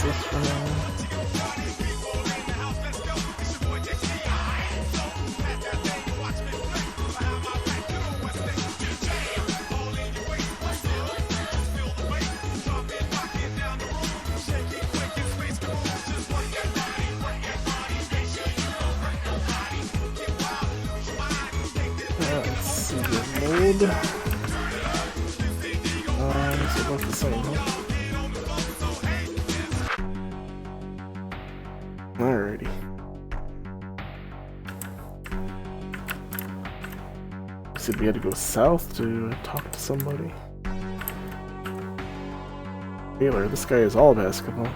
this for now. Let's see the load. It's about the same, huh? Alrighty. Said we had to go south to talk to somebody. Taylor, this guy is all basketball.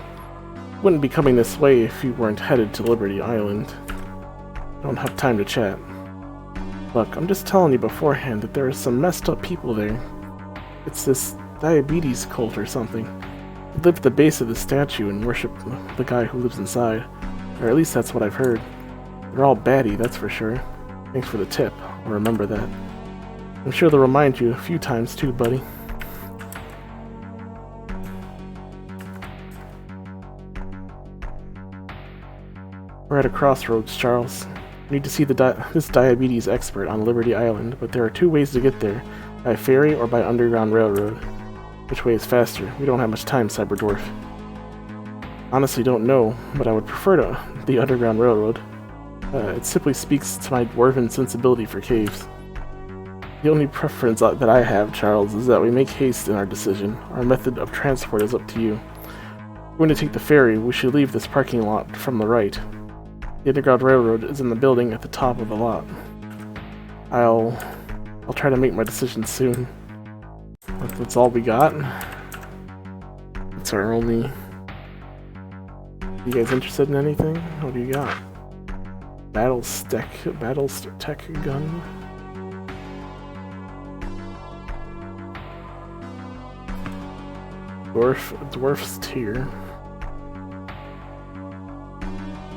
Wouldn't be coming this way if you weren't headed to Liberty Island. Don't have time to chat. Look, I'm just telling you beforehand that there are some messed up people there. It's this diabetes cult or something. They live at the base of the statue and worship the guy who lives inside. Or at least that's what I've heard. They're all batty, that's for sure. Thanks for the tip. I'll remember that. I'm sure they'll remind you a few times too, buddy. We're at a crossroads, Charles. We need to see this diabetes expert on Liberty Island, but there are two ways to get there. By ferry or by underground railroad. Which way is faster? We don't have much time, Cyberdwarf. Honestly don't know, but I would prefer the underground railroad. It simply speaks to my dwarven sensibility for caves. The only preference that I have, Charles, is that we make haste in our decision. Our method of transport is up to you. If we're going to take the ferry, we should leave this parking lot from the right. The underground railroad is in the building at the top of the lot. I'll try to make my decision soon. That's all we got. That's our only... You guys interested in anything? What do you got? Battle tech gun. Dwarf's Tear.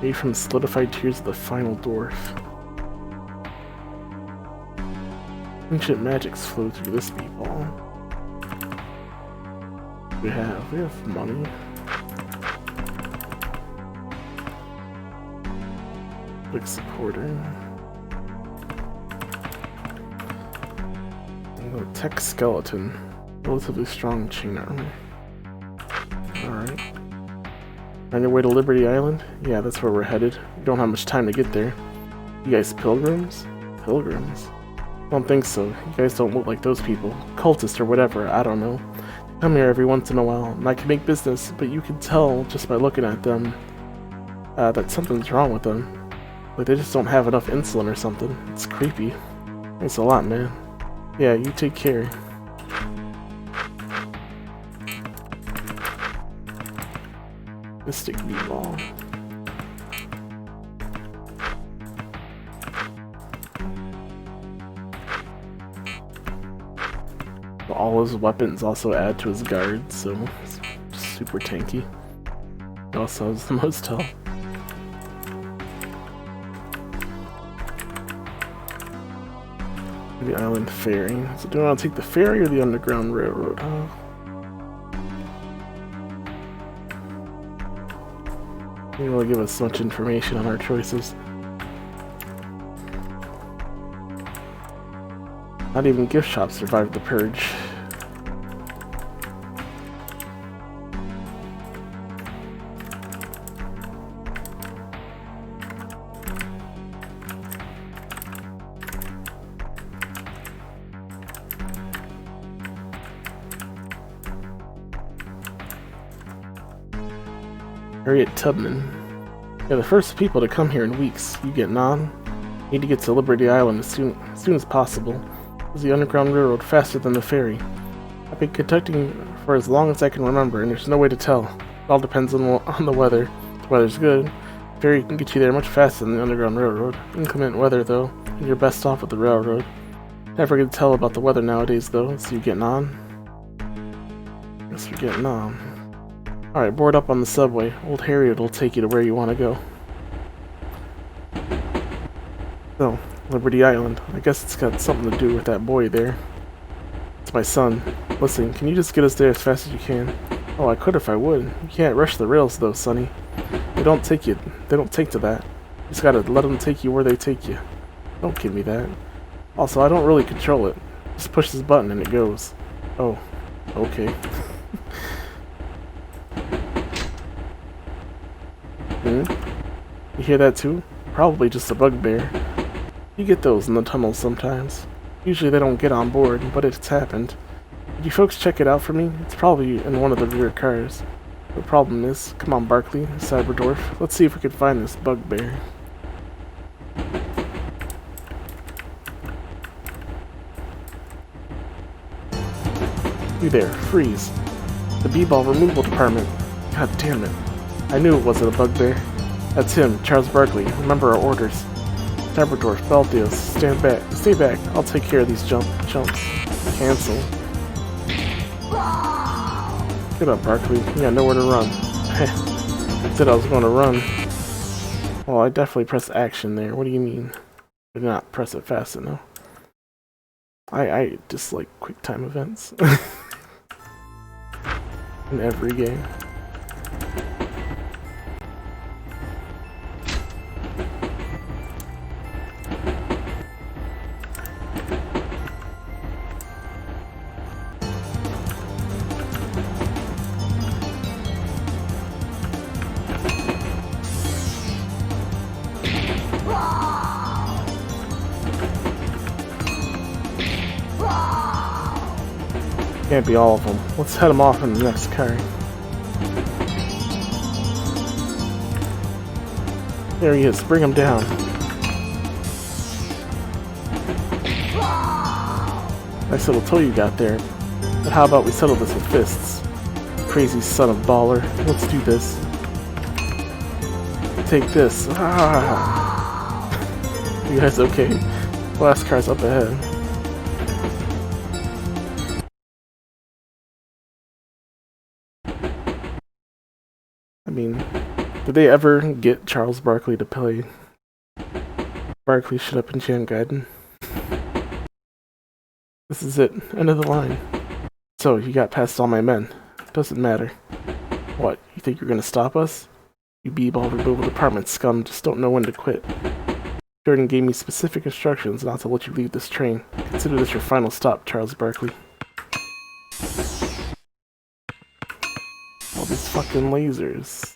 Made from solidified tears of the final dwarf. Ancient magics flow through this people. We have money. Big supporter. Tech skeleton. Relatively strong chain armor. Alright. On your way to Liberty Island? Yeah, that's where we're headed. We don't have much time to get there. You guys pilgrims? Pilgrims? Don't think so. You guys don't look like those people. Cultists or whatever, I don't know. They come here every once in a while, and I can make business, but you can tell just by looking at them that something's wrong with them. Like they just don't have enough insulin or something. It's creepy. Thanks a lot, man. Yeah, you take care. Mystic Meatball. All his weapons also add to his guard, so it's super tanky. He also has the most health. The island ferry. So do I want to take the ferry or the underground railroad? They didn't really give us much information on our choices. Not even gift shops survived the purge. Harriet Tubman. You're the first people to come here in weeks. You getting on? Need to get to Liberty Island as soon as possible. Is the underground railroad faster than the ferry? I've been conducting for as long as I can remember, and there's no way to tell. It all depends on the weather. If the weather's good, the ferry can get you there much faster than the underground railroad. Inclement weather, though, and you're best off with the railroad. Never gonna tell about the weather nowadays, though. So you getting on? Guess you're getting on. Alright, board up on the subway. Old Harriet will take you to where you want to go. So, Liberty Island. I guess it's got something to do with that boy there. It's my son. Listen, can you just get us there as fast as you can? Oh, I could if I would. You can't rush the rails though, Sonny. They don't take to that. You just gotta let them take you where they take you. Don't give me that. Also, I don't really control it. Just push this button and it goes. Oh, okay. You hear that too? Probably just a bugbear. You get those in the tunnels sometimes. Usually they don't get on board, but it's happened. Could you folks check it out for me? It's probably in one of the rear cars. The problem is, come on Barkley, Cyberdwarf, let's see if we can find this bugbear. You there, freeze. The B-ball removal department. God damn it. I knew it wasn't a bugbear. That's him, Charles Barkley. Remember our orders. Cyberdwarf, Baltheos, stand back. Stay back. I'll take care of these jumps. Cancel. Get up, Barkley. You got nowhere to run. Said I was going to run. Well, I definitely pressed action there. What do you mean? I did not press it fast enough. I dislike quick time events. In every game. Can't be all of them. Let's head them off in the next car. There he is. Bring him down. Nice little toy you got there. But how about we settle this with fists? Crazy son of baller. Let's do this. Take this. You guys okay? The last car's up ahead. I mean, did they ever get Charles Barkley to play Barkley Shut Up and Jam Gaiden? This is it. End of the line. So, you got past all my men. Doesn't matter. What, you think you're gonna stop us? You b-ball removal department scum just don't know when to quit. Jordan gave me specific instructions not to let you leave this train. Consider this your final stop, Charles Barkley. All these fucking lasers.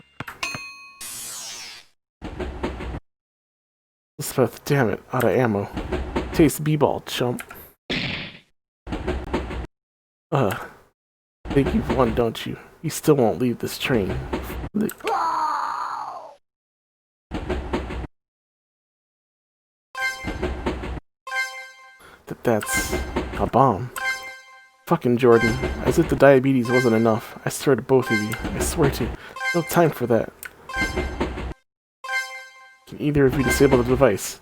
Elspeth, damn it, out of ammo. Taste b-ball, chump. Think you've won, don't you? You still won't leave this train. That's a bomb. Fucking Jordan. As if the diabetes wasn't enough. I swear to both of you. I swear to. No time for that. Can either of you disable the device?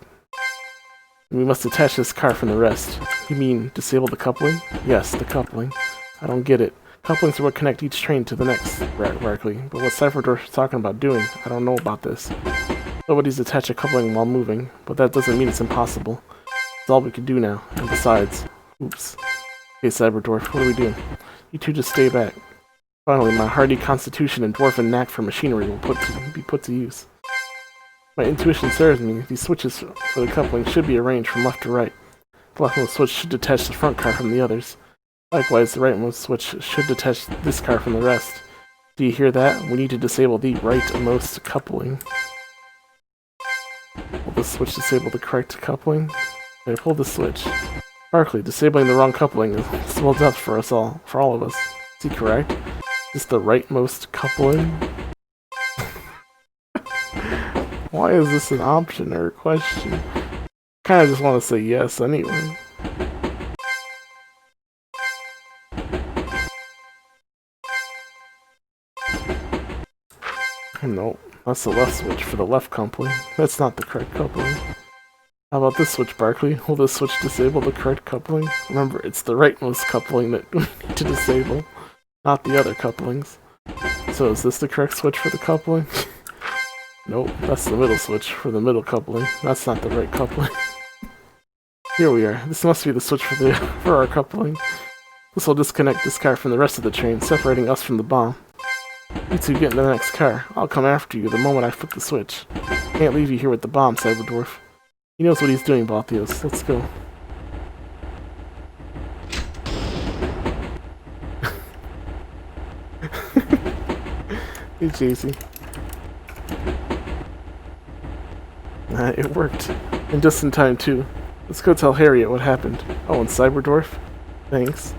We must detach this car from the rest. You mean disable the coupling? Yes, the coupling. I don't get it. Couplings are what connect each train to the next, Barkley. But what Cyberdwarf is talking about doing, I don't know about this. Nobody's attached a coupling while moving, but that doesn't mean it's impossible. It's all we can do now, and besides... Oops. Okay, Cyberdwarf, what are we doing? You two just stay back. Finally, my hardy constitution and dwarven knack for machinery will be put to use. My intuition serves me. These switches for the coupling should be arranged from left to right. The leftmost switch should detach the front car from the others. Likewise, the rightmost switch should detach this car from the rest. Do you hear that? We need to disable the rightmost coupling. Will this switch disable the correct coupling? Okay, pull the switch. Barkley, disabling the wrong coupling is spelled death for us all, for all of us. Is he correct? Is this the rightmost coupling? Why is this an option or a question? Kinda just want to say yes anyway. Nope, that's the left switch for the left coupling. That's not the correct coupling. How about this switch, Barkley? Will this switch disable the correct coupling? Remember, it's the rightmost coupling that we need to disable, not the other couplings. So is this the correct switch for the coupling? Nope, that's the middle switch for the middle coupling. That's not the right coupling. Here we are. This must be the switch for our coupling. This will disconnect this car from the rest of the train, separating us from the bomb. You two get in the next car. I'll come after you the moment I flip the switch. Can't leave you here with the bomb, Cyberdwarf. He knows what he's doing, Balthios. Let's go. Hey, JC. It worked. And just in time, too. Let's go tell Harriet what happened. Oh, and Cyberdwarf? Thanks.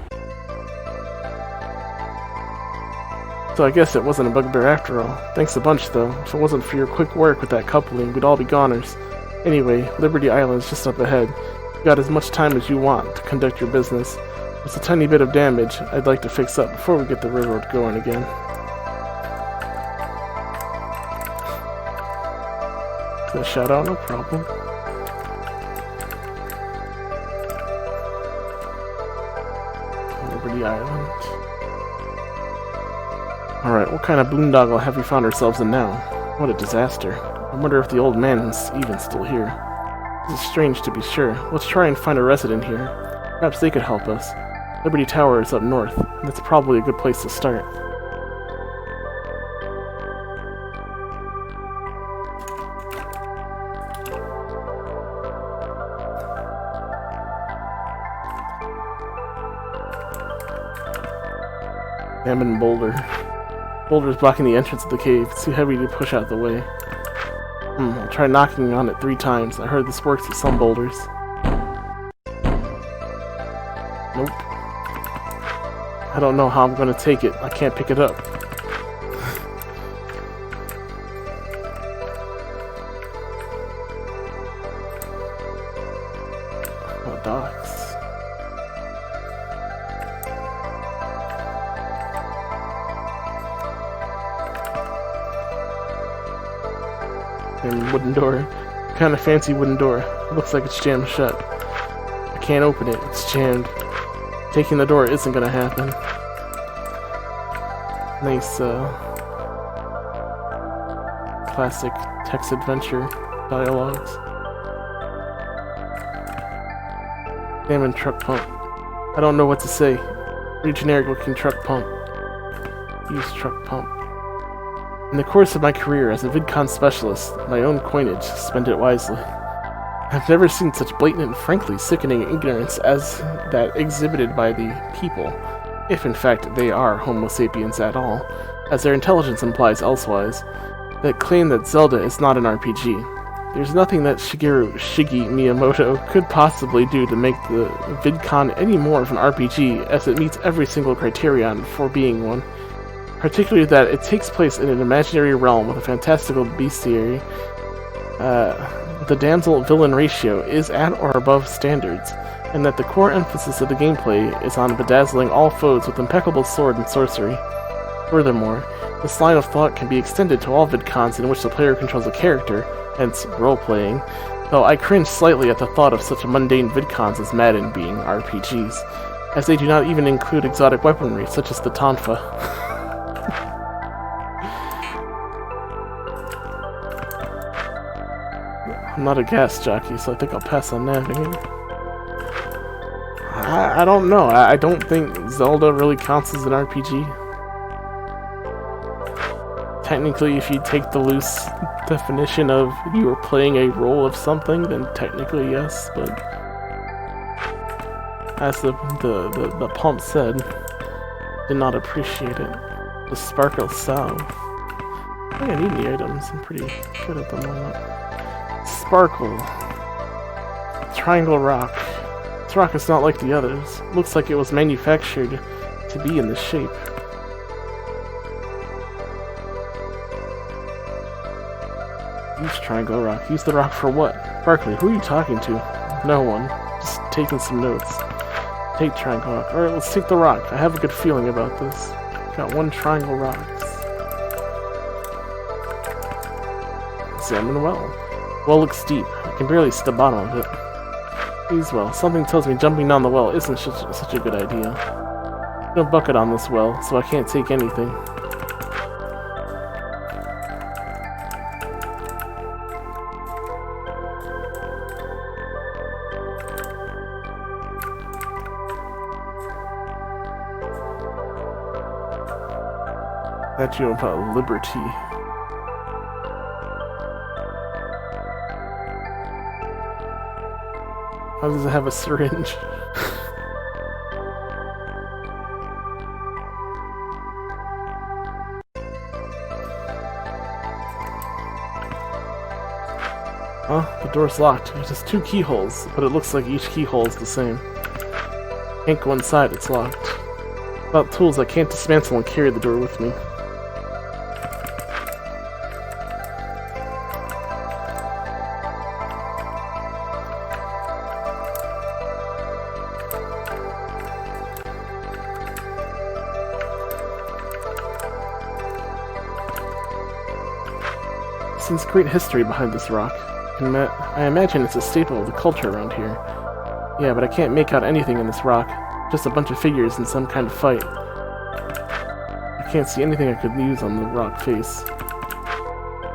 So I guess it wasn't a bugbear after all. Thanks a bunch, though. If it wasn't for your quick work with that coupling, we'd all be goners. Anyway, Liberty Island's just up ahead. You got as much time as you want to conduct your business. There's a tiny bit of damage I'd like to fix up before we get the railroad going again. Is that shout out? No problem. Liberty Island. Alright, what kind of boondoggle have we found ourselves in now? What a disaster. I wonder if the old man's even still here. This is strange to be sure. Let's try and find a resident here. Perhaps they could help us. Liberty Tower is up north, and it's probably a good place to start. Abandoned boulder. Boulder's blocking the entrance of the cave. It's too heavy to push out the way. I'll try knocking on it 3 times. I heard this works with some boulders. Nope. I don't know how I'm gonna take it. I can't pick it up. Oh, docks. And wooden door. Kind of fancy wooden door. It looks like it's jammed shut. I can't open it. It's jammed. Taking the door isn't gonna happen. Nice, classic text adventure dialogues. Damn truck pump. I don't know what to say. Pretty generic looking truck pump. Use truck pump. In the course of my career as a VidCon specialist, my own coinage, spend it wisely. I've never seen such blatant and frankly sickening ignorance as that exhibited by the people, if in fact they are Homo sapiens at all, as their intelligence implies elsewise, that claim that Zelda is not an RPG. There's nothing that Shigi Miyamoto could possibly do to make the VidCon any more of an RPG, as it meets every single criterion for being one. Particularly that it takes place in an imaginary realm with a fantastical bestiary. The damsel-villain ratio is at or above standards, and that the core emphasis of the gameplay is on bedazzling all foes with impeccable sword and sorcery. Furthermore, this line of thought can be extended to all VidCons in which the player controls a character, hence role-playing, though I cringe slightly at the thought of such mundane VidCons as Madden being RPGs, as they do not even include exotic weaponry such as the Tonfa. I'm not a gas jockey, so I think I'll pass on navigating. I don't know. I don't think Zelda really counts as an RPG. Technically, if you take the loose definition of you are playing a role of something, then technically yes, but as the pump said, did not appreciate it. The sparkle salve. I think I need the items. I'm pretty good at the moment. Sparkle. Triangle rock. This rock is not like the others. Looks like it was manufactured to be in this shape. Use triangle rock. Use the rock for what? Barkley, who are you talking to? No one. Just taking some notes. Take triangle rock. Alright, let's take the rock. I have a good feeling about this. Got 1 triangle rocks. Examine well. Well looks deep. I can barely see the bottom of it. Please, well, something tells me jumping down the well isn't such a good idea. No bucket on this well, so I can't take anything. Statue of Liberty. How does it have a syringe? Huh? The door's locked. It has 2 keyholes, but it looks like each keyhole is the same. Can't go inside, it's locked. Without tools, I can't dismantle and carry the door with me. Since great history behind this rock. I imagine it's a staple of the culture around here. Yeah, but I can't make out anything in this rock. Just a bunch of figures in some kind of fight. I can't see anything I could use on the rock face.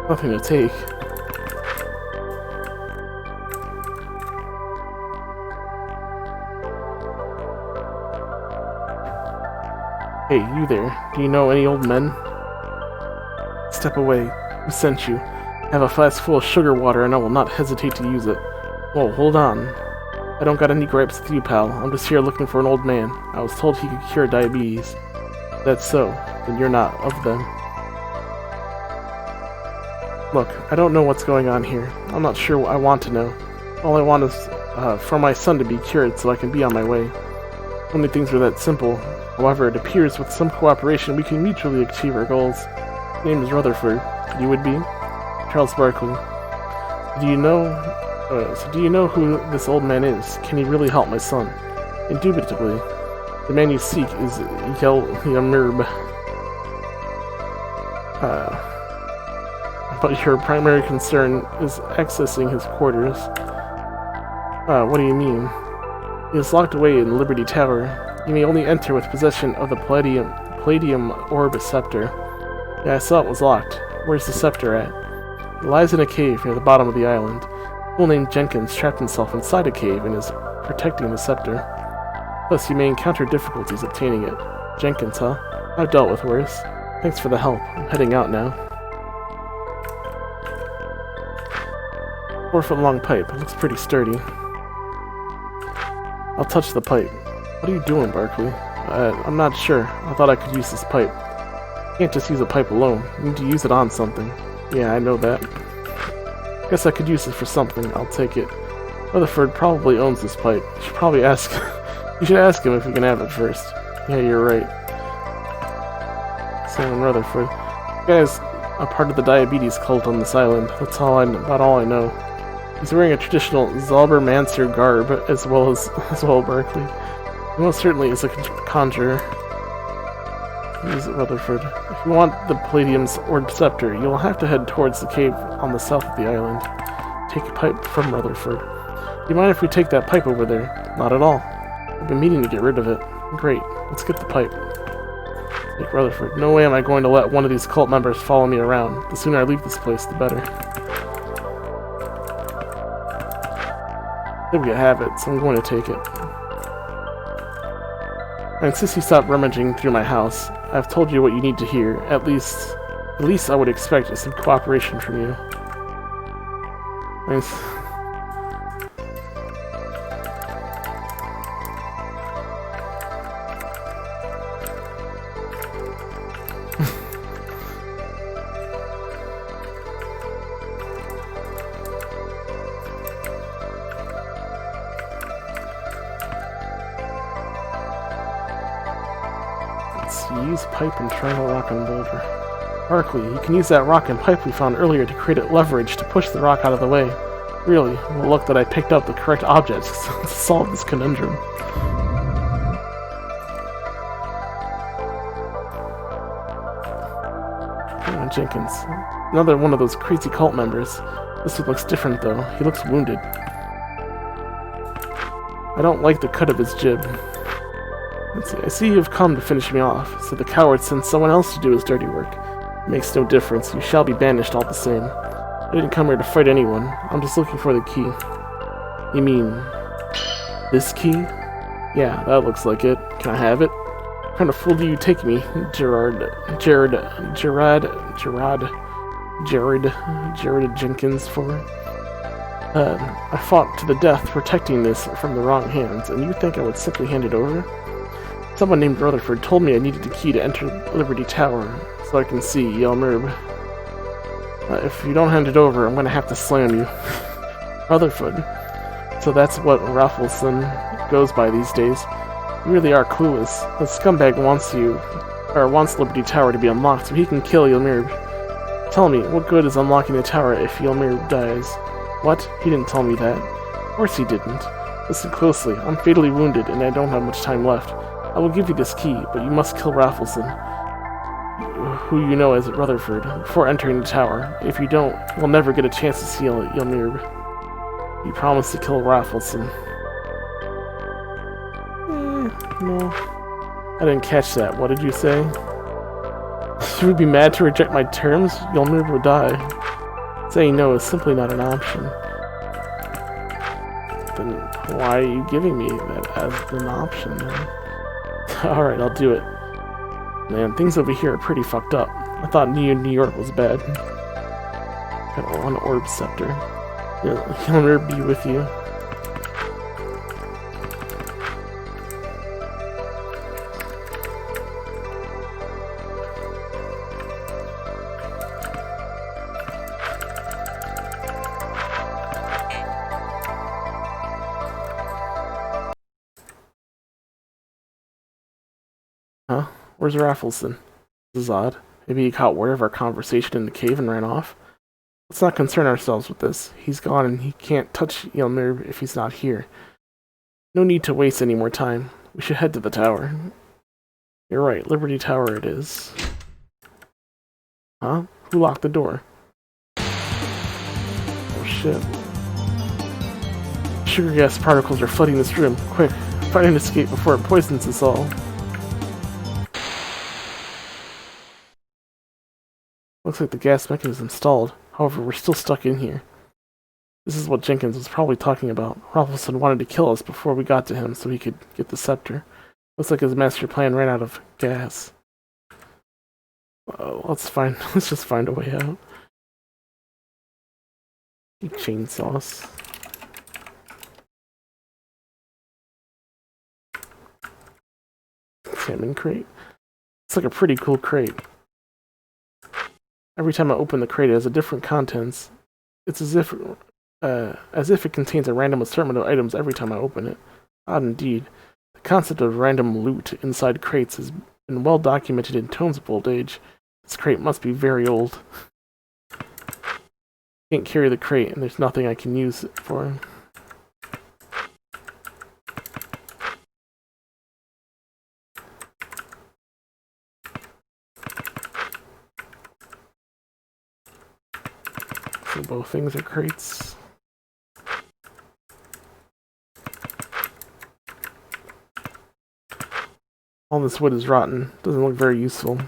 Nothing to take. Hey, you there. Do you know any old men? Step away. Who sent you? I have a flask full of sugar water and I will not hesitate to use it. Whoa, hold on. I don't got any gripes with you, pal. I'm just here looking for an old man. I was told he could cure diabetes. If that's so, then you're not of them. Look, I don't know what's going on here. I'm not sure what I want to know. All I want is for my son to be cured so I can be on my way. Only things are that simple. However, it appears with some cooperation we can mutually achieve our goals. His name is Rutherford. You would be? Charles Barkley. Do you know who this old man is? Can he really help my son? Indubitably. The man you seek is Yamirb. But your primary concern is accessing his quarters. What do you mean? He is locked away in Liberty Tower. You may only enter with possession of the Palladium Orb Scepter. Yeah, I saw it was locked. Where's the scepter at? It lies in a cave near the bottom of the island. A fool named Jenkins trapped himself inside a cave and is protecting the scepter. Plus, you may encounter difficulties obtaining it. Jenkins, huh? I've dealt with worse. Thanks for the help. I'm heading out now. 4-foot-long pipe. It looks pretty sturdy. I'll touch the pipe. What are you doing, Barkley? I'm not sure. I thought I could use this pipe. Can't just use a pipe alone. You need to use it on something. Yeah, I know that. Guess I could use it for something. I'll take it. Rutherford probably owns this pipe. You should probably ask. You should ask him if he can have it first. Yeah, you're right. Sam Rutherford. The guy's a part of the diabetes cult on this island. That's about all I know. He's wearing a traditional Zaubermancer garb as well Barkley. He most certainly is a conjurer. Use it, Rutherford. If you want the Palladium's Orb Scepter, you'll have to head towards the cave on the south of the island. Take a pipe from Rutherford. Do you mind if we take that pipe over there? Not at all. I've been meaning to get rid of it. Great. Let's get the pipe. Take Rutherford. No way am I going to let one of these cult members follow me around. The sooner I leave this place, the better. There we have it, so I'm going to take it. I insist you stop rummaging through my house. I've told you what you need to hear. At least I would expect some cooperation from you. Nice. Use pipe and try to rock and boulder. Barkley, you can use that rock and pipe we found earlier to create leverage to push the rock out of the way. Really, well, look that I picked up the correct objects to solve this conundrum. Jenkins. Another one of those crazy cult members. This one looks different, though. He looks wounded. I don't like the cut of his jib. Let's see. I see you've come to finish me off, so the coward sends someone else to do his dirty work. It makes no difference. You shall be banished all the same. I didn't come here to fight anyone. I'm just looking for the key. You mean... this key? Yeah, that looks like it. Can I have it? kind of fool do you take me, Jared Jenkins for? I fought to the death protecting this from the wrong hands, and you think I would simply hand it over? Someone named Rutherford told me I needed the key to enter Liberty Tower, so I can see Yelmerb. If you don't hand it over, I'm gonna have to slam you. Rutherford. So that's what Raffleson goes by these days. You really are clueless. The scumbag wants Liberty Tower to be unlocked so he can kill Yelmerb. Tell me, what good is unlocking the tower if Yelmerb dies? What? He didn't tell me that. Of course he didn't. Listen closely. I'm fatally wounded, and I don't have much time left. I will give you this key, but you must kill Raffleson, who you know as Rutherford, before entering the tower. If you don't, we'll never get a chance to see Yelmerb. You promised to kill Raffleson. No. I didn't catch that. What did you say? Should we be mad to reject my terms? Yelmerb would die. Saying no is simply not an option. Then why are you giving me that as an option, then? Alright, I'll do it. Man, things over here are pretty fucked up. I thought New York was bad. Got one orb scepter. Yelmerb be with you. Huh? Where's Raffleson? This is odd. Maybe he caught word of our conversation in the cave and ran off? Let's not concern ourselves with this. He's gone and he can't touch Yelmerb if he's not here. No need to waste any more time. We should head to the tower. You're right, Liberty Tower it is. Huh? Who locked the door? Oh shit. Sugar gas particles are flooding this room. Quick, find an escape before it poisons us all. Looks like the gas mechanism stalled. However, we're still stuck in here. This is what Jenkins was probably talking about. Raffleson wanted to kill us before we got to him so he could get the scepter. Looks like his master plan ran out of gas. Let's just find a way out. Chainsaws. Salmon crate. It's like a pretty cool crate. Every time I open the crate, it has a different contents. It's as if it contains a random assortment of items every time I open it. Odd indeed. The concept of random loot inside crates has been well documented in tomes of old age. This crate must be very old. Can't carry the crate, and there's nothing I can use it for. So both things are crates. All this wood is rotten. Doesn't look very useful.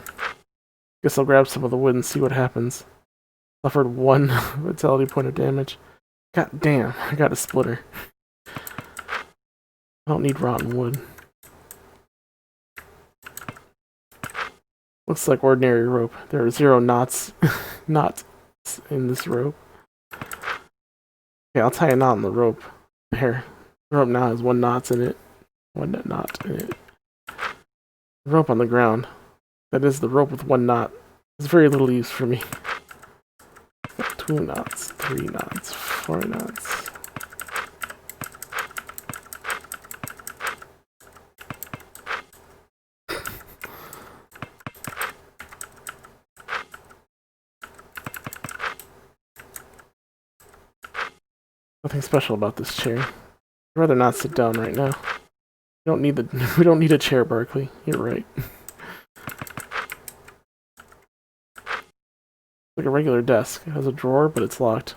Guess I'll grab some of the wood and see what happens. Suffered 1 vitality point of damage. God damn, I got a splitter. I don't need rotten wood. Looks like ordinary rope. There are 0 knots in this rope. Okay, I'll tie a knot in the rope. Here. The rope now has 1 knot in it. 1 knot in it. The rope on the ground. That is the rope with 1 knot. It's very little use for me. 2 knots, 3 knots, 4 knots. Nothing special about this chair. I'd rather not sit down right now. We don't need a chair, Barkley. You're right. Like a regular desk. It has a drawer, but it's locked.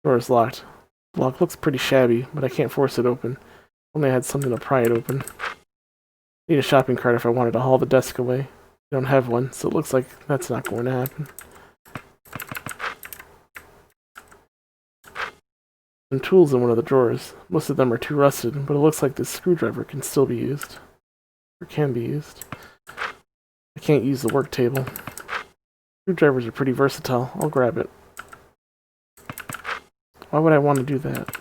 Door is locked. The lock looks pretty shabby, but I can't force it open. Only I had something to pry it open. Need a shopping cart if I wanted to haul the desk away. I don't have one, so it looks like that's not going to happen. Some tools in one of the drawers. Most of them are too rusted, but it looks like this screwdriver can still be used. Or can be used. I can't use the work table. Screwdrivers are pretty versatile. I'll grab it. Why would I want to do that?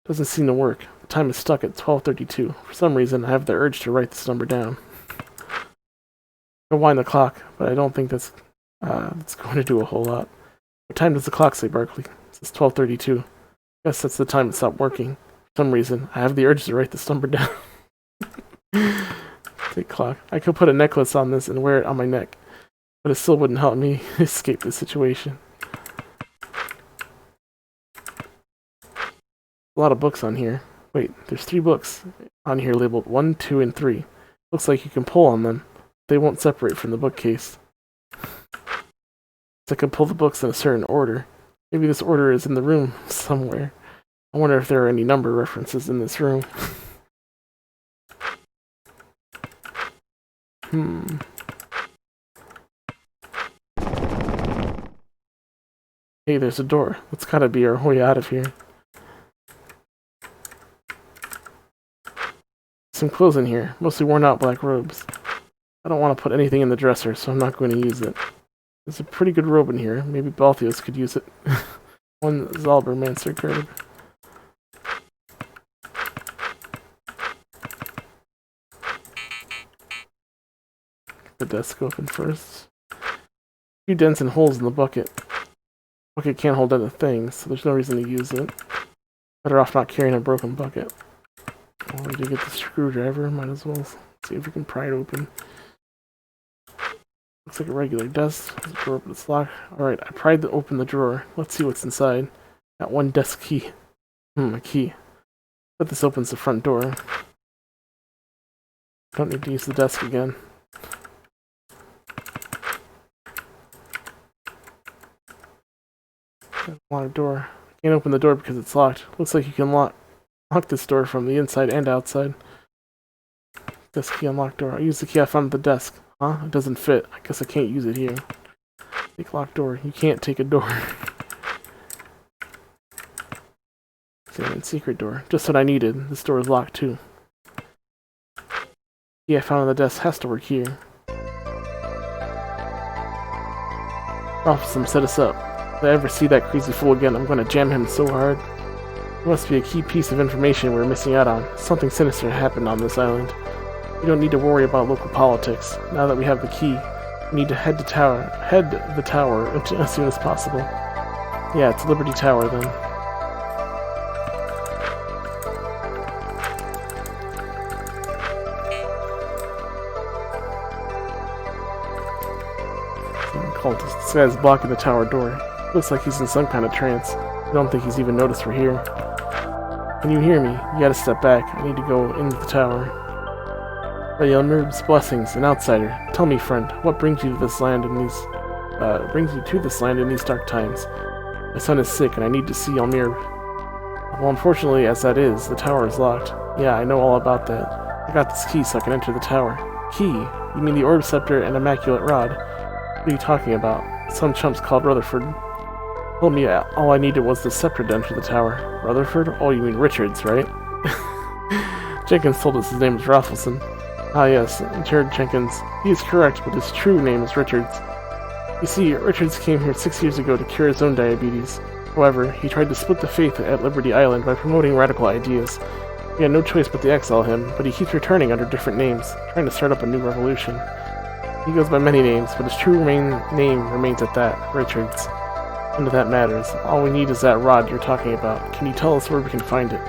Doesn't seem to work. The time is stuck at 12:32. For some reason, I have the urge to write this number down. I'll wind the clock, but I don't think that's going to do a whole lot. What time does the clock say, Barkley? It says 12:32. Guess that's the time it stopped working. For some reason, I have the urge to write this number down. Take clock. I could put a necklace on this and wear it on my neck, but it still wouldn't help me escape the situation. A lot of books on here. Wait, there's 3 books on here labeled 1, 2, and 3. Looks like you can pull on them. They won't separate from the bookcase. So I can pull the books in a certain order. Maybe this order is in the room somewhere. I wonder if there are any number references in this room. Hey, there's a door. That's gotta be our way out of here. Some clothes in here, mostly worn out black robes. I don't want to put anything in the dresser, so I'm not going to use it. There's a pretty good robe in here. Maybe Balthios could use it. One Zalbermancer curb. Get the desk open first. A few dents and holes in the bucket. Bucket can't hold other things, so there's no reason to use it. Better off not carrying a broken bucket. Oh, we did get the screwdriver. Might as well see if we can pry it open. Looks like a regular desk. There's a drawer, but it's locked. Alright, I pried open the drawer. Let's see what's inside. Got one desk key. A key. But this opens the front door. Don't need to use the desk again. Locked door. Can't open the door because it's locked. Looks like you can lock this door from the inside and outside. Desk key, unlock door. I use the key I found at the desk. Huh? It doesn't fit. I guess I can't use it here. Take locked door. You can't take a door. Secret door. Just what I needed. This door is locked too. Key I found on the desk has to work here. Ralphson set us up. If I ever see that crazy fool again, I'm going to jam him so hard. There must be a key piece of information we're missing out on. Something sinister happened on this island. We don't need to worry about local politics. Now that we have the key, we need to head the tower as soon as possible. Yeah, it's Liberty Tower then. Cultist. This guy's blocking the tower door. Looks like he's in some kind of trance. I don't think he's even noticed we're here. Can you hear me? You gotta step back. I need to go into the tower. By Yelmir's blessings, an outsider. Tell me, friend, what brings you to this land in these dark times? My son is sick, and I need to see Yelmir. Well, unfortunately, as that is, the tower is locked. Yeah, I know all about that. I got this key so I can enter the tower. Key? You mean the Orb Scepter and Immaculate Rod? What are you talking about? Some chumps called Rutherford told me all I needed was the scepter to enter the tower. Rutherford? Oh, you mean Richards, right? Jenkins told us his name was Rothelson. Ah yes, Jared Jenkins. He is correct, but his true name is Richards. You see, Richards came here 6 years ago to cure his own diabetes. However, he tried to split the faith at Liberty Island by promoting radical ideas. We had no choice but to exile him, but he keeps returning under different names, trying to start up a new revolution. He goes by many names, but his true name remains at that, Richards. None of that matters. All we need is that rod you're talking about. Can you tell us where we can find it?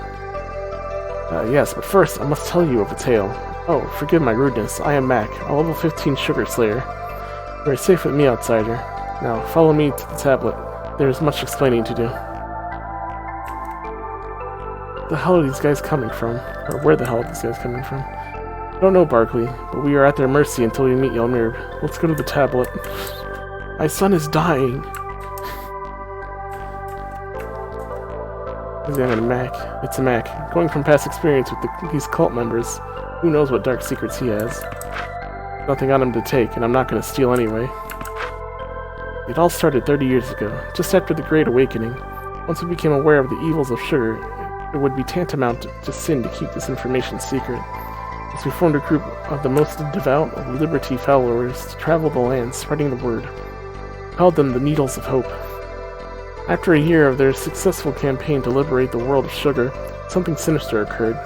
Yes, but first, I must tell you of a tale. Oh, forgive my rudeness. I am Mac, a level 15 sugar slayer. You are safe with me, outsider. Now, follow me to the tablet. There is much explaining to do. The hell are these guys coming from? Or where the hell are these guys coming from? I don't know, Barkley, but we are at their mercy until we meet Yelmir. Let's go to the tablet. My son is dying. Examine Mac. It's a Mac. Going from past experience with these cult members, who knows what dark secrets he has. Nothing on him to take, and I'm not going to steal anyway. It all started 30 years ago, just after the Great Awakening. Once we became aware of the evils of sugar, It would be tantamount to sin to keep this information secret. As we formed a group of the most devout of liberty followers to travel the land, spreading the word. We called them the Needles of Hope. After a year of their successful campaign to liberate the world of sugar, something sinister occurred.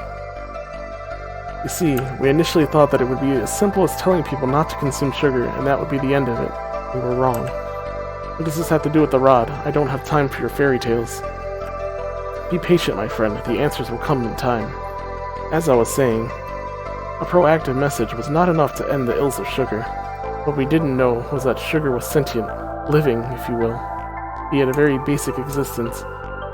You see, we initially thought that it would be as simple as telling people not to consume sugar, and that would be the end of it. We were wrong. What does this have to do with the rod? I don't have time for your fairy tales. Be patient, my friend. The answers will come in time. As I was saying, a proactive message was not enough to end the ills of sugar. What we didn't know was that sugar was sentient, living, if you will. He had a very basic existence.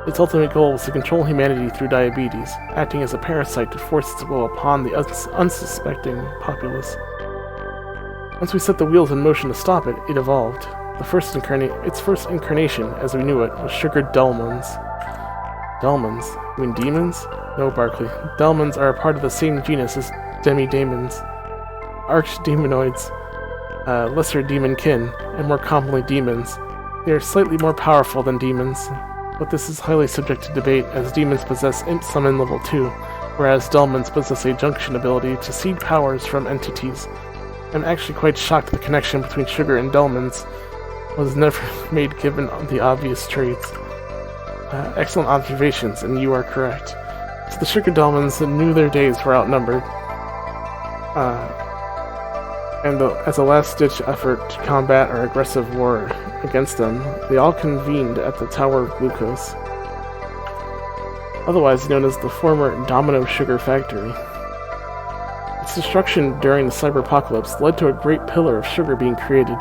Its ultimate goal was to control humanity through diabetes, acting as a parasite to force its will upon the unsuspecting populace. Once we set the wheels in motion to stop it, it evolved. Its first incarnation, as we knew it, was sugar Delmons. Delmons? You mean demons? No, Barkley. Delmons are a part of the same genus as demi-demons, archdemonoids, lesser demon-kin, and more commonly demons. They are slightly more powerful than demons, but this is highly subject to debate, as demons possess imp summon level 2, whereas Delmons possess a junction ability to seed powers from entities. I'm actually quite shocked the connection between sugar and Delmons was never made given the obvious traits. Excellent observations, and you are correct. So the sugar Delmons knew their days were outnumbered, and as a last-ditch effort to combat our aggressive war against them, they all convened at the Tower of Glucose, otherwise known as the former Domino Sugar Factory. Its destruction during the cyber-apocalypse led to a great pillar of sugar being created.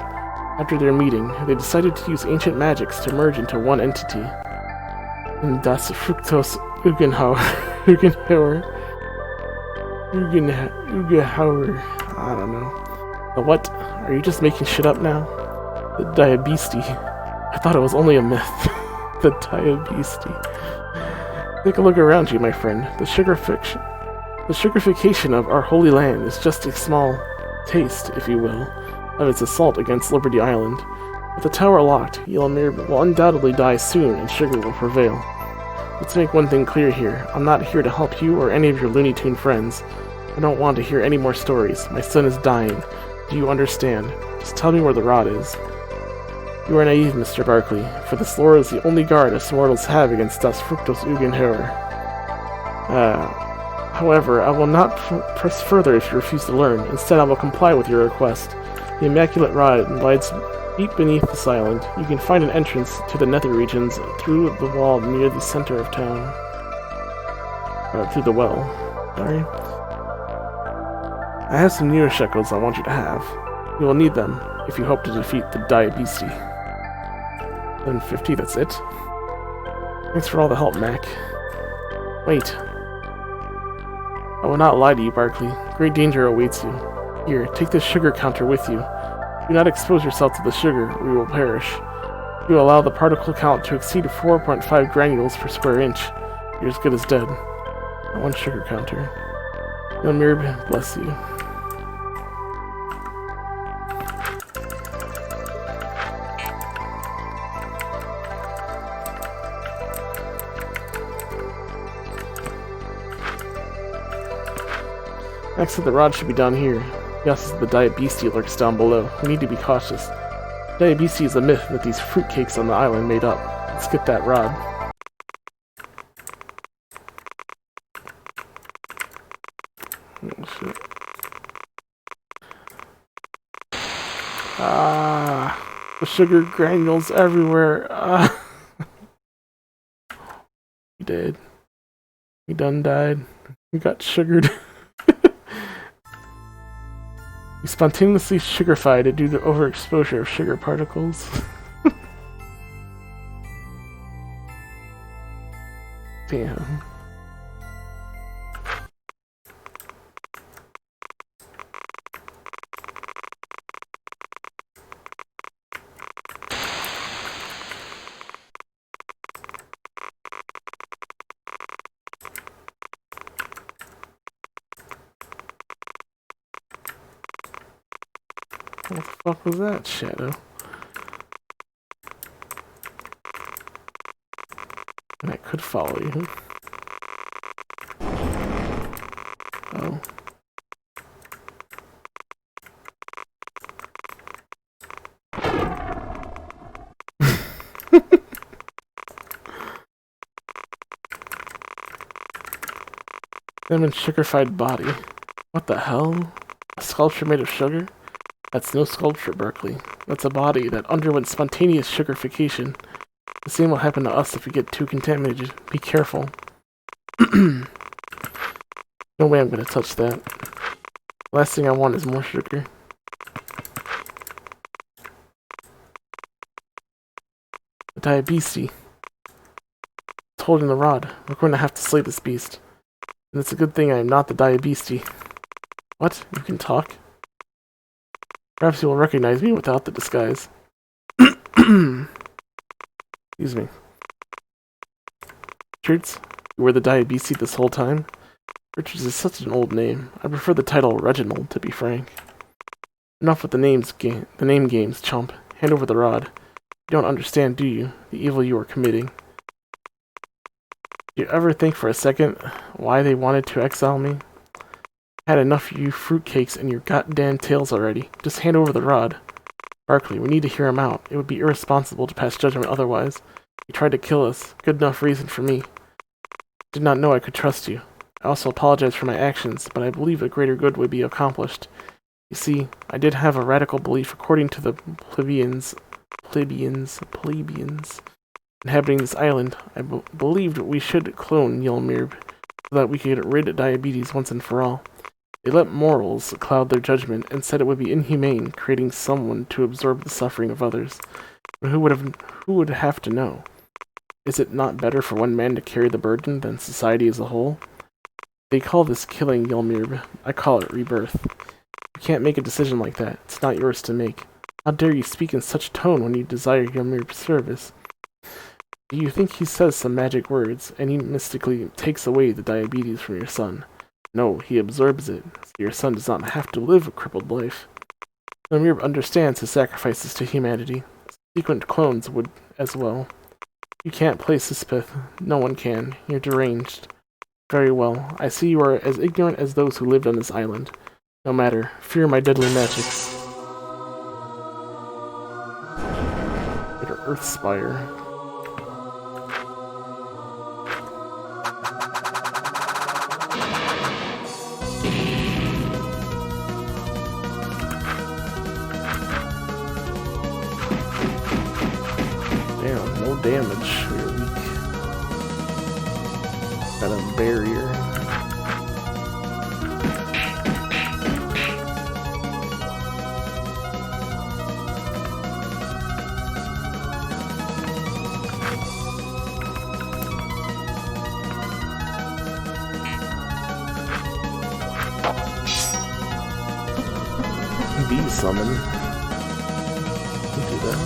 After their meeting, they decided to use ancient magics to merge into one entity. In Das Fructose Ugenhauer. I don't know. The what? Are you just making shit up now? The Diabesti. I thought it was only a myth. The Diabesti. Take a look around you, my friend. The sugarification of our holy land is just a small taste, if you will, of its assault against Liberty Island. With the tower locked, Yelmir will undoubtedly die soon and sugar will prevail. Let's make one thing clear here. I'm not here to help you or any of your Looney Tune friends. I don't want to hear any more stories. My son is dying. Do you understand? Just tell me where the rod is. You are naive, Mr. Barkley, for this lore is the only guard us mortals have against Das Fructose Ugenhauer. However, I will not press further if you refuse to learn. Instead, I will comply with your request. The Immaculate Rod lies deep beneath this island. You can find an entrance to the nether regions through the wall near the center of town. Through the well. Sorry. I have some newer shekels I want you to have. You will need them if you hope to defeat the Diabesti. 750, that's it? Thanks for all the help, Mac. Wait. I will not lie to you, Barkley. Great danger awaits you. Here, take this sugar counter with you. Do not expose yourself to the sugar, or you will perish. If you allow the particle count to exceed 4.5 granules per square inch, you're as good as dead. One sugar counter. Yelmir bless you. Next to the rod should be down here. Yes, the Diabesti lurks down below. We need to be cautious. Diabesti is a myth that these fruitcakes on the island made up. Let's get that rod. Oh, shit. The sugar granules everywhere. He did. He done died. He got sugared. He spontaneously sugarified due to overexposure of sugar particles. Damn. What the fuck was that, Shadow? And I could follow you. Cinnamon sugarified body. What the hell? A sculpture made of sugar? That's no sculpture, Barkley. That's a body that underwent spontaneous sugarification. The same will happen to us if we get too contaminated. Be careful. No way I'm gonna touch that. Last thing I want is more sugar. The diabetes. It's holding the rod. We're going to have to slay this beast. And it's a good thing I am not the diabetes. What? You can talk? Perhaps you will recognize me without the disguise. Excuse me. Richards? You were the diabetes this whole time? Richards is such an old name. I prefer the title Reginald, to be frank. Enough with the name games, chump. Hand over the rod. You don't understand, do you? The evil you are committing. Do you ever think for a second why they wanted to exile me? I had enough of you fruitcakes and your goddamn tails already. Just hand over the rod. Barkley, we need to hear him out. It would be irresponsible to pass judgment otherwise. He tried to kill us. Good enough reason for me. Did not know I could trust you. I also apologize for my actions, but I believe a greater good would be accomplished. You see, I did have a radical belief according to the plebeians inhabiting this island. I believed we should clone Ylmirb so that we could get rid of diabetes once and for all. They let morals cloud their judgment and said it would be inhumane creating someone to absorb the suffering of others. But who would have to know? Is it not better for one man to carry the burden than society as a whole? They call this killing Ylmirb. I call it rebirth. You can't make a decision like that. It's not yours to make. How dare you speak in such a tone when you desire Ylmirb's service? Do you think he says some magic words, and he mystically takes away the diabetes from your son? No, he absorbs it, so your son does not have to live a crippled life. Ylmirb understands his sacrifices to humanity. Subsequent clones would as well. You can't play Sispith. No one can. You're deranged. Very well. I see you are as ignorant as those who lived on this island. No matter. Fear my deadly magics. Get our Earth Spire. Damn, no damage. We're weak. Got a barrier. Bee summon. Do that.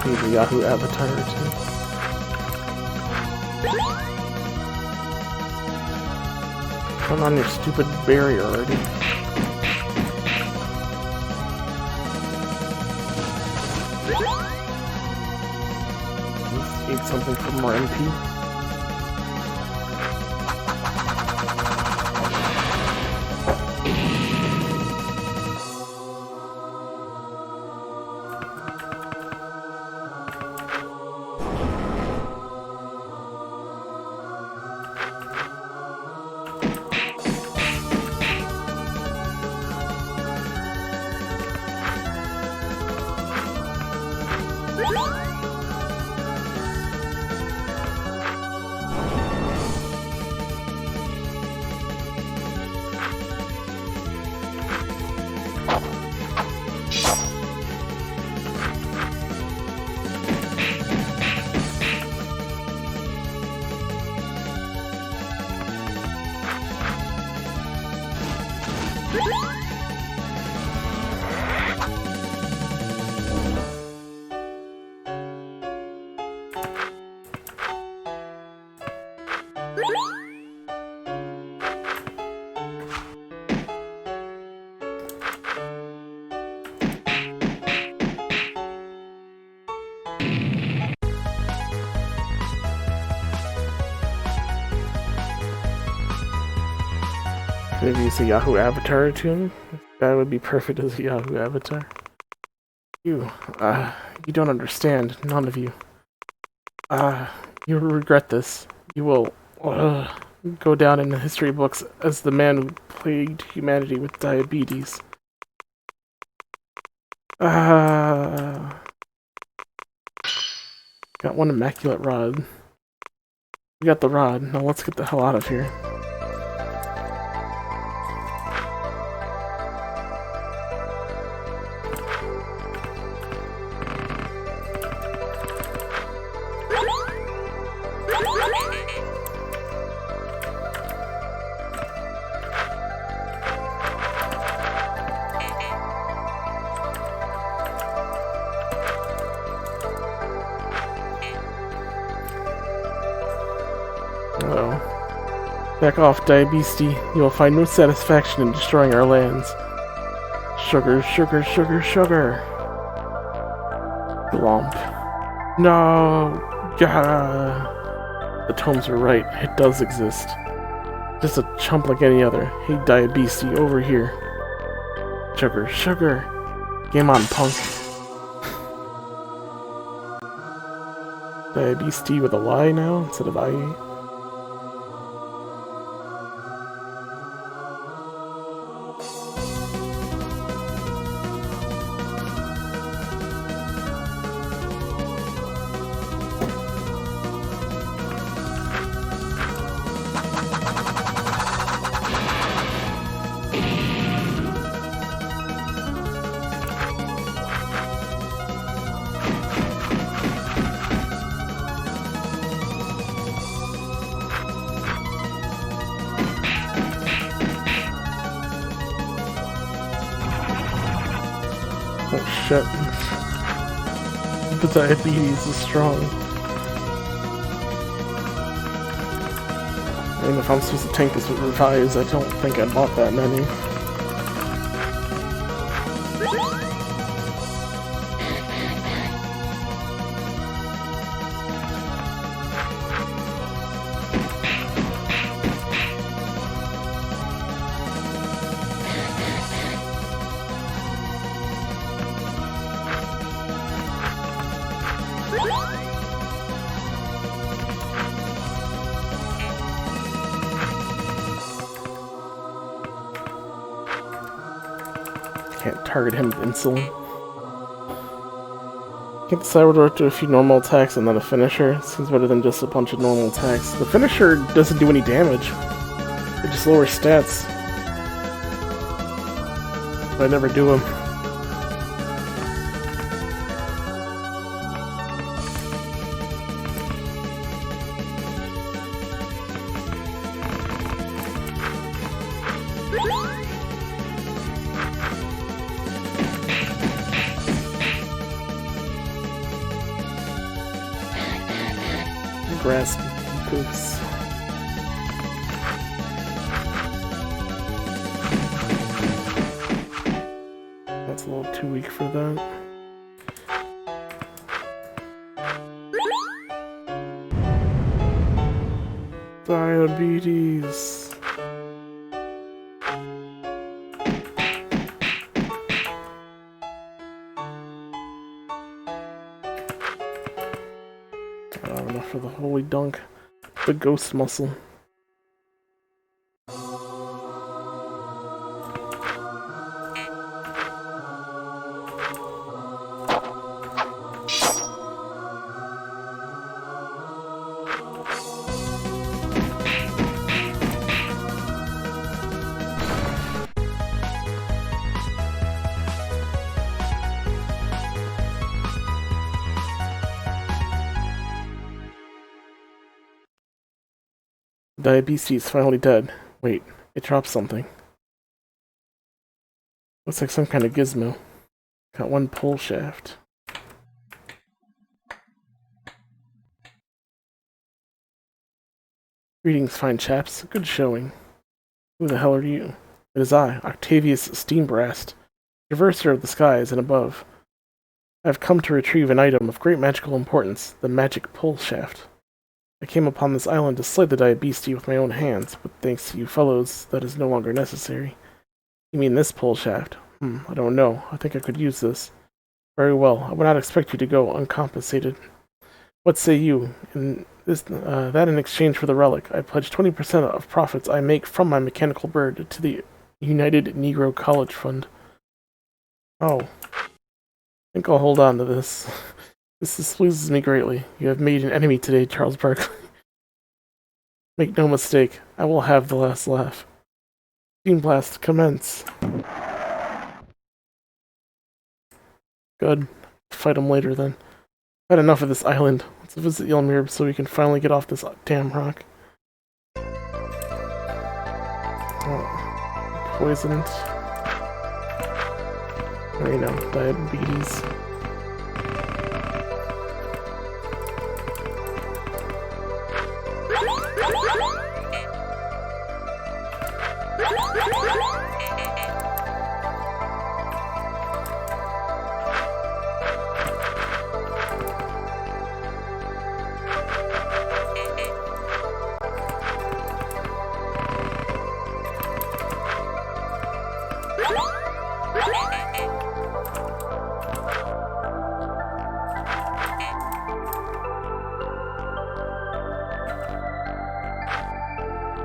Need the Yahoo avatar too. Come on, your stupid barrier already. Let's eat something for more MP. Maybe use a Yahoo avatar to him? That would be perfect as a Yahoo avatar. You don't understand. None of you. You will regret this. You will, go down in the history books as the man who plagued humanity with diabetes. Got one immaculate rod. We got the rod. Now let's get the hell out of here. Back off, Diabesti. You will find no satisfaction in destroying our lands. Sugar, sugar, sugar, sugar. Glomp. No! Gah! The tomes are right. It does exist. Just a chump like any other. Hey, Diabesti, over here. Sugar, sugar. Game on, punk. Diabesti with a Y now instead of IE. Oh shit. The diabetes is strong. I mean, if I'm supposed to tank this with revives, I don't think I bought that many. Can't target him with insulin. Can't decide whether to do a few normal attacks and then a finisher. Seems better than just a bunch of normal attacks. The finisher doesn't do any damage. It just lowers stats. But I never do them. Grass poops. That's a little too weak for that. Diabetes. Enough for the holy dunk. The ghost muscle. Diabetes is finally dead. Wait, it dropped something. Looks like some kind of gizmo. Got one pull shaft. Greetings, fine chaps. Good showing. Who the hell are you? It is I, Octavius Steambrast, traverser of the skies and above. I have come to retrieve an item of great magical importance, the magic pull shaft. I came upon this island to slay the Diabeeste with my own hands, but thanks to you fellows, that is no longer necessary. You mean this pole shaft? I don't know. I think I could use this. Very well. I would not expect you to go uncompensated. What say you? That in exchange for the relic, I pledge 20% of profits I make from my mechanical bird to the United Negro College Fund. Oh. I think I'll hold on to this. This displeases me greatly. You have made an enemy today, Charles Barkley. Make no mistake, I will have the last laugh. Steam blast commence. Good. Fight him later then. I've had enough of this island. Let's visit Ylmir so we can finally get off this damn rock. Oh, poisoned. You know, diabetes.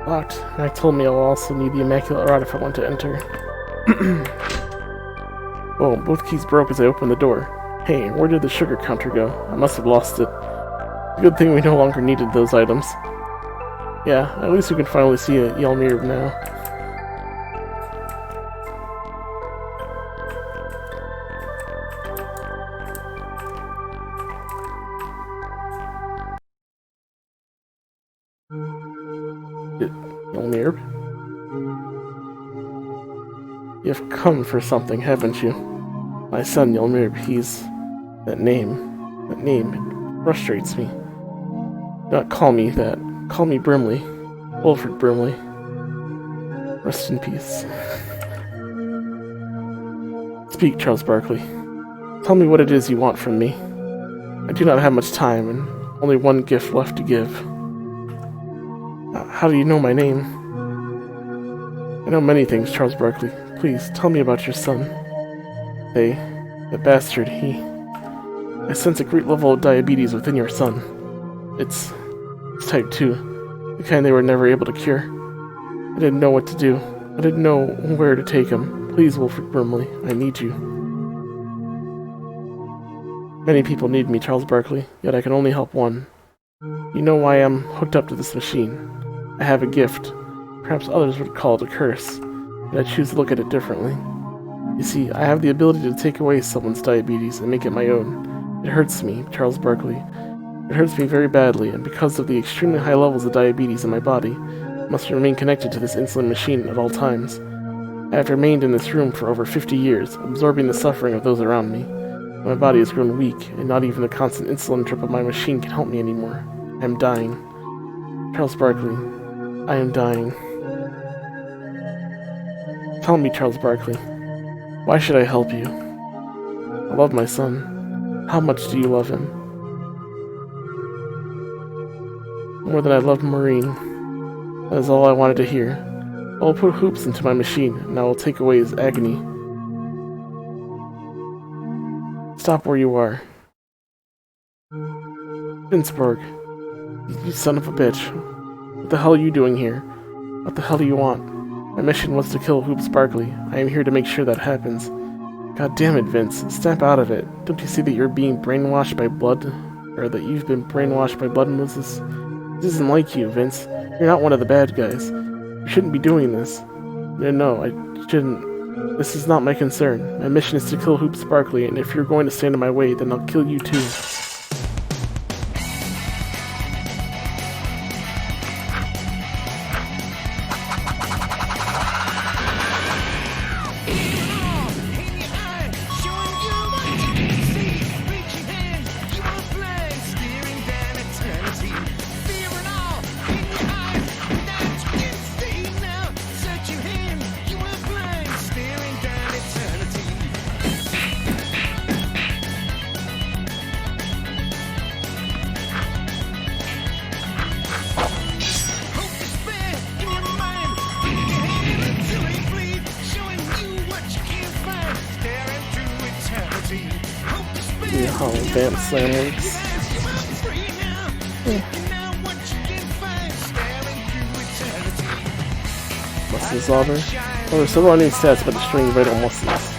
Locked. Mac told me I'll also need the Immaculate Rod if I want to enter. Oh, both keys broke as I opened the door. Hey, where did the sugar counter go? I must have lost it. Good thing we no longer needed those items. Yeah, at least we can finally see Ylmir now. Ylmir? You've come for something, haven't you? My son, Ylmir, he's... That name, it frustrates me. Do not call me that. Call me Brimley. Wilfred Brimley. Rest in peace. Speak, Charles Barkley. Tell me what it is you want from me. I do not have much time, and only one gift left to give. How do you know my name? I know many things, Charles Barkley. Please, tell me about your son. The bastard, I sense a great level of diabetes within your son. It's type 2, the kind they were never able to cure. I didn't know what to do. I didn't know where to take him. Please, Wilfred Brimley, I need you. Many people need me, Charles Barkley, yet I can only help one. You know why I'm hooked up to this machine. I have a gift. Perhaps others would call it a curse, but I choose to look at it differently. You see, I have the ability to take away someone's diabetes and make it my own. It hurts me, Charles Barkley. It hurts me very badly, and because of the extremely high levels of diabetes in my body, I must remain connected to this insulin machine at all times. I have remained in this room for over 50 years, absorbing the suffering of those around me. My body has grown weak, and not even the constant insulin drip of my machine can help me anymore. I am dying. Charles Barkley, I am dying. Tell me, Charles Barkley, why should I help you? I love my son. How much do you love him? More than I love Maureen. That is all I wanted to hear. I will put hoops into my machine, and I will take away his agony. Stop where you are. Vinceborg, you son of a bitch. What the hell are you doing here? What the hell do you want? My mission was to kill Hoops Barkley. I am here to make sure that happens. God damn it, Vince. Snap out of it. Don't you see that you're being brainwashed by blood? Or that you've been brainwashed by blood mooses? This isn't like you, Vince. You're not one of the bad guys. You shouldn't be doing this. No, I shouldn't. This is not my concern. My mission is to kill Hoops Barkley, and if you're going to stand in my way, then I'll kill you too. advanced slam works. Muscle dissolver. Oh, there's several new stats, but destroying vital muscles.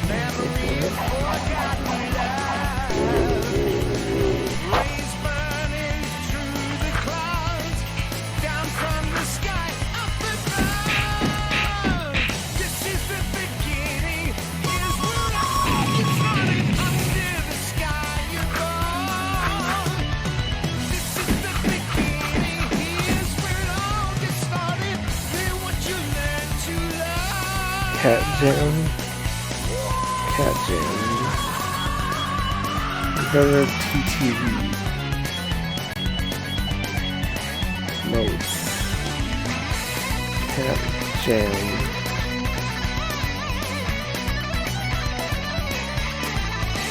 Cat Jam. Cat Jam. Better TTV. Modes. Cat Jam.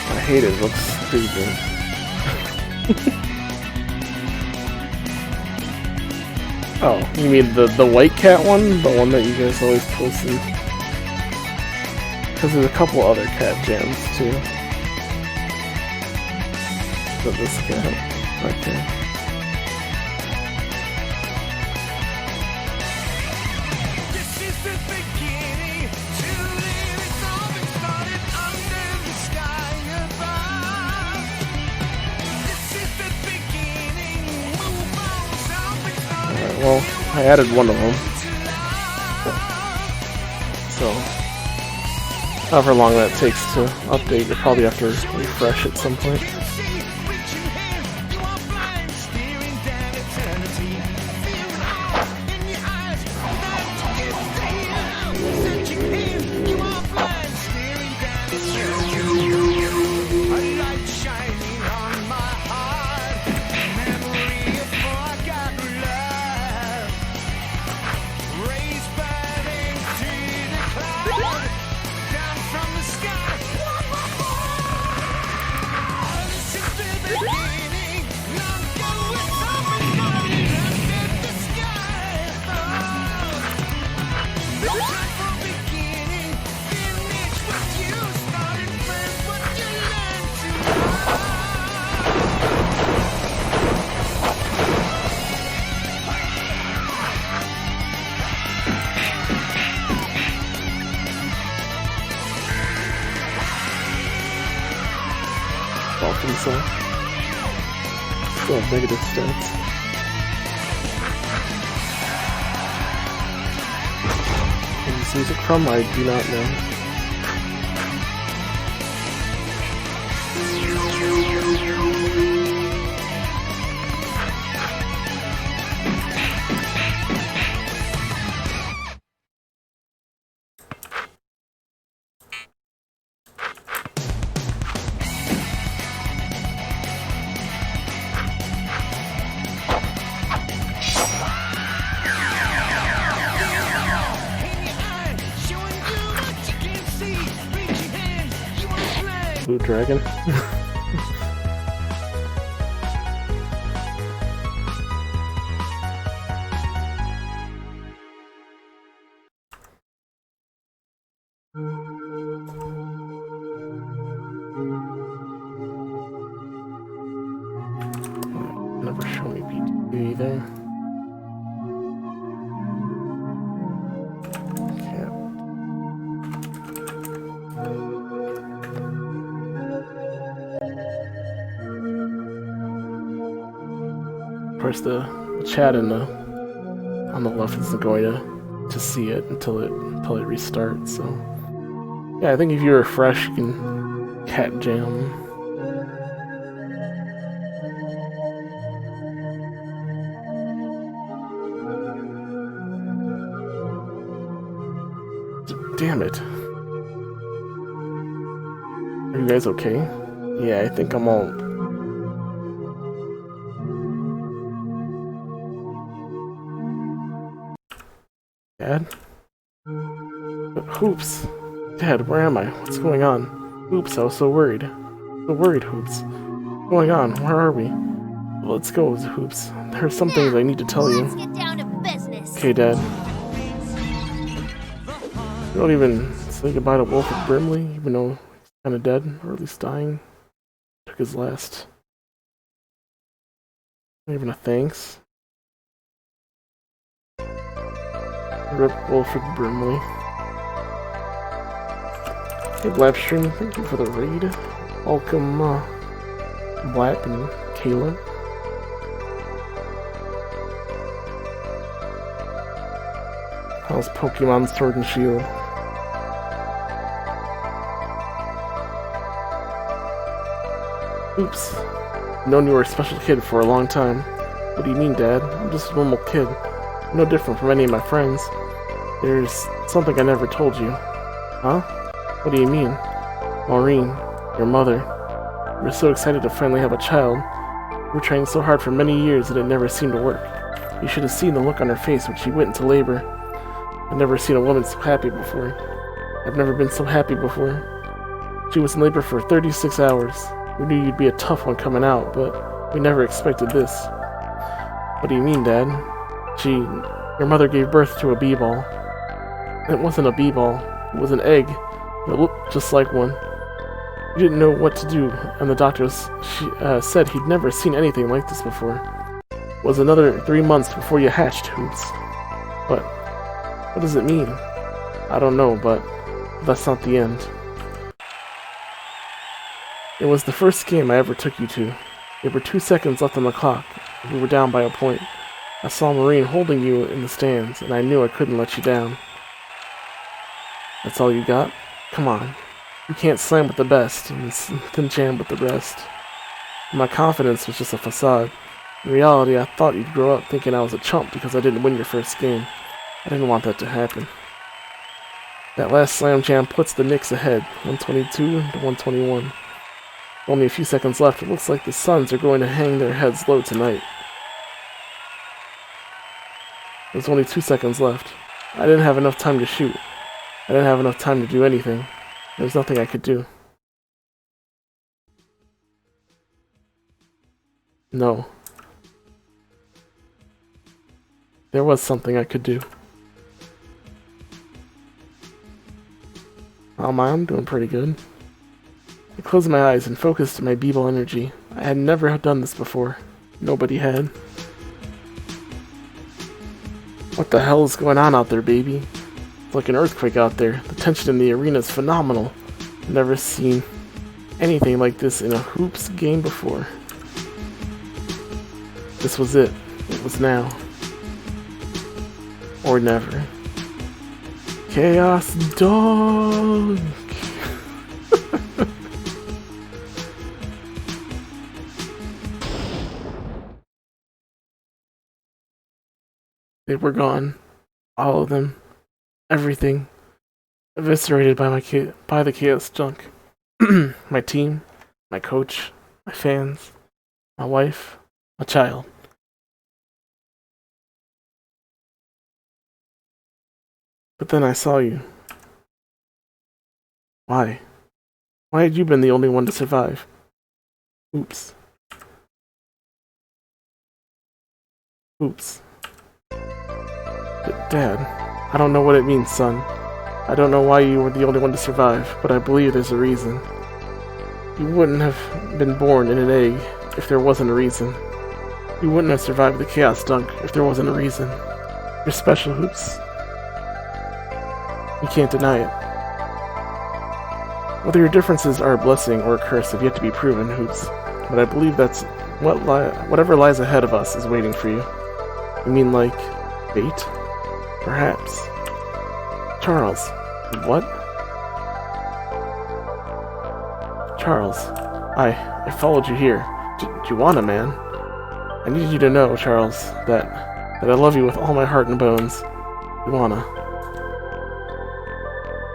I hate it, it looks stupid. Oh, you mean the white cat one? The one that you guys always posted? Because there's a couple other cat jams too. But this cat right there. This is the beginning. To live, it's all been started under the sky above. This is the beginning. Move on, something started. Alright, well, I added one of them. So. However long that takes to update, you'll probably have to refresh at some point. Still have negative stats. Where this music from? I do not know. Blue Dragon. Never show me P2 either. Of course, the chat on the left isn't going to see it until it restarts. So yeah, I think if you refresh, you can cat jam. Damn it! Are you guys okay? Yeah, I think I'm all. Dad? But Hoops! Dad, where am I? What's going on? Hoops, I was so worried. So worried, Hoops. What's going on? Where are we? Well, let's go, Hoops. There are some things I need to tell you. Let's get down to business. Okay, Dad. You don't even say goodbye to Wolf of Brimley, even though he's kinda dead, or at least dying. Took his last Not even a thanks. Rip Wilfred Brimley. Hey, Blapstream, thank you for the raid. Welcome, Blap and Caleb. How's Pokemon Sword and Shield? Oops. I've known you were a special kid for a long time. What do you mean, Dad? I'm just a normal kid. I'm no different from any of my friends. There's something I never told you. Huh? What do you mean? Maureen, your mother. We were so excited to finally have a child. We were trying so hard for many years that it never seemed to work. You should have seen the look on her face when she went into labor. I've never seen a woman so happy before. I've never been so happy before. She was in labor for 36 hours. We knew you'd be a tough one coming out, but we never expected this. What do you mean, Dad? Your mother gave birth to a bee-ball. It wasn't a bee-ball. It was an egg. It looked just like one. We didn't know what to do, and the doctors said he'd never seen anything like this before. It was another 3 months before you hatched, Hoops. But what does it mean? I don't know, but that's not the end. It was the first game I ever took you to. There were 2 seconds left on the clock. We were down by a point. I saw Maureen holding you in the stands, and I knew I couldn't let you down. That's all you got? Come on. You can't slam with the best, and then jam with the rest. My confidence was just a facade. In reality, I thought you'd grow up thinking I was a chump because I didn't win your first game. I didn't want that to happen. That last slam jam puts the Knicks ahead, 122 to 121. Only a few seconds left. It looks like the Suns are going to hang their heads low tonight. There's only 2 seconds left. I didn't have enough time to shoot. I didn't have enough time to do anything. There's nothing I could do. No. There was something I could do. Oh my, I'm doing pretty good. I closed my eyes and focused my b-ball energy. I had never done this before. Nobody had. What the hell is going on out there, baby? It's like an earthquake out there. The tension in the arena is phenomenal. I've never seen anything like this in a hoops game before. This was it. It was now. Or never. Chaos Dog! They were gone. All of them. Everything. Eviscerated by the chaos junk. My team, my coach, my fans, my wife, my child. But then I saw you. Why? Why had you been the only one to survive? Oops. Oops. Dad, I don't know what it means, son. I don't know why you were the only one to survive, but I believe there's a reason. You wouldn't have been born in an egg if there wasn't a reason. You wouldn't have survived the chaos dunk if there wasn't a reason. You're special, Hoops. You can't deny it. Whether your differences are a blessing or a curse have yet to be proven, Hoops, but I believe that's whatever lies ahead of us is waiting for you. You mean like fate? Perhaps. Charles. What? Charles, I followed you here. Juana, man. I need you to know, Charles, that I love you with all my heart and bones. Juana.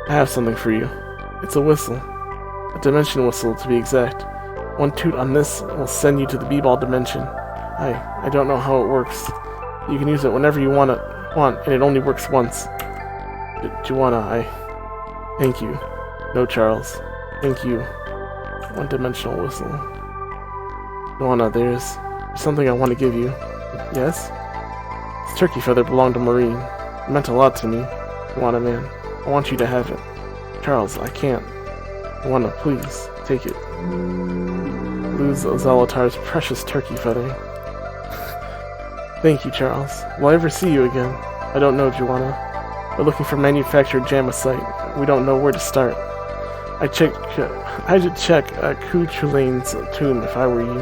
I have something for you. It's a whistle. A dimension whistle, to be exact. One toot on this will send you to the b-ball dimension. I don't know how it works. You can use it whenever you want, and it only works once. Juana, I thank you. No, Charles. Thank you. One-dimensional whistle. Juana, there's something I want to give you. Yes? This turkey feather belonged to Maureen. It meant a lot to me. Juana, man. I want you to have it. Charles, I can't. Juana, please, take it. Lose Zalatar's precious turkey feather. Thank you, Charles. Will I ever see you again? I don't know, Joanna. We're looking for manufactured Jamacite. We don't know where to start. I'd check Kuchulane's tomb if I were you.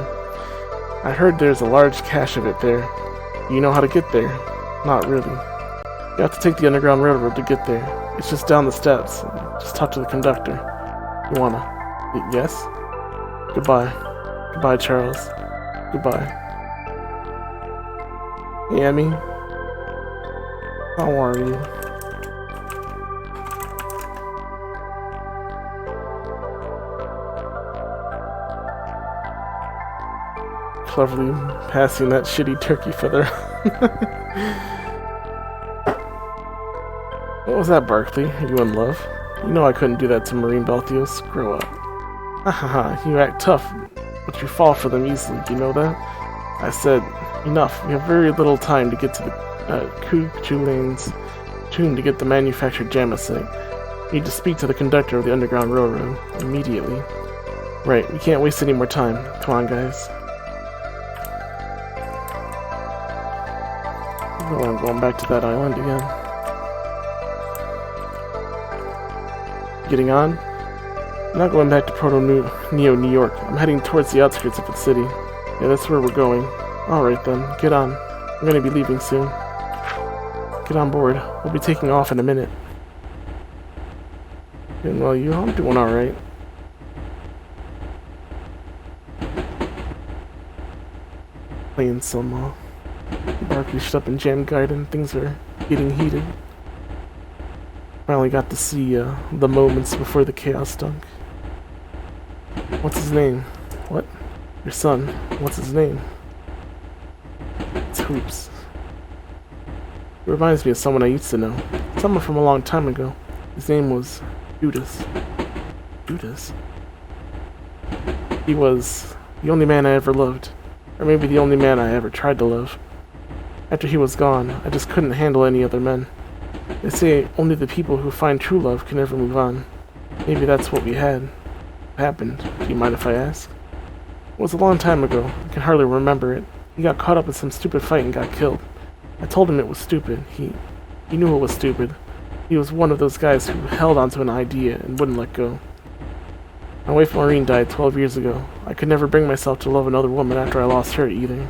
I heard there's a large cache of it there. You know how to get there? Not really. You have to take the Underground Railroad to get there. It's just down the steps. Just talk to the conductor. You wanna? Yes? Goodbye. Goodbye, Charles. Goodbye. Hey, Emmy. How are you? Cleverly passing that shitty turkey feather. What was that, Barkley? Are you in love? You know I couldn't do that to Marine Balthios. Grow up. Hahaha, you act tough, but you fall for them easily, you know that? I said, enough. We have very little time to get to the Kuchulane's tomb to get the manufactured Jamacite. We need to speak to the conductor of the Underground Railroad immediately. Right, we can't waste any more time. Come on, guys. Oh, I'm going back to that island again. Getting on? I'm not going back to Proto-Neo, New York. I'm heading towards the outskirts of the city. Yeah, that's where we're going. Alright then, get on. I'm gonna be leaving soon. Get on board. We'll be taking off in a minute. Doing well, you? I'm doing alright. Playing some, Barkley shut up and jammed Gaiden. Things are getting heated. Finally got to see, the moments before the chaos dunk. What's his name? What? Your son. What's his name? It's Hoops. It reminds me of someone I used to know. Someone from a long time ago. His name was Judas. Judas? He was the only man I ever loved. Or maybe the only man I ever tried to love. After he was gone, I just couldn't handle any other men. They say only the people who find true love can ever move on. Maybe that's what we had. Happened. Do you mind if I ask? It was a long time ago. I can hardly remember it. He got caught up in some stupid fight and got killed. I told him it was stupid. He knew it was stupid. He was one of those guys who held onto an idea and wouldn't let go. My wife Maureen died 12 years ago. I could never bring myself to love another woman after I lost her either.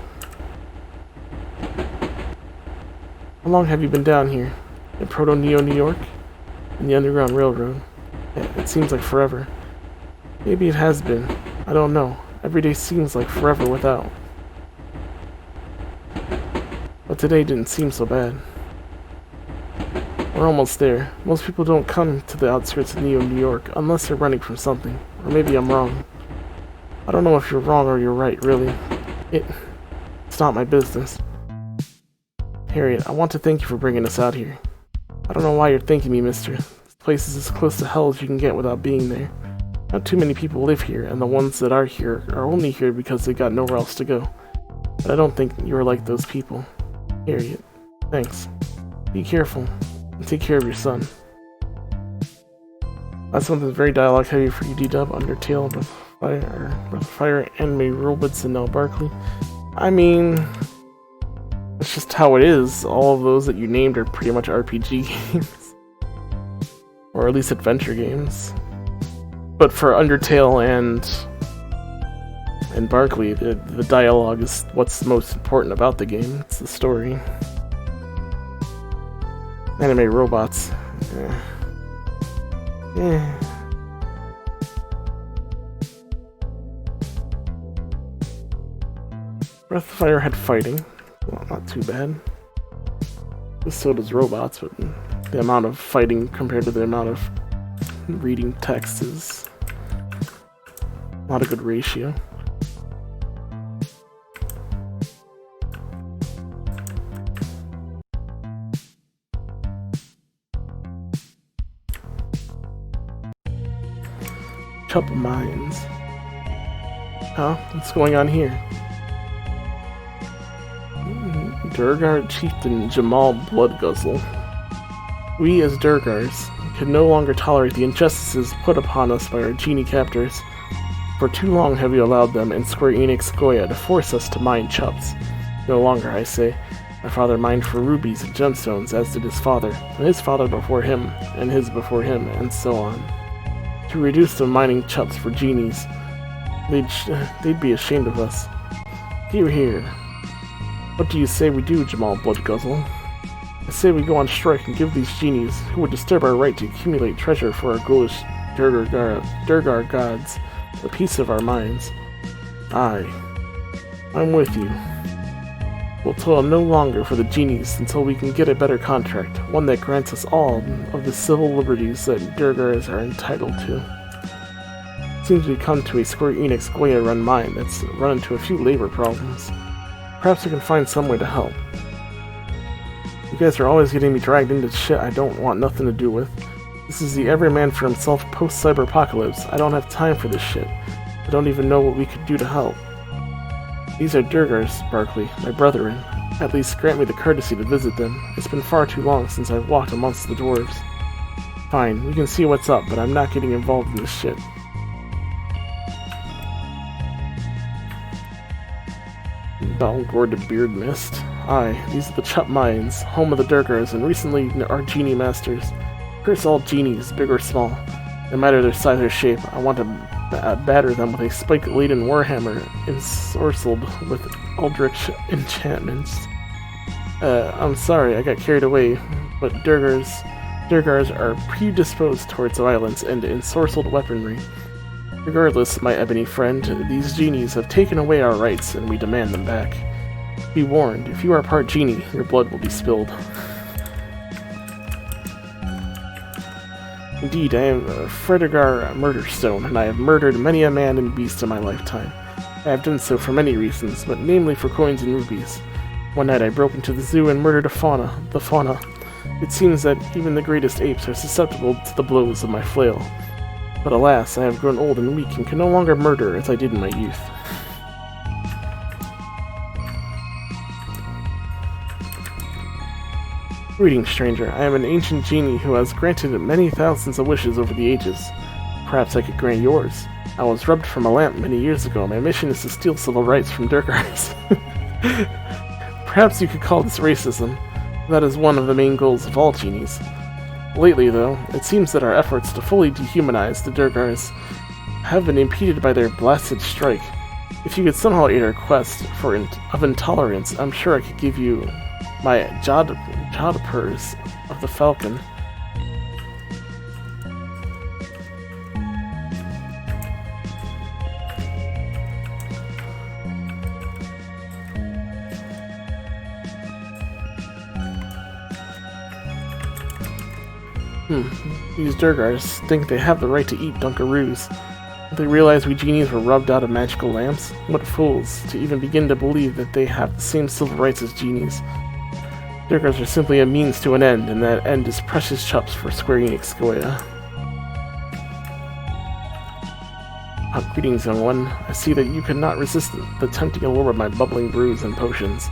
How long have you been down here? In Proto-Neo, New York? In the Underground Railroad? Yeah, it seems like forever. Maybe it has been. I don't know. Every day seems like forever without. But today didn't seem so bad. We're almost there. Most people don't come to the outskirts of Neo, New York unless they're running from something. Or maybe I'm wrong. I don't know if you're wrong or you're right, really. It's not my business. Harriet, I want to thank you for bringing us out here. I don't know why you're thanking me, mister. This place is as close to hell as you can get without being there. Not too many people live here, and the ones that are here are only here because they got nowhere else to go. But I don't think you're like those people. Harriet, thanks. Be careful, and take care of your son. That's something very dialogue heavy for you, D-Dub, Undertale, Breath of Fire, Anime Robots, and now Barkley. I mean, it's just how it is. All of those that you named are pretty much RPG games. Or at least adventure games. But for Undertale and Barkley, the dialogue is what's most important about the game. It's the story. Anime Robots. Breath of Fire had fighting. Well, not too bad. So does Robots, but the amount of fighting compared to the amount of reading text is not a good ratio. Couple mines. Huh? What's going on here? Durgar Chieftain Jamal Bloodguzzle. We as Durgars can no longer tolerate the injustices put upon us by our genie captors. For too long have we allowed them and Square Enix Goya to force us to mine chups. No longer, I say. My father mined for rubies and gemstones, as did his father, and his father before him, and his before him, and so on. To reduce the mining chups for genies, they'd be ashamed of us. Hear, hear. What do you say we do, Jamal Bloodguzzle? I say we go on strike and give these genies, who would disturb our right to accumulate treasure for our ghoulish Durgar gods, a piece of our minds. Aye, I'm with you. We'll toil no longer for the genies until we can get a better contract, one that grants us all of the civil liberties that Durgars are entitled to. Seems we've come to a Square Enix Goya-run mine that's run into a few labor problems. Perhaps we can find some way to help. You guys are always getting me dragged into shit I don't want nothing to do with. This is the every man for himself post-cyber-apocalypse. I don't have time for this shit. I don't even know what we could do to help. These are Durgars, Barkley, my brethren. At least grant me the courtesy to visit them. It's been far too long since I've walked amongst the dwarves. Fine, we can see what's up, but I'm not getting involved in this shit. Balgord to Beard Mist. Aye, these are the Chup Mines, home of the Durgars, and recently our genie masters. Curse all genies, big or small. No matter their size or shape, I want to batter them with a spike-laden warhammer ensorcelled with eldritch enchantments. I'm sorry, I got carried away, but Durgars are predisposed towards violence and ensorcelled weaponry. Regardless, my ebony friend, these genies have taken away our rights, and we demand them back. Be warned, if you are part genie, your blood will be spilled. Indeed, I am Fredegar Murderstone, and I have murdered many a man and beast in my lifetime. I have done so for many reasons, but namely for coins and rubies. One night I broke into the zoo and murdered the fauna. It seems that even the greatest apes are susceptible to the blows of my flail. But alas, I have grown old and weak and can no longer murder as I did in my youth. Greetings, stranger. I am an ancient genie who has granted many thousands of wishes over the ages. Perhaps I could grant yours. I was rubbed from a lamp many years ago. My mission is to steal civil rights from Durgars. Perhaps you could call this racism. That is one of the main goals of all genies. Lately, though, it seems that our efforts to fully dehumanize the Durgars have been impeded by their blasted strike. If you could somehow aid our quest of intolerance, I'm sure I could give you my Jodhpurs of the Falcon. These Durgars think they have the right to eat Dunkaroos. Don't they realize we genies were rubbed out of magical lamps? What fools to even begin to believe that they have the same civil rights as genies. Durgars are simply a means to an end, and that end is precious chups for Square Enix Goya. Greetings, young one. I see that you could not resist the tempting allure of my bubbling brews and potions.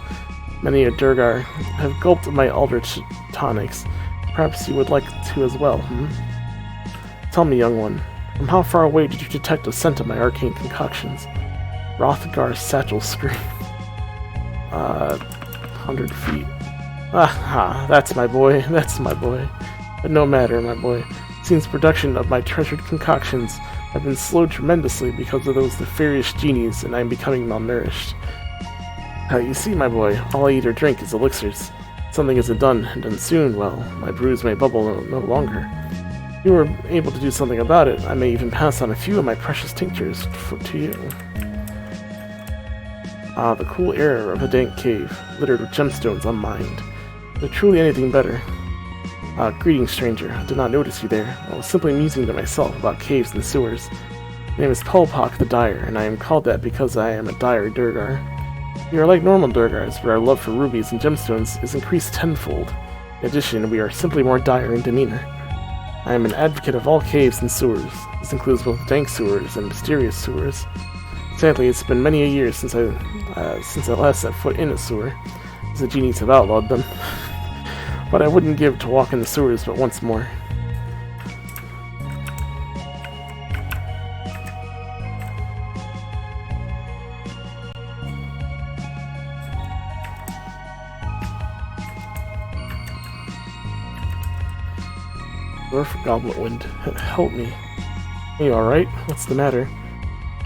Many a Durgar have gulped my eldritch tonics. Perhaps you would like to as well, Tell me, young one, from how far away did you detect the scent of my arcane concoctions? Rothgar's satchel scream. 100 feet. Aha, that's my boy, But no matter, my boy. Since production of my treasured concoctions have been slowed tremendously because of those nefarious genies, and I am becoming malnourished. You see, my boy, all I eat or drink is elixirs. Something isn't done, and done soon, well, my brews may bubble no longer. If you were able to do something about it, I may even pass on a few of my precious tinctures to you. The cool air of a dank cave, littered with gemstones unmined. Is there truly anything better? Greetings, stranger. I did not notice you there. I was simply musing to myself about caves and sewers. My name is Pelpak the Dyer, and I am called that because I am a dire Durgar. We are like normal Durgars, but our love for rubies and gemstones is increased tenfold. In addition, we are simply more dire in demeanor. I am an advocate of all caves and sewers. This includes both dank sewers and mysterious sewers. Sadly, it's been many a year since I last set foot in a sewer, as the genies have outlawed them. But I wouldn't give to walk in the sewers but once more. Dwarf Goblet Wind, help me. Are you alright? What's the matter?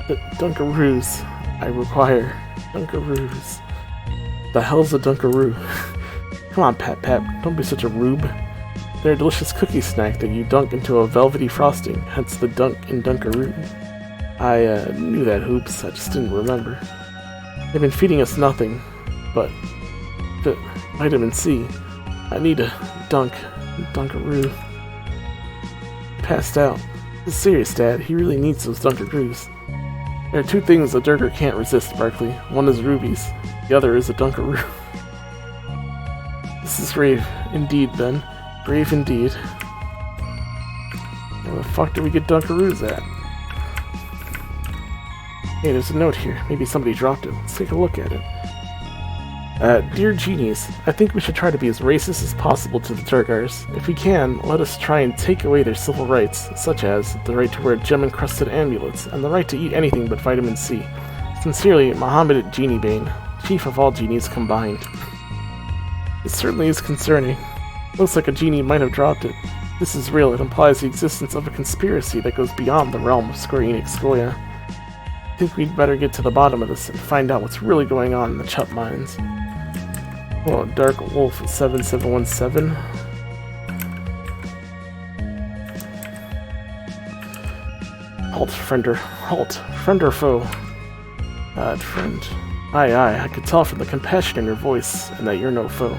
The Dunkaroos. I require Dunkaroos. The hell's a Dunkaroo? Come on, Pat Pat, don't be such a rube. They're a delicious cookie snack that you dunk into a velvety frosting, hence the dunk in Dunkaroo. I knew that, Hoops, I just didn't remember. They've been feeding us nothing but the vitamin C. I need a Dunkaroo. Passed out. This is serious, Dad. He really needs those Dunkaroos. There are two things a Durgar can't resist, Barkley. One is rubies. The other is a Dunkaroo. This is brave indeed, Ben. Brave indeed. Where the fuck do we get Dunkaroos at? Hey, there's a note here. Maybe somebody dropped it. Let's take a look at it. Dear Genies, I think we should try to be as racist as possible to the Durgars. If we can, let us try and take away their civil rights, such as the right to wear gem-encrusted amulets, and the right to eat anything but vitamin C. Sincerely, Mohammed Genie Bane, chief of all genies combined. It certainly is concerning. Looks like a genie might have dropped it. This is real. It implies the existence of a conspiracy that goes beyond the realm of Square Enix Goya. I think we'd better get to the bottom of this and find out what's really going on in the Chup mines. Oh, Dark Wolf 7717. Halt, friender. Halt. Friend or foe? Friend. Aye, I could tell from the compassion in your voice and that you're no foe.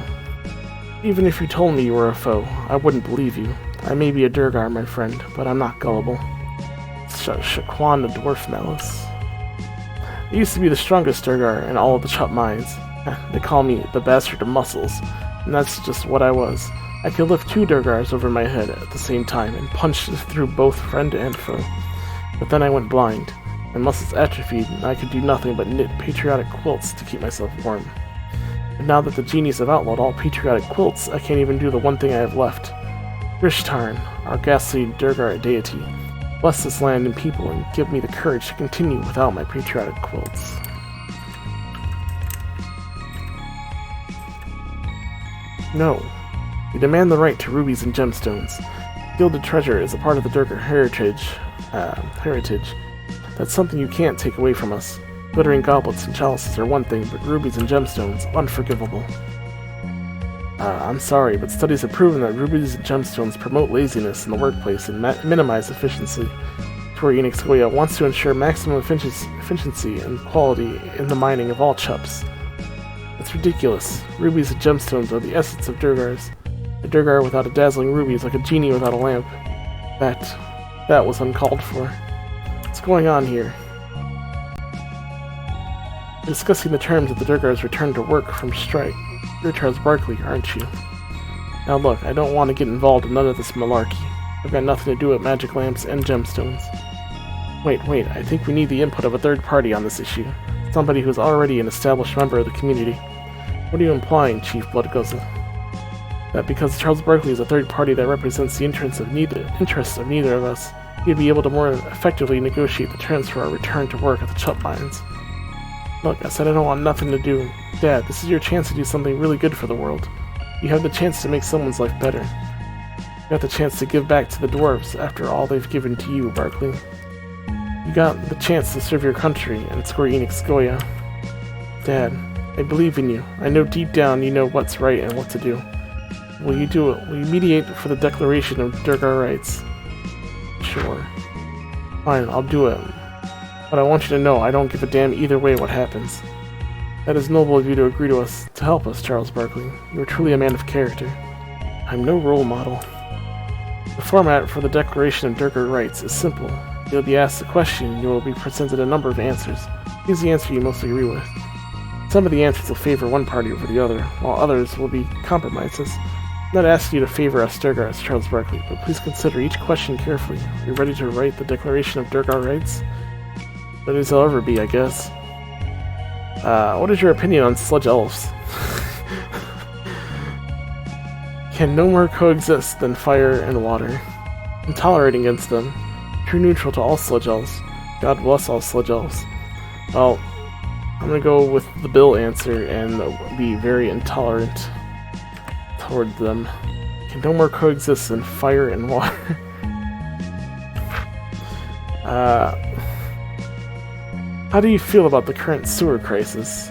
Even if you told me you were a foe, I wouldn't believe you. I may be a Durgar, my friend, but I'm not gullible. Shaquan the Dwarf Malice. I used to be the strongest Durgar in all of the Chup mines. They call me the Bastard of Muscles, and that's just what I was. I could lift two Durgars over my head at the same time and punch through both friend and foe. But then I went blind. My muscles atrophied, and I could do nothing but knit patriotic quilts to keep myself warm. And now that the genies have outlawed all patriotic quilts, I can't even do the one thing I have left. Rishtarn, our ghastly Durgar deity, bless this land and people and give me the courage to continue without my patriotic quilts. No. We demand the right to rubies and gemstones. Gilded treasure is a part of the Durgar heritage. That's something you can't take away from us. Glittering goblets and chalices are one thing, but rubies and gemstones, unforgivable. I'm sorry, but studies have proven that rubies and gemstones promote laziness in the workplace and minimize efficiency. Square Enix Goya wants to ensure maximum efficiency and quality in the mining of all Chups. It's ridiculous. Rubies and gemstones are the essence of Durgars. A Durgar without a dazzling ruby is like a genie without a lamp. That was uncalled for. What's going on here? You're discussing the terms of the Durgar's return to work from strike. You're Charles Barkley, aren't you? Now look, I don't want to get involved in none of this malarkey. I've got nothing to do with magic lamps and gemstones. Wait, I think we need the input of a third party on this issue. Somebody who's already an established member of the community. What are you implying, Chief Bloodguzzle? That because Charles Barkley is a third party that represents the interests of neither of us, he'd be able to more effectively negotiate the terms for our return to work at the Chup mines. Look, I said I don't want nothing to do. Dad, this is your chance to do something really good for the world. You have the chance to make someone's life better. You got the chance to give back to the dwarves after all they've given to you, Barkley. You got the chance to serve your country and Square Enix Goya. Dad, I believe in you. I know deep down you know what's right and what to do. Will you do it? Will you mediate for the declaration of Durgar rights? Sure. Fine, I'll do it. But I want you to know I don't give a damn either way what happens. That is noble of you to agree to help us, Charles Barkley. You are truly a man of character. I'm no role model. The format for the Declaration of Durgar Rights is simple. You'll be asked a question and you will be presented a number of answers. Choose the answer you most agree with. Some of the answers will favor one party over the other, while others will be compromises. I'm not asking you to favor us Durgars, Charles Barkley, but please consider each question carefully. Are you ready to write the Declaration of Durgar Rights? Ready as I'll ever be, I guess. What is your opinion on sludge elves? Can no more coexist than fire and water? Intolerant against them. True neutral to all sludge elves. God bless all sludge elves. Well, I'm gonna go with the Bill answer and be very intolerant toward them. can no more coexist than fire and water. How do you feel about the current sewer crisis?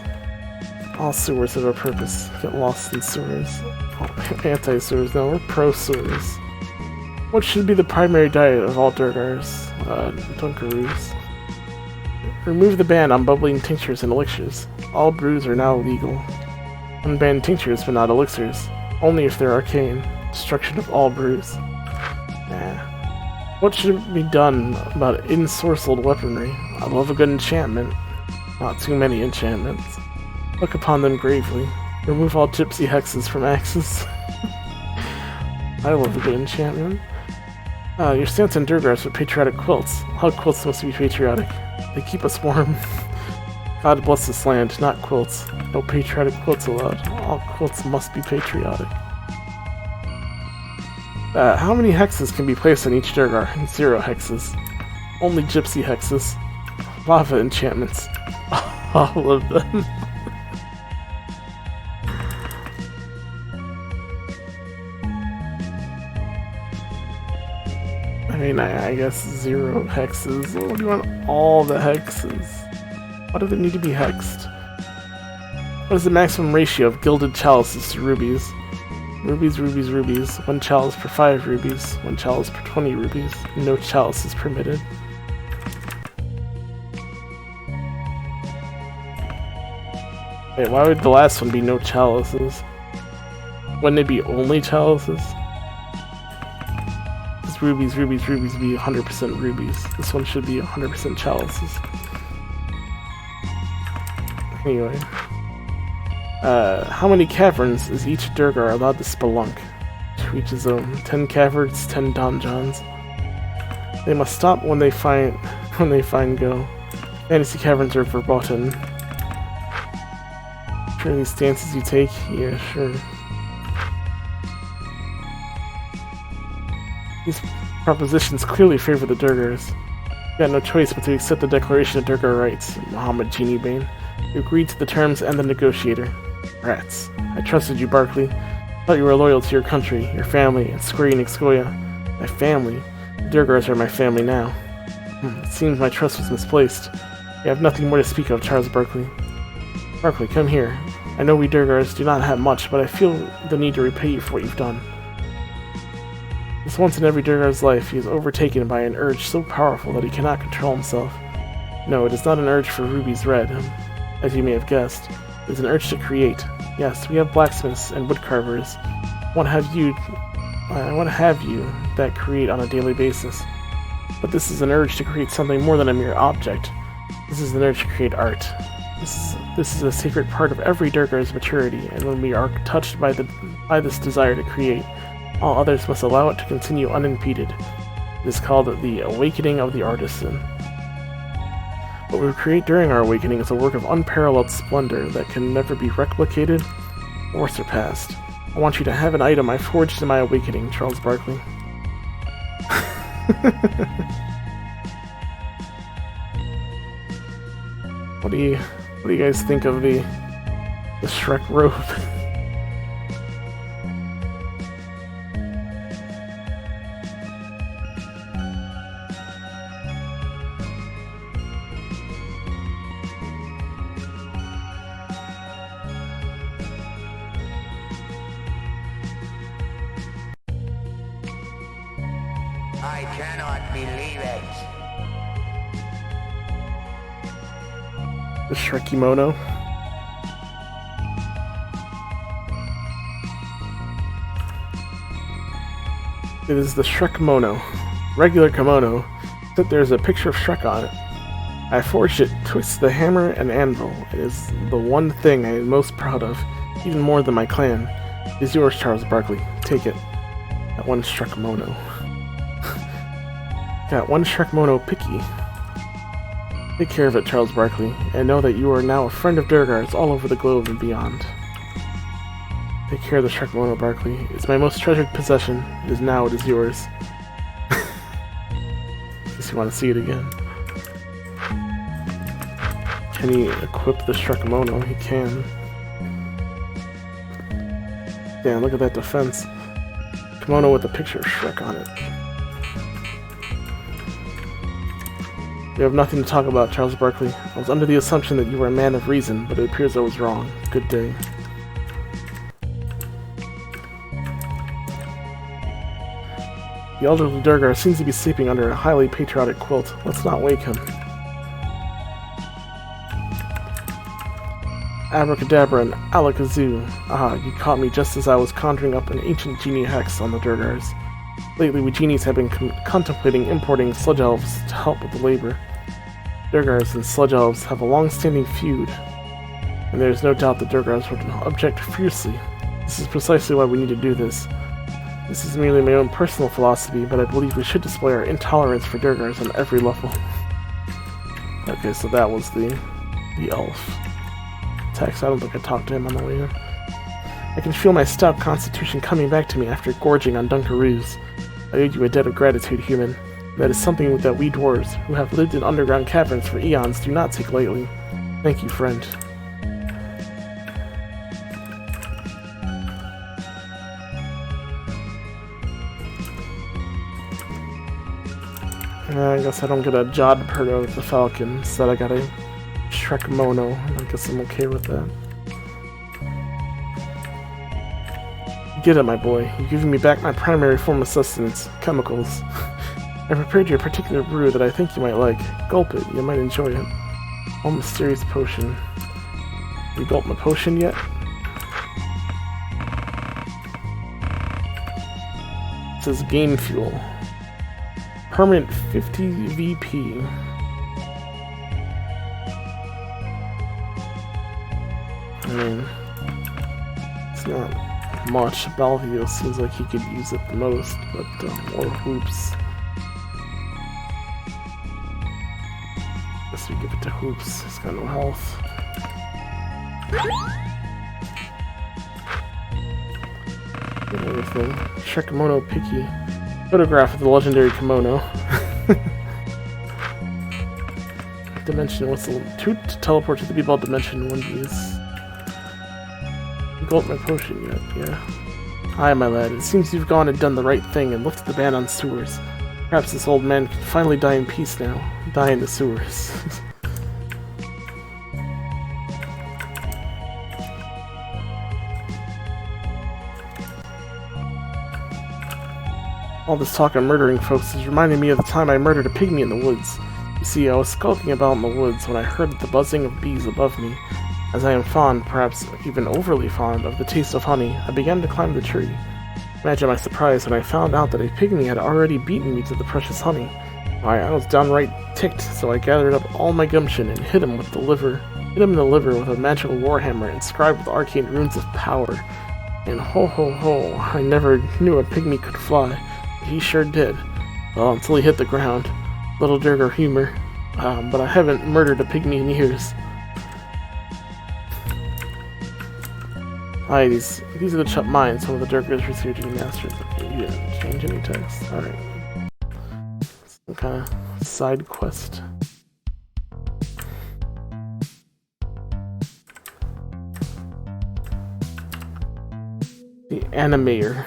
All sewers have a purpose. Get lost in sewers. Oh, anti-sewers, no, we're pro-sewers. What should be the primary diet of all Durgars? Dunkaroos. Remove the ban on bubbling tinctures and elixirs. All brews are now legal. Unban tinctures, but not elixirs. Only if they're arcane. Destruction of all brews. Nah. What should be done about ensorcelled weaponry? I love a good enchantment. Not too many enchantments. Look upon them gravely. Remove all gypsy hexes from axes. I love a good enchantment. Your stance on Durgars with patriotic quilts. How quilts must be patriotic. They keep us warm. God bless this land, not quilts. No patriotic quilts allowed. All quilts must be patriotic. How many hexes can be placed on each Durgar? 0 hexes. Only gypsy hexes. Lava enchantments. All of them. I mean, I guess 0 hexes. What do you want all the hexes? Why do they need to be hexed? What is the maximum ratio of gilded chalices to rubies? Rubies, rubies, rubies. 1 chalice per 5 rubies. 1 chalice per 20 rubies. No chalice is permitted. Wait, why would the last one be no chalices? Wouldn't it be only chalices? Because rubies, rubies, rubies would be 100% rubies. This one should be 100% chalices. Anyway. How many caverns is each Durgar allowed to spelunk? To each his own. 10 caverns, 10 donjons. They must stop when they find go. Fantasy caverns are verboten. Sure, these stances you take? Yeah, sure. These propositions clearly favor the Durgars. You got no choice but to accept the Declaration of Durgar Rights, Muhammad Genie Bane. You agreed to the terms and the negotiator. Rats. I trusted you, Barkley. Thought you were loyal to your country, your family, and Square Enix Goya. My family? The Durgars are my family now. It seems my trust was misplaced. You have nothing more to speak of, Charles Barkley. Barkley, come here. I know we Durgars do not have much, but I feel the need to repay you for what you've done. This once in every Durgar's life, he is overtaken by an urge so powerful that he cannot control himself. No, it is not an urge for rubies red, as you may have guessed. It is an urge to create. Yes, we have blacksmiths and woodcarvers. What have you that create on a daily basis? But this is an urge to create something more than a mere object. This is an urge to create art. This is a sacred part of every Durgar's maturity, and when we are touched by this desire to create, all others must allow it to continue unimpeded. It is called the awakening of the artisan. What we create during our awakening is a work of unparalleled splendor that can never be replicated or surpassed. I want you to have an item I forged in my awakening, Charles Barkley. What do you guys think of the Shrek robe? I cannot believe it. The Shrek kimono. It is the Shrek mono. Regular kimono, except there's a picture of Shrek on it. I forged it twixt the hammer and anvil. It is the one thing I am most proud of, even more than my clan. It is yours, Charles Barkley. Take it. That one Shrek mono. Got one Shrek mono picky. Take care of it, Charles Barkley, and know that you are now a friend of Durgar's all over the globe and beyond. Take care of the Shrek mono, Barkley. It's my most treasured possession. It is yours. In case you want to see it again. Can he equip the Shrek mono? He can. Damn, look at that defense. kimono with a picture of Shrek on it. You have nothing to talk about, Charles Barkley. I was under the assumption that you were a man of reason, but it appears I was wrong. Good day. The elderly Durgar seems to be sleeping under a highly patriotic quilt. Let's not wake him. Abracadabra and alakazoo. Ah, you caught me just as I was conjuring up an ancient genie hex on the Durgars. Lately, we genies have been contemplating importing sludge elves to help with the labor. Durgars and sludge elves have a long-standing feud, and there is no doubt the Durgars would object fiercely. This is precisely why we need to do this. This is merely my own personal philosophy, but I believe we should display our intolerance for Durgars on every level. Okay, so that was the elf text. I don't think I talked to him on the way in. I can feel my stout constitution coming back to me after gorging on Dunkaroos. I owe you a debt of gratitude, human. That is something that we dwarves, who have lived in underground caverns for eons, do not take lightly. Thank you, friend. I guess I don't get a Jodhpur with the falcon, instead I got a Shrek Mono. I guess I'm okay with that. Get it, my boy. You're giving me back my primary form of sustenance, chemicals. I prepared you a particular brew that I think you might like. Gulp it, you might enjoy it. All mysterious potion. You gulped my potion yet? It says game fuel. Permanent 50 VP. I mean, it's not much. Balvio seems like he could use it the most, but more Hoops. Guess we give it to Hoops. He's got no health. Get everything. Shrek-mono Picky. Photograph of the legendary kimono. Dimension, what's the... to teleport to the B-ball dimension, 1Ds. Gulp my potion yet, yeah. Hi, my lad. It seems you've gone and done the right thing and lifted the ban on sewers. Perhaps this old man can finally die in peace now. Die in the sewers. All this talk of murdering folks is reminding me of the time I murdered a pygmy in the woods. You see, I was skulking about in the woods when I heard the buzzing of bees above me. As I am fond, perhaps even overly fond, of the taste of honey, I began to climb the tree. Imagine my surprise when I found out that a pygmy had already beaten me to the precious honey. Why, I was downright ticked, so I gathered up all my gumption and hit him in the liver with a magical warhammer inscribed with arcane runes of power. And ho ho ho, I never knew a pygmy could fly. He sure did. Well, until he hit the ground. Little Durgar humor. But I haven't murdered a pygmy in years. Aye, these are the Chup mines. Some of the Durgars received to be masters. Okay, you didn't change any text. Alright. Some kind of side quest. The Animator.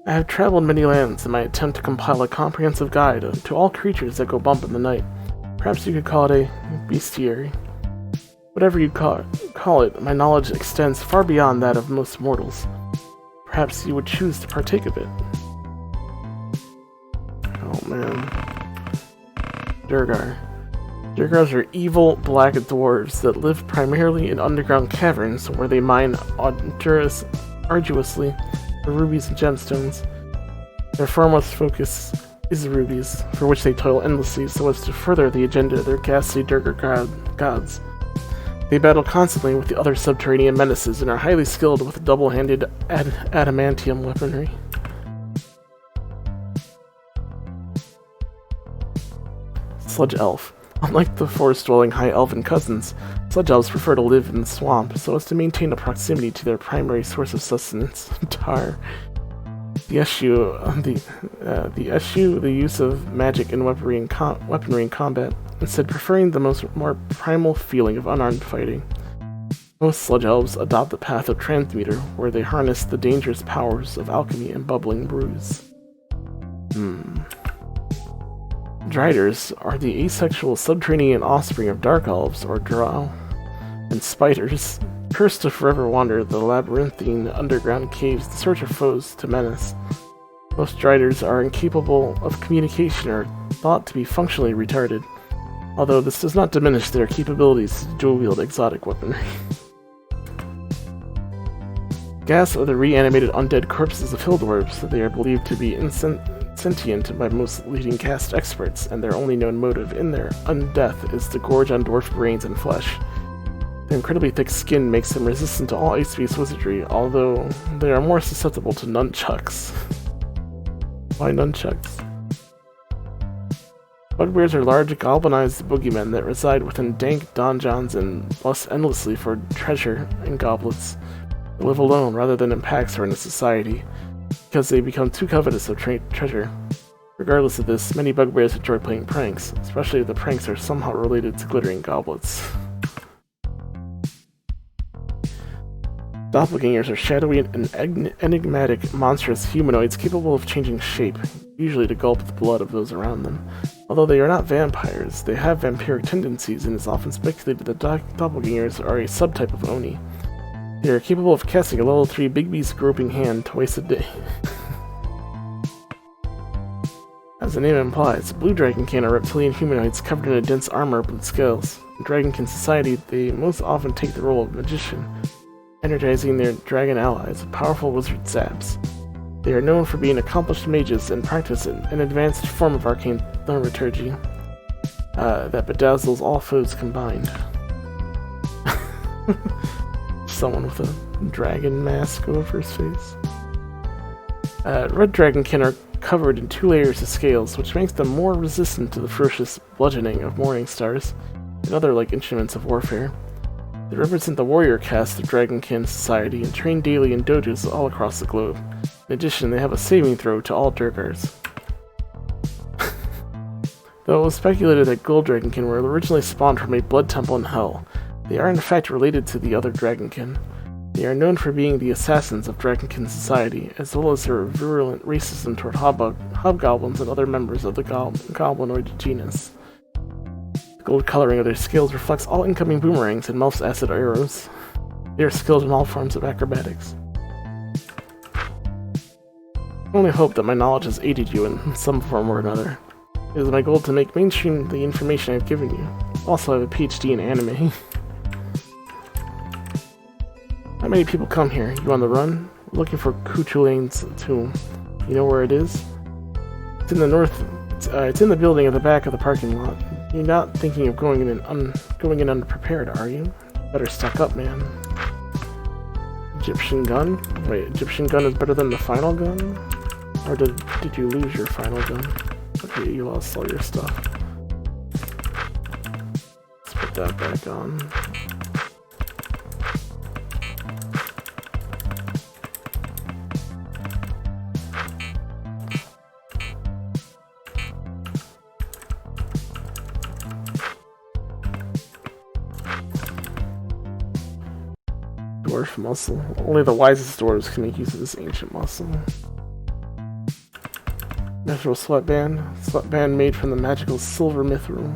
I have traveled many lands in my attempt to compile a comprehensive guide to all creatures that go bump in the night. Perhaps you could call it a bestiary. Whatever you call it, my knowledge extends far beyond that of most mortals. Perhaps you would choose to partake of it. Oh man. Durgar. Durgars are evil black dwarves that live primarily in underground caverns where they mine arduously for rubies and gemstones. Their foremost focus is the rubies, for which they toil endlessly so as to further the agenda of their ghastly Durgar gods. They battle constantly with the other subterranean menaces and are highly skilled with double-handed adamantium weaponry. Sludge Elf. Unlike the forest-dwelling high elven cousins, sludge elves prefer to live in the swamp so as to maintain a proximity to their primary source of sustenance, tar. The issue, the use of magic and weaponry in combat, instead preferring the more primal feeling of unarmed fighting. Most sludge elves adopt the path of transmuter, where they harness the dangerous powers of alchemy and bubbling brews. Driders are the asexual subterranean offspring of dark elves, or drow, and spiders, cursed to forever wander the labyrinthine underground caves in search of foes to menace. Most Driders are incapable of communication or thought to be functionally retarded, although this does not diminish their capabilities to dual-wield exotic weaponry. Gas are the reanimated undead corpses of hill dwarves. They are believed to be sentient by most leading cast experts, and their only known motive in their undeath is to gorge on dwarf brains and flesh. Their incredibly thick skin makes them resistant to all ice-based wizardry, although they are more susceptible to nunchucks. Why nunchucks? Bugbears are large, goblinized boogeymen that reside within dank donjons and lust endlessly for treasure and goblets. They live alone rather than in packs or in a society, because they become too covetous of treasure. Regardless of this, many bugbears enjoy playing pranks, especially if the pranks are somehow related to glittering goblets. Doppelgangers are shadowy and enigmatic, monstrous humanoids capable of changing shape, usually to gulp the blood of those around them. Although they are not vampires, they have vampiric tendencies, and it is often speculated that doppelgangers are a subtype of Oni. They are capable of casting a level 3 Big Beast groping hand twice a day. As the name implies, blue dragonkin are reptilian humanoids covered in a dense armor with scales. In dragonkin society, they most often take the role of magician, energizing their dragon allies with powerful wizard zaps. They are known for being accomplished mages and practice an advanced form of arcane thaumaturgy that bedazzles all foes combined. Someone with a dragon mask over his face. Red dragonkin are covered in 2 layers of scales, which makes them more resistant to the ferocious bludgeoning of morning stars and other like instruments of warfare. They represent the warrior caste of Dragonkin society and train daily in dojos all across the globe. In addition, they have a saving throw to all Durgars. Though it was speculated that gold Dragonkin were originally spawned from a blood temple in Hell, they are in fact related to the other Dragonkin. They are known for being the assassins of Dragonkin society, as well as their virulent racism toward hobgoblins and other members of the goblinoid genus. The gold coloring of their scales reflects all incoming boomerangs and most acid arrows. They are skilled in all forms of acrobatics. I only hope that my knowledge has aided you in some form or another. It is my goal to make mainstream the information I've given you. Also, I have a PhD in anime. Not many people come here. You on the run? Looking for Kuchulane's tomb. You know where it is? It's in the north. It's in the building at the back of the parking lot. You're not thinking of going in unprepared, are you? Better stock up, man. Egyptian gun? Wait, Egyptian gun is better than the final gun? Or did you lose your final gun? Okay, you lost all your stuff. Let's put that back on. Dwarf muscle. Only the wisest dwarves can make use of this ancient muscle. Mithril sweatband. Sweatband made from the magical silver mithril.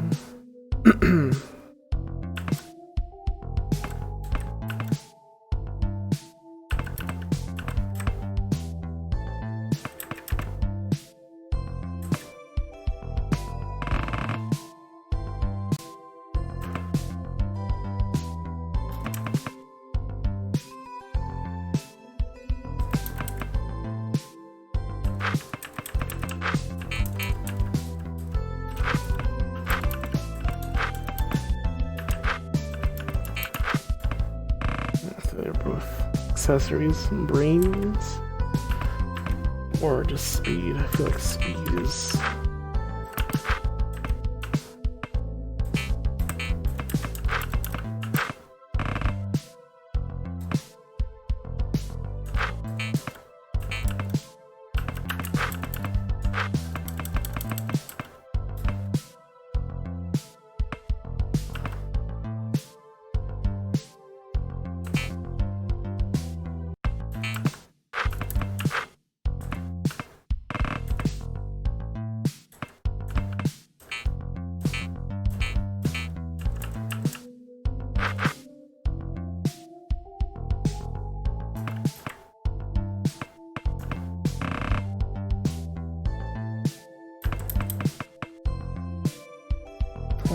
They're both accessories and brains. Or just speed. I feel like speed is...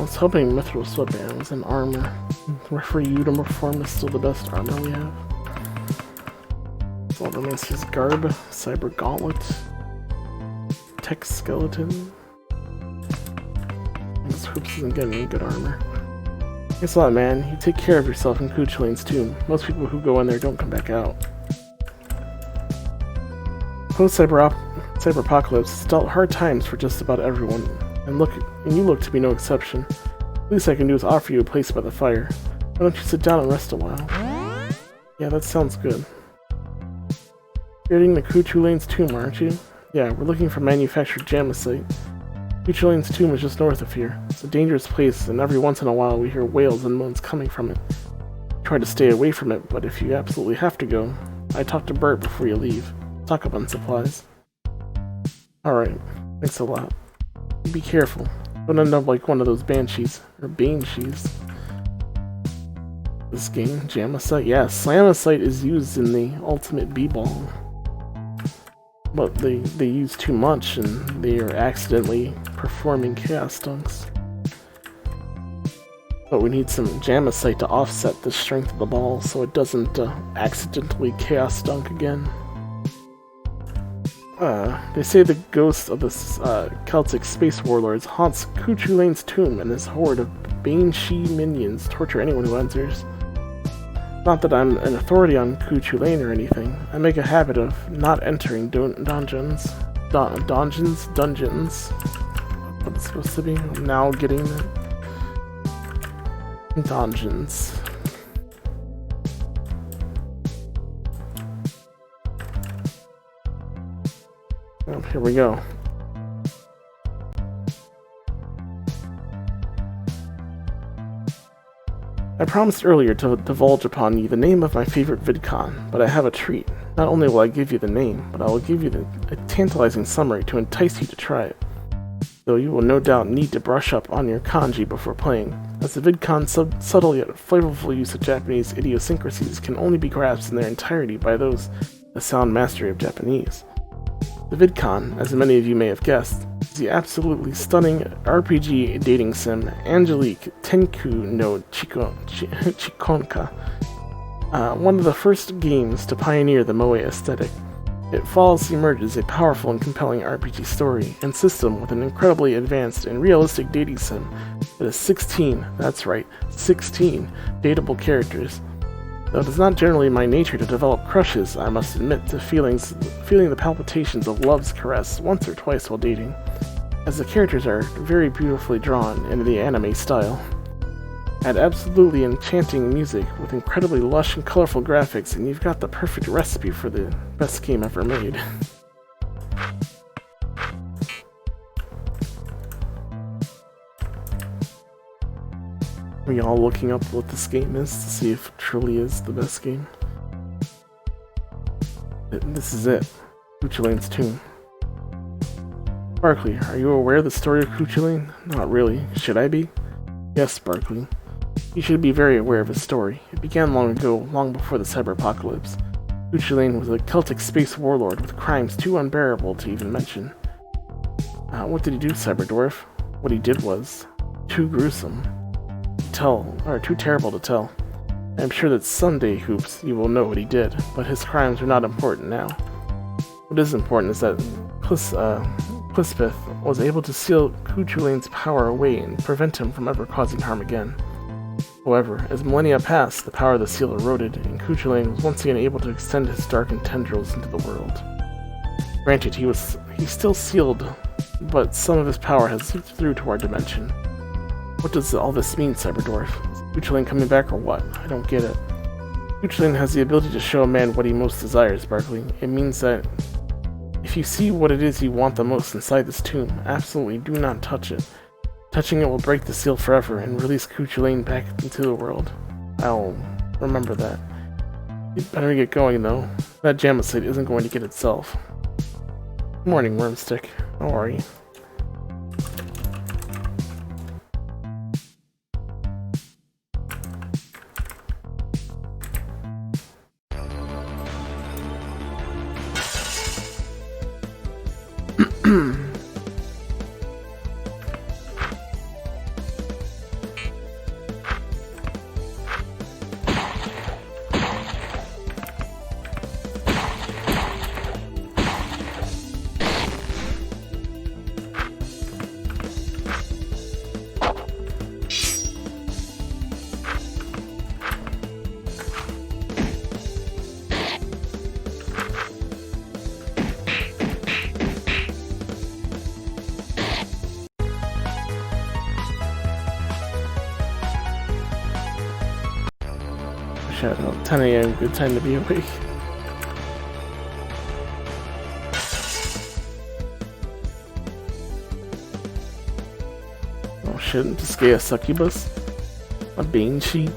was hoping Mithril Sweatband was in armor. Referee Uniform is still the best armor we have. Aldermancy's Garb, Cyber Gauntlet, Tech Skeleton. This Hoops isn't getting any good armor. Thanks a lot, man. You take care of yourself in Kuchulane's tomb. Most people who go in there don't come back out. Post-Cyber-Apocalypse dealt hard times for just about everyone, and you look to be no exception. The least I can do is offer you a place by the fire. Why don't you sit down and rest a while? Yeah, that sounds good. You're heading to Kuchulane's tomb, aren't you? Yeah, we're looking for manufactured Jamesite. Kuchulane's tomb is just north of here. It's a dangerous place, and every once in a while we hear wails and moans coming from it. Try to stay away from it, but if you absolutely have to go, I talk to Bert before you leave. Stock up on supplies. Alright, thanks a lot. Be careful. Don't end up like one of those banshees. Or banshees. This game, Jamesite? Yeah, Slamicite is used in the ultimate b-ball. But they use too much and they are accidentally performing chaos dunks. But we need some Jamesite to offset the strength of the ball so it doesn't accidentally chaos dunk again. They say the ghost of the Celtic space warlords haunts Kuchulane's tomb, and his horde of Banshee minions torture anyone who enters. Not that I'm an authority on Kuchulane or anything. I make a habit of not entering dungeons. Dungeons. What it's supposed to be. I'm now getting it. Dungeons. Oh, here we go. I promised earlier to divulge upon you the name of my favorite VidCon, but I have a treat. Not only will I give you the name, but I will give you a tantalizing summary to entice you to try it. Though you will no doubt need to brush up on your kanji before playing, as the VidCon's subtle yet flavorful use of Japanese idiosyncrasies can only be grasped in their entirety by those with sound mastery of Japanese. The VidCon, as many of you may have guessed, is the absolutely stunning RPG dating sim Angelique Tenku no Chikonka, one of the first games to pioneer the moe aesthetic. It flawlessly merges a powerful and compelling RPG story and system with an incredibly advanced and realistic dating sim that has 16, that's right, 16 dateable characters. Though it is not generally my nature to develop crushes, I must admit to feeling the palpitations of love's caress once or twice while dating, as the characters are very beautifully drawn in the anime style. Add absolutely enchanting music with incredibly lush and colorful graphics, and you've got the perfect recipe for the best game ever made. Are we all looking up what this game is to see if it truly is the best game? This is it. Kuchulane's tomb. Barkley, are you aware of the story of Kuchulane? Not really. Should I be? Yes, Barkley. You should be very aware of his story. It began long ago, long before the cyber-apocalypse. Kuchulaane was a Celtic space warlord with crimes too unbearable to even mention. What did he do, Cyberdwarf? What he did was too gruesome. Too terrible to tell. I'm sure that someday, Hoops, you will know what he did, but his crimes are not important now. What is important is that Plispeth was able to seal Kuchulane's power away and prevent him from ever causing harm again. However, as millennia passed, the power of the seal eroded, and Kuchulane was once again able to extend his darkened tendrils into the world. Granted, he's still sealed, but some of his power has leaked through to our dimension. What does all this mean, Cyberdwarf? Is Kuchulaane coming back or what? I don't get it. Kuchulaane has the ability to show a man what he most desires, Barkley. It means that if you see what it is you want the most inside this tomb, absolutely do not touch it. Touching it will break the seal forever and release Kuchulaane back into the world. I'll remember that. You'd better get going, though. That Jamesite isn't going to get itself. Good morning, Wormstick. How are you? Shout out, 10 a.m. Good time to be awake. Oh shit, Disgaea Succubus? A Bane sheet?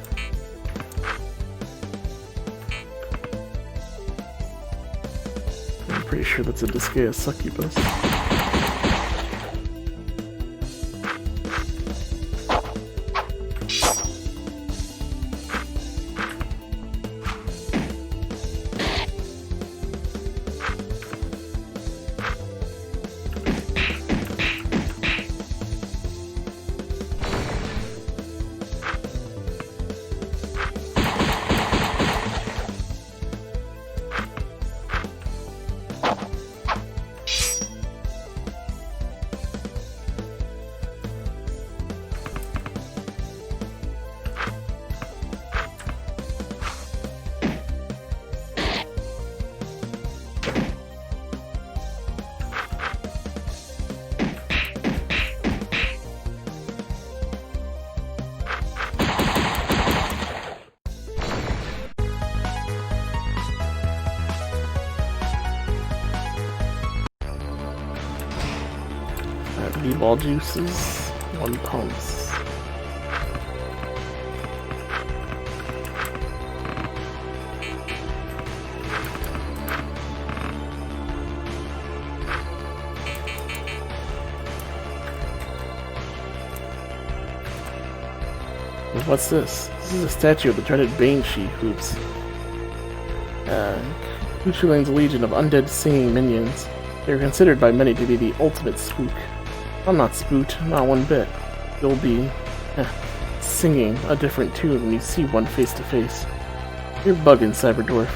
I'm pretty sure that's a Disgaea Succubus. V-ball juices, 1 pumps. What's this? This is a statue of the dreaded Banshee Hoops. Kuchulane's legion of undead singing minions. They are considered by many to be the ultimate spook. I'm not spooked, not one bit. You'll be singing a different tune when you see one face to face. You're bugging, Cyberdwarf.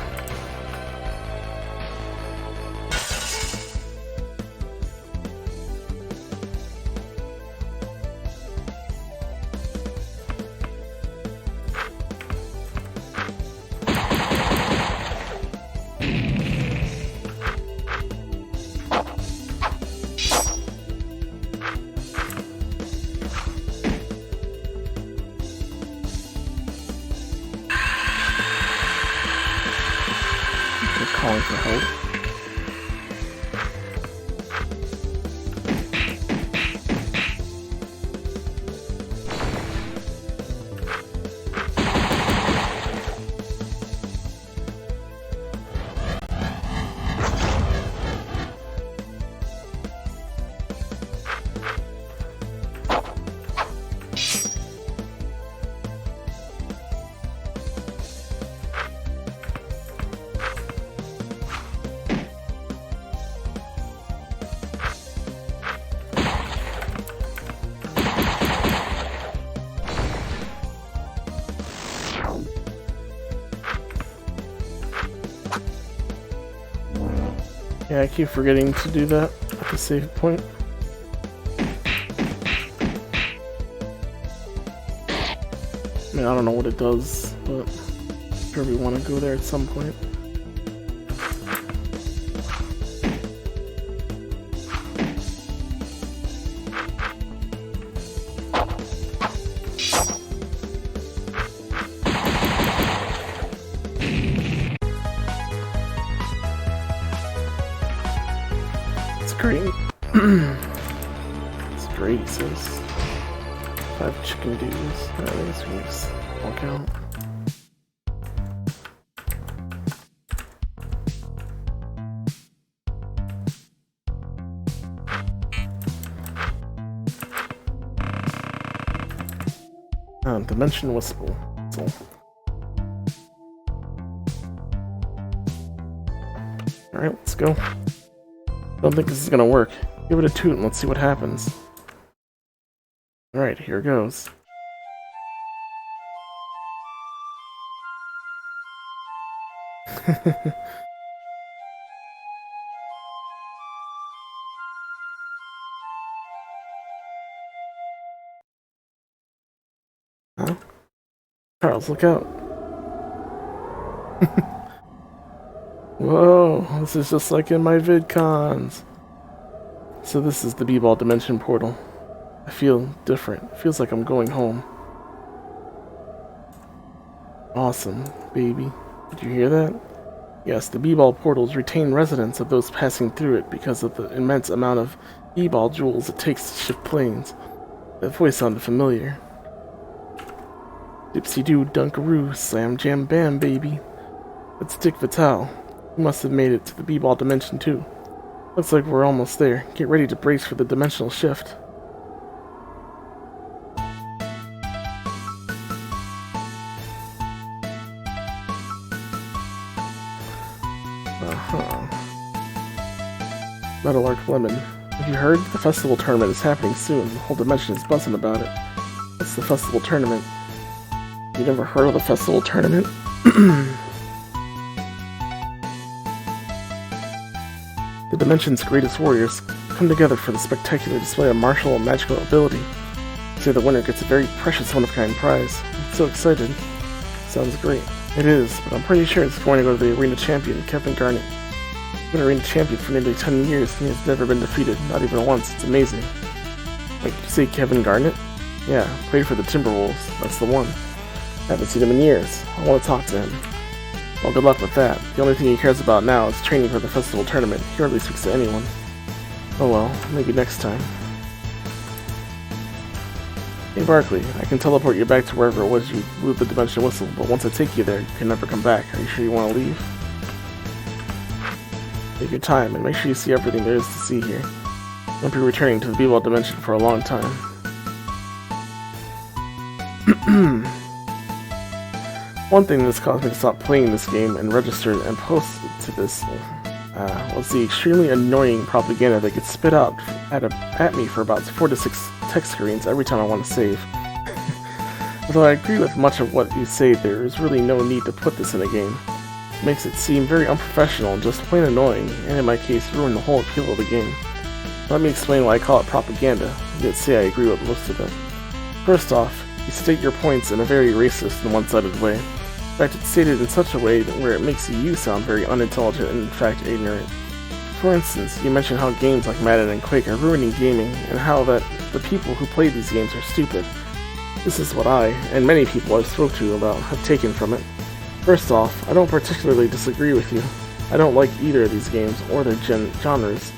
Calling for help. Yeah, I keep forgetting to do that at the save point. I mean, I don't know what it does, but I'm sure we want to go there at some point. Great. It's great, he says. 5 chicken dudes. I guess we just walk out. Dimension Whistle. That's all. Alright, let's go. Don't think this is gonna work. Give it a toot and let's see what happens. Alright, here goes. Huh? Charles, look out. Whoa, this is just like in my VidCons. So this is the B-Ball Dimension Portal. I feel different. It feels like I'm going home. Awesome, baby. Did you hear that? Yes, the B-Ball portals retain residents of those passing through it because of the immense amount of B-Ball jewels it takes to shift planes. That voice sounded familiar. Dipsy-doo, dunkaroo, slam jam bam, baby. It's Dick Vitale. He must have made it to the B-Ball dimension too. Looks like we're almost there. Get ready to brace for the dimensional shift. Metallark Lemon. Have you heard? The festival tournament is happening soon. The whole dimension is buzzing about it. What's the festival tournament? You never heard of the festival tournament? The dimension's greatest warriors come together for the spectacular display of martial and magical ability. Say the winner gets a very precious one-of-a-kind prize. I'm so excited. Sounds great. It is, but I'm pretty sure it's going to go to the arena champion, Kevin Garnett. He's been arena champion for nearly 10 years and he has never been defeated, not even once. It's amazing. Like, you say Kevin Garnett? Yeah, played for the Timberwolves. That's the one. Haven't seen him in years. I want to talk to him. Well, good luck with that. The only thing he cares about now is training for the festival tournament. He hardly speaks to anyone. Oh well, maybe next time. Hey Barkley, I can teleport you back to wherever it was you blew the dimension whistle, but once I take you there, you can never come back. Are you sure you want to leave? Take your time and make sure you see everything there is to see here. You won't be returning to the B-Ball dimension for a long time. One thing that's caused me to stop playing this game and registered and posted to this was the extremely annoying propaganda that gets spit out at me for about 4 to 6 text screens every time I want to save. Although I agree with much of what you say, there is really no need to put this in a game. It makes it seem very unprofessional and just plain annoying, and in my case ruin the whole appeal of the game. Let me explain why I call it propaganda, yet say I agree with most of it. First off, you state your points in a very racist and one-sided way. In fact, it's stated in such a way where it makes you sound very unintelligent and in fact ignorant. For instance, you mention how games like Madden and Quake are ruining gaming, and how that the people who play these games are stupid. This is what I, and many people I've spoke to about, have taken from it. First off, I don't particularly disagree with you. I don't like either of these games, or their genres.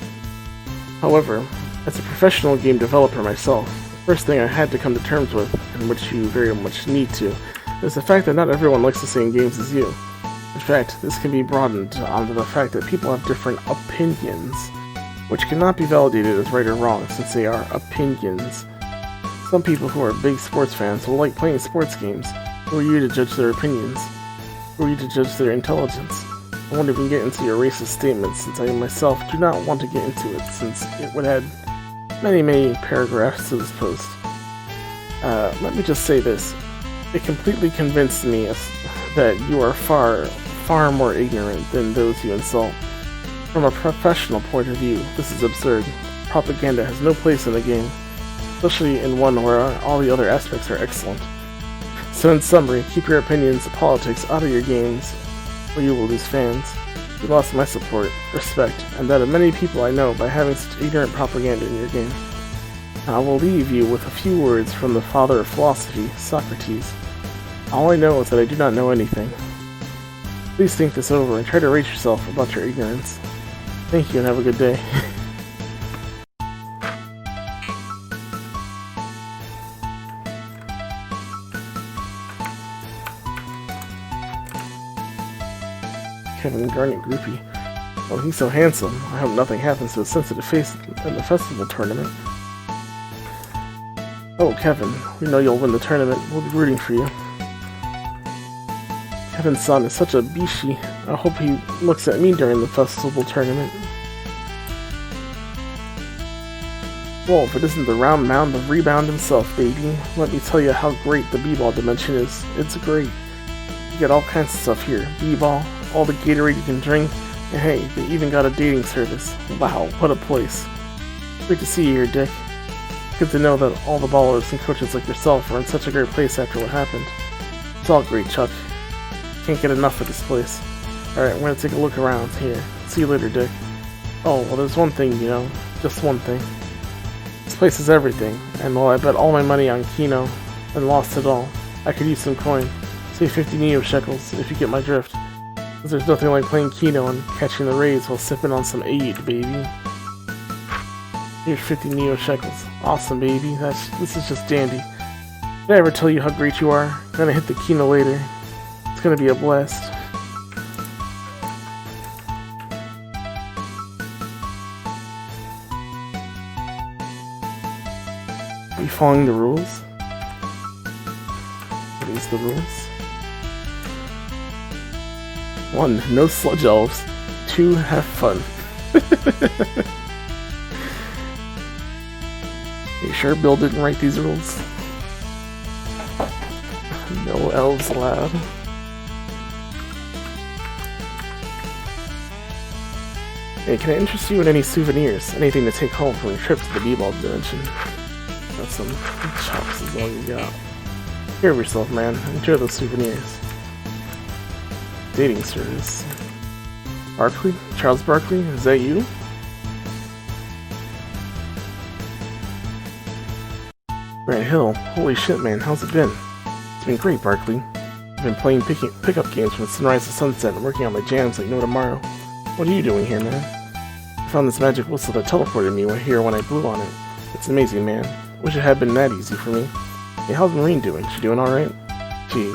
However, as a professional game developer myself, the first thing I had to come to terms with, and which you very much need to, is the fact that not everyone likes the same games as you. In fact, this can be broadened onto the fact that people have different opinions, which cannot be validated as right or wrong since they are opinions. Some people who are big sports fans will like playing sports games. Who are you to judge their opinions? Who are you to judge their intelligence? I won't even get into your racist statements since I myself do not want to get into it since it would add many paragraphs to this post. Let me just say this. It completely convinced me that you are far more ignorant than those you insult. From a professional point of view, this is absurd. Propaganda has no place in the game, especially in one where all the other aspects are excellent. So in summary, keep your opinions of politics out of your games, or you will lose fans. You lost my support, respect, and that of many people I know by having such ignorant propaganda in your game. I will leave you with a few words from the father of philosophy, Socrates. All I know is that I do not know anything. Please think this over and try to rate yourself about your ignorance. Thank you and have a good day. Kevin Garnett groupie. Oh, he's so handsome. I hope nothing happens to his sensitive face in the festival tournament. Oh, Kevin, we know you'll win the tournament. We'll be rooting for you. Kevin's son is such a bishi. I hope he looks at me during the festival tournament. Well, if it isn't the round mound of Rebound himself, baby. Let me tell you how great the B-Ball dimension is. It's great. You get all kinds of stuff here. B-Ball, all the Gatorade you can drink, and hey, they even got a dating service. Wow, what a place. Great to see you here, Dick. Good to know that all the ballers and coaches like yourself are in such a great place after what happened. It's all great, Chuck. Can't get enough of this place. Alright, we're gonna take a look around here. See you later, Dick. Oh, well there's one thing, you know. Just one thing. This place is everything, and while I bet all my money on Kino and lost it all, I could use some coin. Say 50 Neo shekels, if you get my drift. Because there's nothing like playing Keno and catching the rays while sipping on some aid, baby. Here's 50 Neo shekels. Awesome, baby. This is just dandy. Did I ever tell you how great you are? Gonna hit the Keno later. It's gonna be a blast. Are you following the rules? Are these the rules? 1. No sludge elves. 2. Have fun. Are you sure Bill didn't write these rules? No elves allowed. Hey, can I interest you in any souvenirs? Anything to take home from your trip to the B-Ball dimension? Got some chops is all you got. Take care of yourself, man. Enjoy those souvenirs. Dating service. Barkley? Charles Barkley? Is that you? Grant Hill. Holy shit, man. How's it been? It's been great, Barkley. I've been playing pickup games from sunrise to sunset and working on my jams like no tomorrow. What are you doing here, man? I found this magic whistle that teleported me here when I blew on it. It's amazing, man. Wish it had been that easy for me. Hey, how's Marine doing? She doing alright? She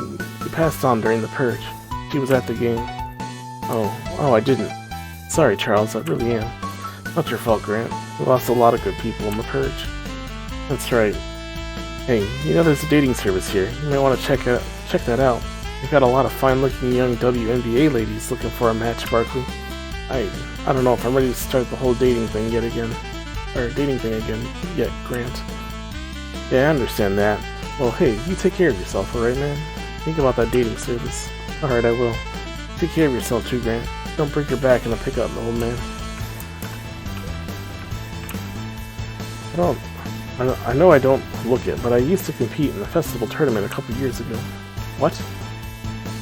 passed on during the purge. She was at the game. Oh, I didn't. Sorry, Charles, I really am. Not your fault, Grant. We lost a lot of good people in the purge. That's right. Hey, you know there's a dating service here. You might want to check that out. We've got a lot of fine-looking young WNBA ladies looking for a match, Barkley. I don't know if I'm ready to start the whole dating thing yet, Grant. Yeah, I understand that. Well, hey, you take care of yourself, alright, man? Think about that dating service. Alright, I will. Take care of yourself too, Grant. Don't break your back in the pickup, old man. I know I don't look it, but I used to compete in a festival tournament a couple years ago. What?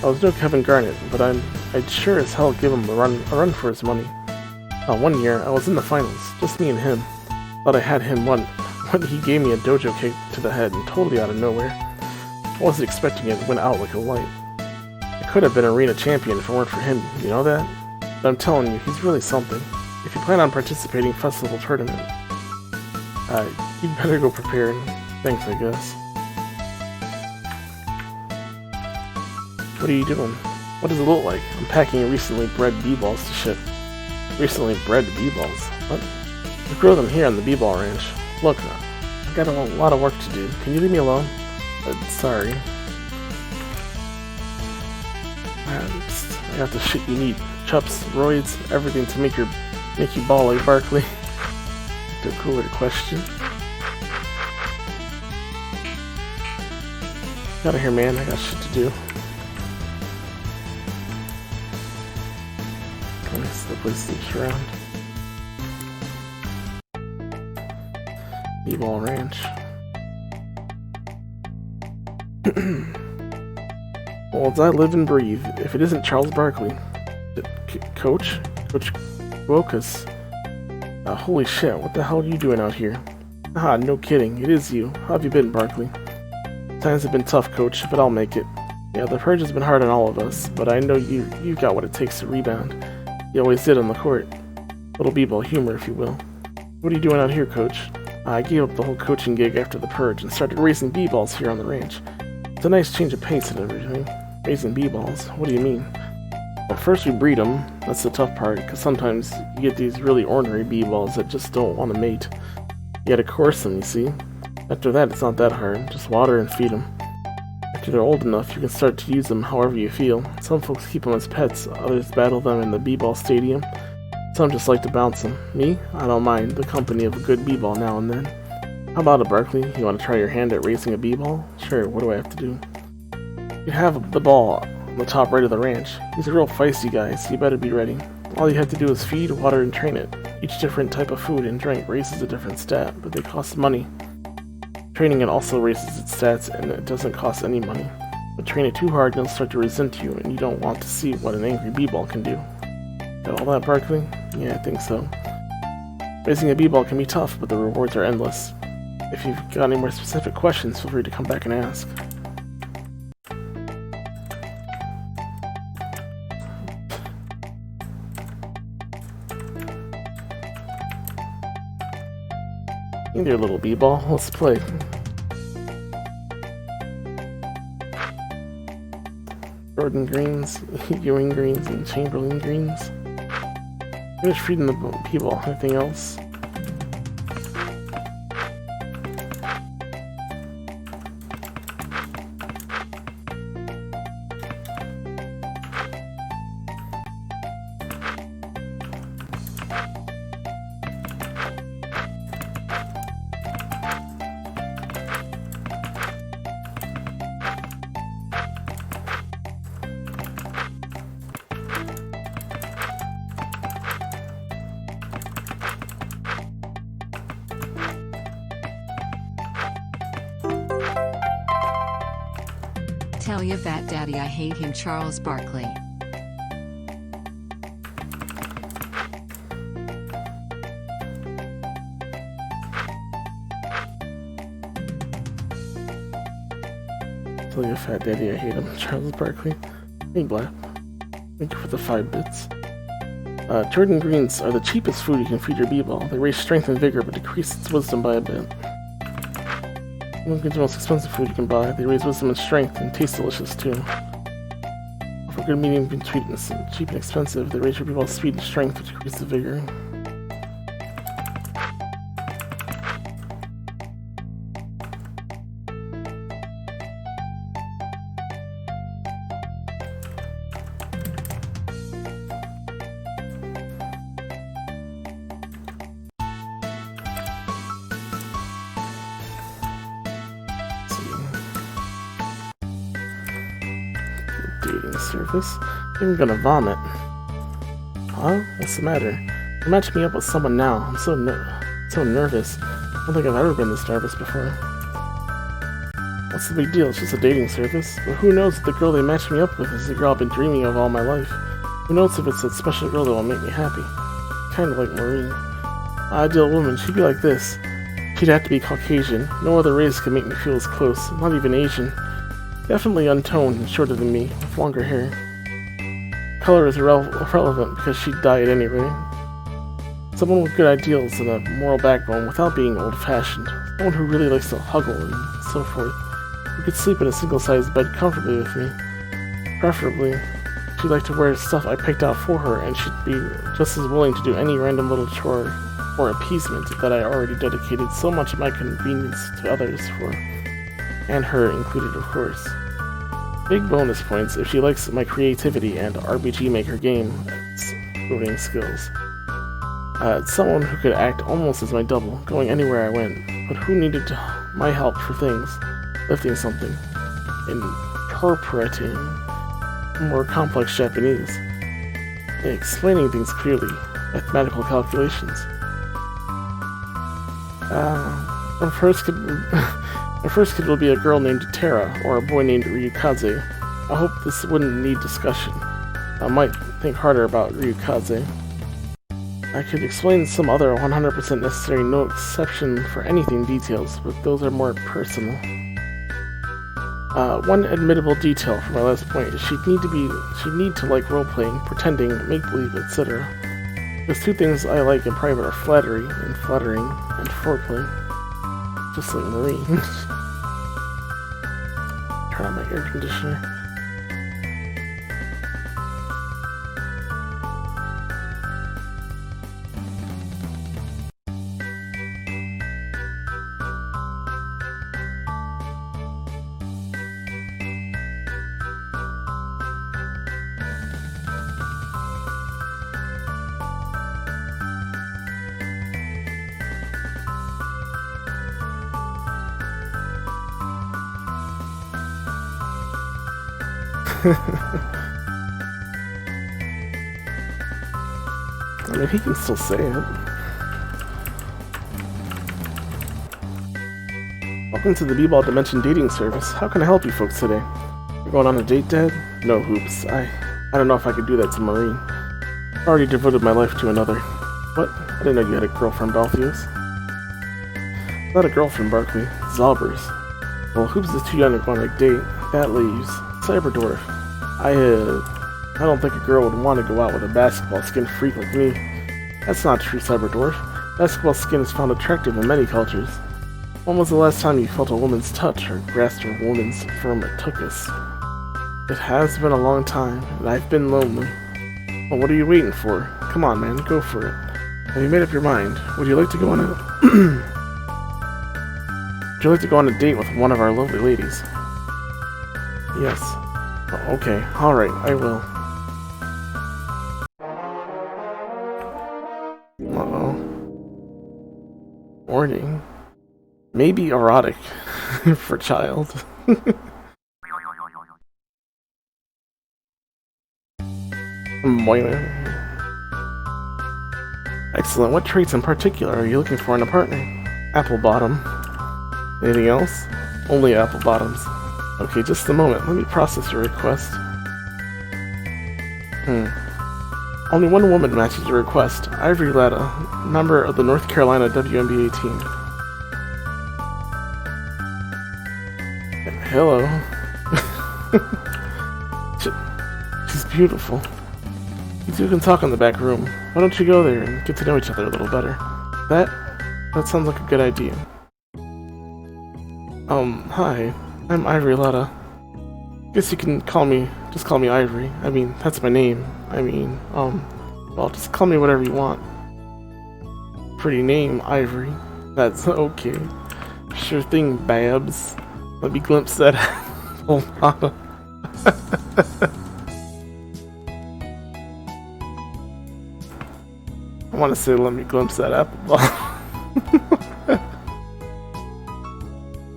I was no Kevin Garnett, but I'd sure as hell give him a run for his money. One year, I was in the finals, just me and him. Thought I had him won when he gave me a dojo kick to the head and totally out of nowhere. I wasn't expecting it, went out like a light. I could have been arena champion if it weren't for him, you know that? But I'm telling you, he's really something. If you plan on participating in festival tournament, you'd better go prepared. Thanks, I guess. What are you doing? What does it look like? I'm packing recently bred B-balls to ship. Recently bred B-balls? What? We grow them here on the B-ball ranch. Look, I've got a lot of work to do. Can you leave me alone? Sorry. I got the shit you need. Chups, roids, everything to make you ball like Barkley. The cooler question. Get out of here, man. I got shit to do. Nice, the place sleeps around. B-Ball Ranch. Well, as I live and breathe, if it isn't Charles Barkley, Coach Wokus. Holy shit, what the hell are you doing out here? Haha, no kidding, it is you. How have you been, Barkley? Times have been tough, Coach, but I'll make it. Yeah, the purge has been hard on all of us, but I know you've got what it takes to rebound. You always did on the court. Little b-ball humor, if you will. What are you doing out here, Coach? I gave up the whole coaching gig after the purge and started raising b-balls here on the ranch. It's a nice change of pace and everything. Raising b-balls? What do you mean? Well, first we breed them. That's the tough part, because sometimes you get these really ornery b-balls that just don't want to mate. You gotta course them, you see. After that, it's not that hard. Just water and feed them. After they're old enough, you can start to use them however you feel. Some folks keep them as pets, others battle them in the b-ball stadium. Some just like to bounce them. Me? I don't mind the company of a good b-ball now and then. How about it, Barkley? You want to try your hand at raising a b-ball? Sure, what do I have to do? You have the ball on the top right of the ranch. He's a real feisty guy, so you better be ready. All you have to do is feed, water, and train it. Each different type of food and drink raises a different stat, but they cost money. Training it also raises its stats, and it doesn't cost any money. But train it too hard and it'll start to resent you, and you don't want to see what an angry b-ball can do. Got all that, Barkley? Yeah, I think so. Raising a b-ball can be tough, but the rewards are endless. If you've got any more specific questions, feel free to come back and ask. Hey there, little b-ball. Let's play. Jordan greens, Ewing greens, and Chamberlain greens. Finish feeding the b-ball. Anything else? Tell ya fat daddy I hate him, Charles Barkley. Tell you fat daddy I hate him, Charles Barkley. Hey Black. Thank you for the 5 bits. Jordan greens are the cheapest food you can feed your b-ball. They raise strength and vigor but decrease its wisdom by a bit. One of the most expensive food you can buy. They raise wisdom and strength and taste delicious too. For good medium between cheap and expensive, they raise your b-ball's speed and strength which decrease the vigor. Dating service. I'm gonna vomit. Huh? What's the matter? You're matching me up with someone now. I'm so nervous. I don't think I've ever been this nervous before. What's the big deal? It's just a dating service. But who knows if the girl they matched me up with is the girl I've been dreaming of all my life? Who knows if it's that special girl that will make me happy? Kind of like Maureen. Ideal woman, she'd be like this. She'd have to be Caucasian. No other race could make me feel as close. Not even Asian. Definitely untoned and shorter than me, with longer hair. Color is irrelevant because she'd dye it anyway. Someone with good ideals and a moral backbone without being old-fashioned. Someone who really likes to huggle and so forth. Who could sleep in a single-sized bed comfortably with me. Preferably, she'd like to wear stuff I picked out for her, and she'd be just as willing to do any random little chore or appeasement that I already dedicated so much of my convenience to others for. And her included, of course. Big bonus points if she likes my creativity and RPG Maker game coding skills. Someone who could act almost as my double, going anywhere I went, but who needed my help for things, lifting something, interpreting more complex Japanese, explaining things clearly, mathematical calculations. My first kid will be a girl named Tara, or a boy named Ryukaze. I hope this wouldn't need discussion. I might think harder about Ryukaze. I could explain some other 100% necessary, no exception for anything details, but those are more personal. One admittable detail for my last point is she'd need to like role-playing, pretending, make-believe, etc. There's 2 things I like in private are flattery, and flattering, and foreplay. Just like Marie. Turn on my air conditioner. I mean, he can still say it. Welcome to the B-Ball Dimension dating service. How can I help you folks today? You're going on a date, Dad? No, Hoops. I don't know if I could do that to Maureen. I already devoted my life to another. What? I didn't know you had a girlfriend, Balthius. Not a girlfriend, Barkley. Zobbers. Well, Hoops is too young to go on a date. That leaves Cyberdwarf. I don't think a girl would want to go out with a basketball skin freak like me. That's not true, Cyberdwarf. Basketball skin is found attractive in many cultures. When was the last time you felt a woman's touch or grasped a woman's firm tuchus? It has been a long time, and I've been lonely. Well, what are you waiting for? Come on, man, go for it. Have you made up your mind? Would you like to go on a... Would you like to go on a date with one of our lovely ladies? Yes. Oh, okay, alright, I will. Uh-oh. Warning. Maybe erotic for child. Excellent. What traits in particular are you looking for in a partner? Apple bottom. Anything else? Only apple bottoms. Okay, just a moment. Let me process your request. Only one woman matches your request. Ivory Latta, member of the North Carolina WNBA team. Hello. She's beautiful. You two can talk in the back room. Why don't you go there and get to know each other a little better? That sounds like a good idea. Hi. I'm Ivory Latta. Guess you can just call me Ivory. I mean, that's my name. I mean, well, just call me whatever you want. Pretty name, Ivory. That's okay. Sure thing, Babs. Let me glimpse that apple bottom. I want to say let me glimpse that apple bottom.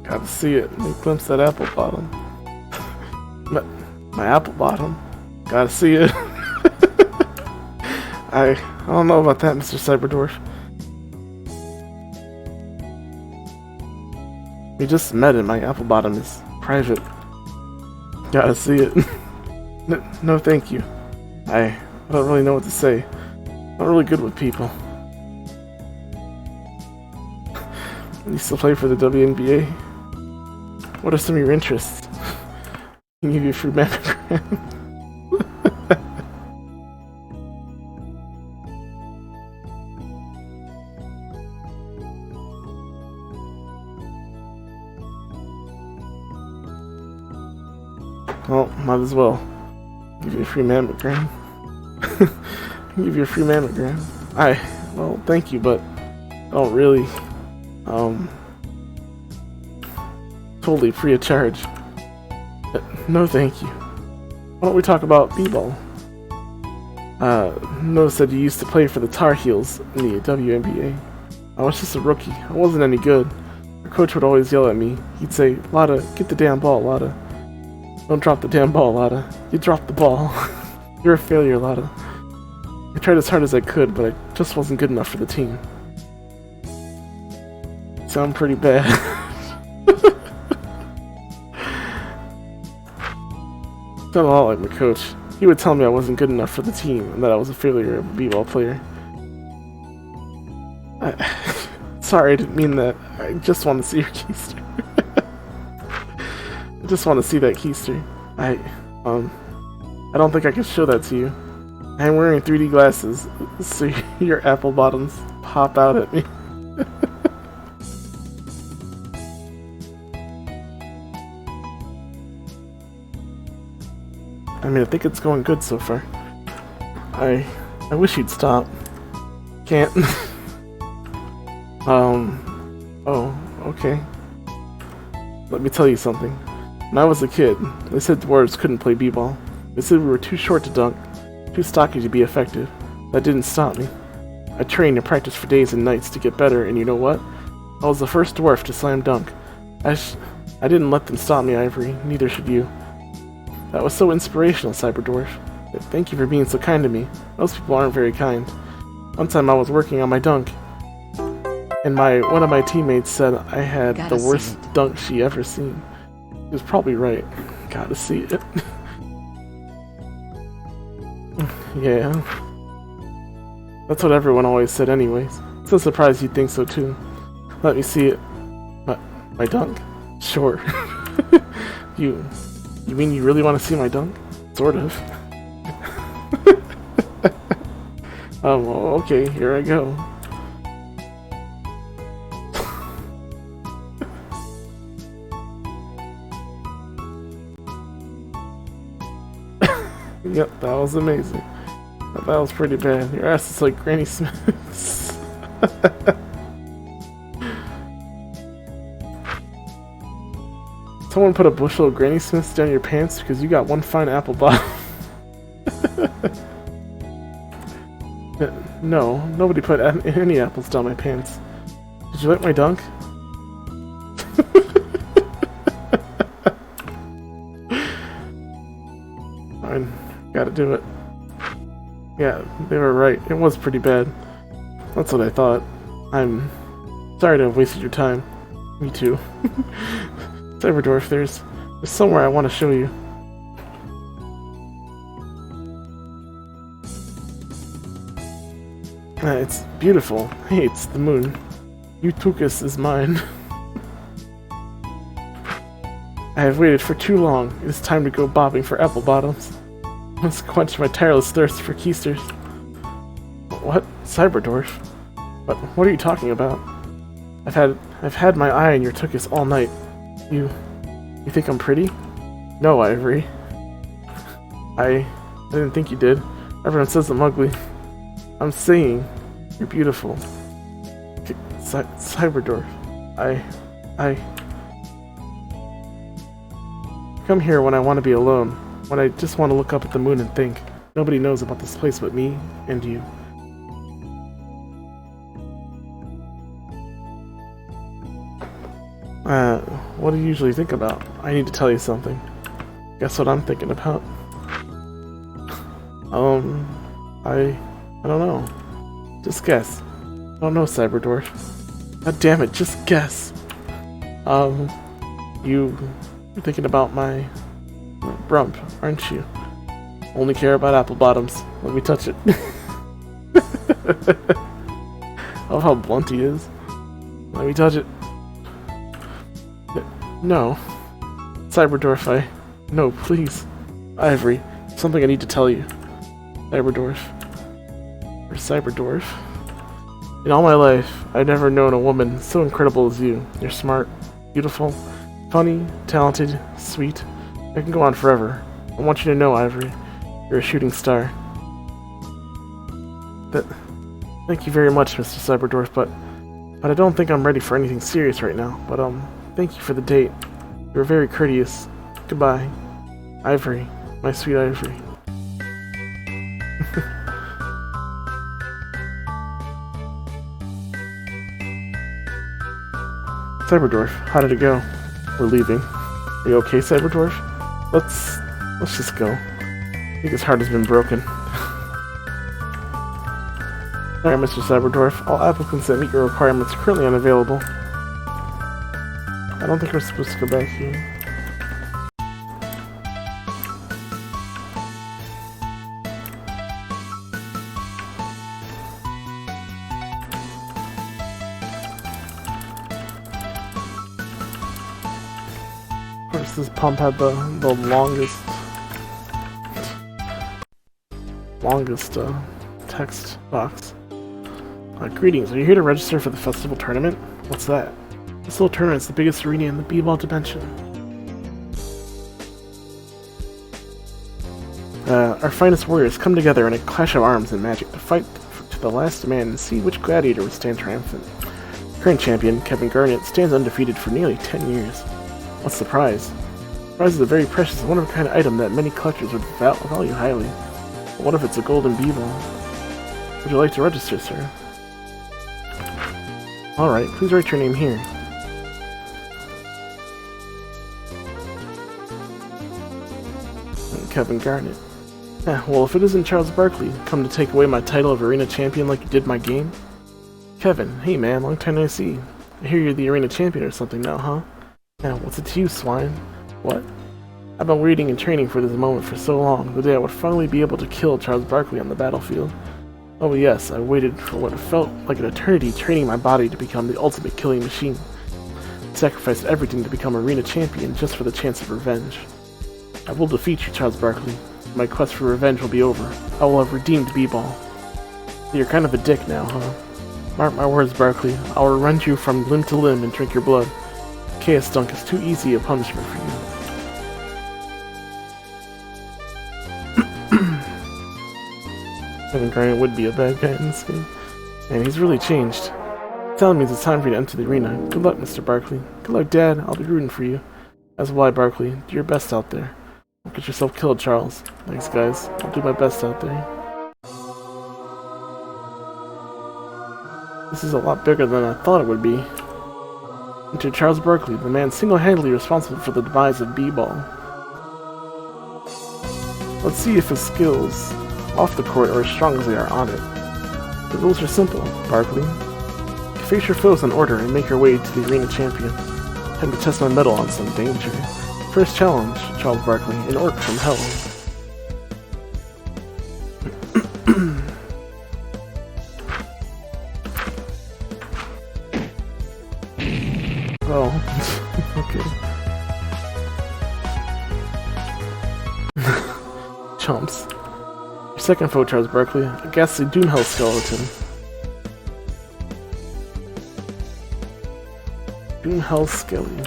Gotta see it. Let me glimpse that apple bottom. My apple bottom. Gotta see it. I don't know about that, Mr. Cyberdwarf. We just met and my apple bottom is private. Gotta see it. No, thank you. I don't really know what to say. Not really good with people. You still play for the WNBA? What are some of your interests? Can give you a free mammogram. Well, might as well. Give you a free mammogram. Give you a free mammogram. Well, thank you, but I don't really, totally free of charge. No, thank you. Why don't we talk about b-ball? Noticed that you used to play for the Tar Heels in the WNBA. I was just a rookie. I wasn't any good. Our coach would always yell at me. He'd say, Lotta, get the damn ball, Lotta. Don't drop the damn ball, Lotta. You dropped the ball. You're a failure, Lotta. I tried as hard as I could, but I just wasn't good enough for the team. Sound pretty bad. Sound a lot like my coach. He would tell me I wasn't good enough for the team and that I was a failure of a b-ball player. Sorry, I didn't mean that. I just want to see your keister. I just want to see that keister. I don't think I can show that to you. I'm wearing 3D glasses, so your apple bottoms pop out at me. I mean, I think it's going good so far. I wish you'd stop. Can't. Oh, okay. Let me tell you something. When I was a kid, they said dwarves couldn't play b-ball. They said we were too short to dunk, too stocky to be effective. That didn't stop me. I trained and practiced for days and nights to get better, and you know what? I was the first dwarf to slam dunk. I didn't let them stop me, Ivory. Neither should you. That was so inspirational, Cyberdwarf. Thank you for being so kind to me. Most people aren't very kind. One time I was working on my dunk, and one of my teammates said I had the worst dunk she ever seen. He was probably right. Gotta see it. Yeah. That's what everyone always said anyways. It's no surprise you'd think so too. Let me see it. My dunk? Sure. You mean you really want to see my dunk? Sort of. Well, okay, here I go. Yep, that was amazing. That was pretty bad. Your ass is like Granny Smith's. Someone put a bushel of Granny Smiths down your pants because you got one fine apple bottom. No, nobody put any apples down my pants. Did you like my dunk? Fine, gotta do it. Yeah, they were right. It was pretty bad. That's what I thought. I'm sorry to have wasted your time. Me too. Cyberdwarf, there's somewhere I want to show you. It's beautiful. Hey, it's the moon. Eutuchus is mine. I have waited for too long. It is time to go bobbing for apple bottoms. I must quench my tireless thirst for keisters. What? Cyberdwarf? What are you talking about? I've had my eye on your Tuchus all night. You think I'm pretty? No, Ivory. I didn't think you did. Everyone says I'm ugly. I'm saying you're beautiful. Cyberdwarf. I come here when I want to be alone. When I just want to look up at the moon and think. Nobody knows about this place but me and you. What do you usually think about? I need to tell you something. Guess what I'm thinking about? I don't know. Just guess. I don't know, Cyberdwarf. God damn it, just guess. You're thinking about my rump, aren't you? Only care about apple bottoms. Let me touch it. I love how blunt he is. Let me touch it. No. Cyberdwarf, no, please. Ivory, something I need to tell you. Cyberdwarf. Or Cyberdwarf. In all my life, I've never known a woman so incredible as you. You're smart, beautiful, funny, talented, sweet. I can go on forever. I want you to know, Ivory, you're a shooting star. Thank you very much, Mr. Cyberdwarf, but I don't think I'm ready for anything serious right now. But thank you for the date. You were very courteous. Goodbye. Ivory, my sweet Ivory. Cyberdwarf, how did it go? We're leaving. Are you okay, Cyberdwarf? Let's just go. I think his heart has been broken. Alright, Mr. Cyberdwarf, all applicants that meet your requirements are currently unavailable. I don't think we're supposed to go back here. Of course, this pump had the longest text box. Greetings, are you here to register for the festival tournament? What's that? This little tournament is the biggest arena in the b-ball dimension. Our finest warriors come together in a clash of arms and magic to fight to the last man and see which gladiator will stand triumphant. Current champion, Kevin Garnett, stands undefeated for nearly 10 years. What's the prize? The prize is a very precious, one-of-a-kind item that many collectors would value highly. But what if it's a golden b-ball? Would you like to register, sir? Alright, please write your name here. Kevin Garnett. Well, if it isn't Charles Barkley, come to take away my title of arena champion like you did my game? Kevin, hey man, long time no see. I hear you're the arena champion or something now, huh? Now, what's it to you, swine? What? I've been waiting and training for this moment for so long, the day I would finally be able to kill Charles Barkley on the battlefield. Oh yes, I waited for what felt like an eternity training my body to become the ultimate killing machine. I sacrificed everything to become arena champion just for the chance of revenge. I will defeat you, Charles Barkley. My quest for revenge will be over. I will have redeemed B-Ball. So you're kind of a dick now, huh? Mark my words, Barkley. I will rend you from limb to limb and drink your blood. Chaos Dunk is too easy a punishment for you. Kevin Garnett would be a bad guy in this game. And he's really changed. Telling me it's time for you to enter the arena. Good luck, Mr. Barkley. Good luck, Dad. I'll be rooting for you. As will I, Barkley. Do your best out there. Don't get yourself killed, Charles. Thanks, guys. I'll do my best out there. This is a lot bigger than I thought it would be. Enter Charles Barkley, the man single-handedly responsible for the demise of B-Ball. Let's see if his skills off the court are as strong as they are on it. The rules are simple, Barkley. Face your foes in order and make your way to the arena champion. Time to test my mettle on some danger. First challenge, Charles Barkley, an orc from hell. Oh, okay. Chumps. Your second foe, Charles Barkley, a ghastly Doomhell skeleton. Doomhell Skelly.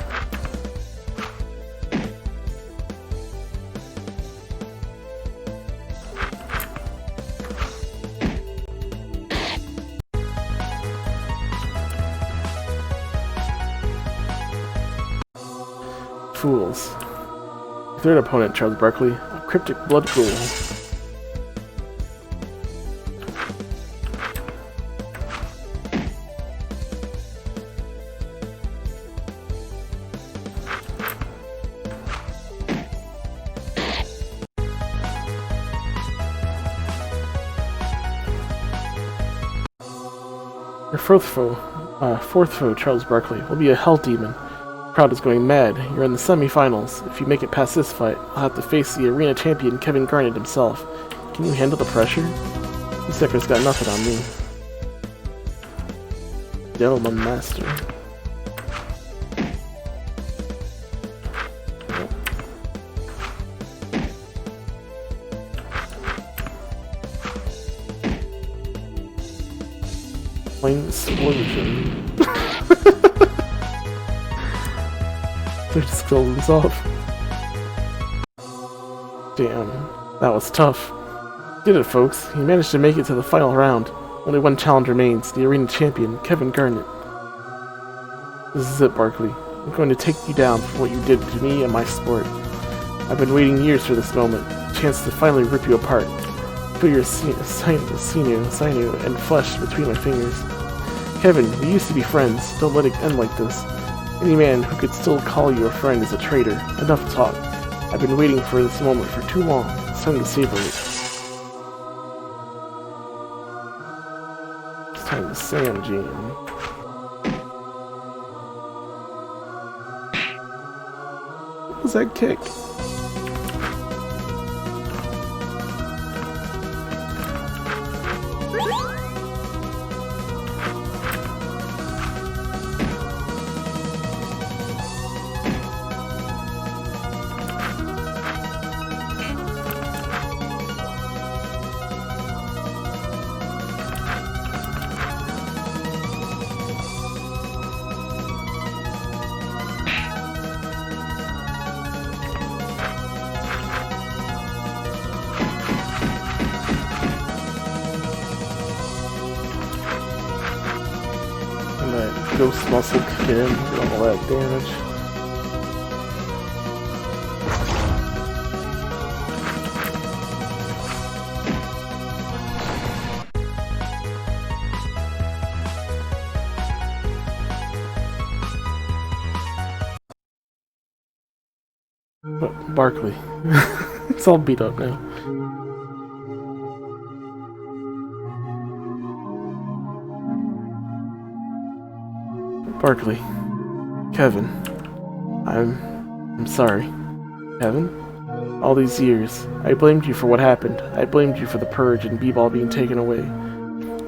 Fools. Third opponent, Charles Barkley, a cryptic blood ghoul. Your fourth foe, Charles Barkley, will be a hell demon. The crowd is going mad. You're in the semi-finals. If you make it past this fight, I'll have to face the arena champion Kevin Garnett himself. Can you handle the pressure? These suckers got nothing on me. Gentleman Master. Plain explosion. They just killed himself. Damn, that was tough. Did it, folks. He managed to make it to the final round. Only one challenge remains, the arena champion, Kevin Garnett. This is it, Barkley. I'm going to take you down for what you did to me and my sport. I've been waiting years for this moment, a chance to finally rip you apart. Put your sinew and flesh between my fingers. Kevin, we used to be friends. Don't let it end like this. Any man who could still call you a friend is a traitor. Enough talk. I've been waiting for this moment for too long. It's time to savor it. It's time to Sam Jam. What was that kick? That ghost muscle kick in, get all that damage. But Barkley. It's all beat up now. Barkley. Kevin. I'm sorry. Kevin? All these years, I blamed you for what happened. I blamed you for the purge and B-Ball being taken away.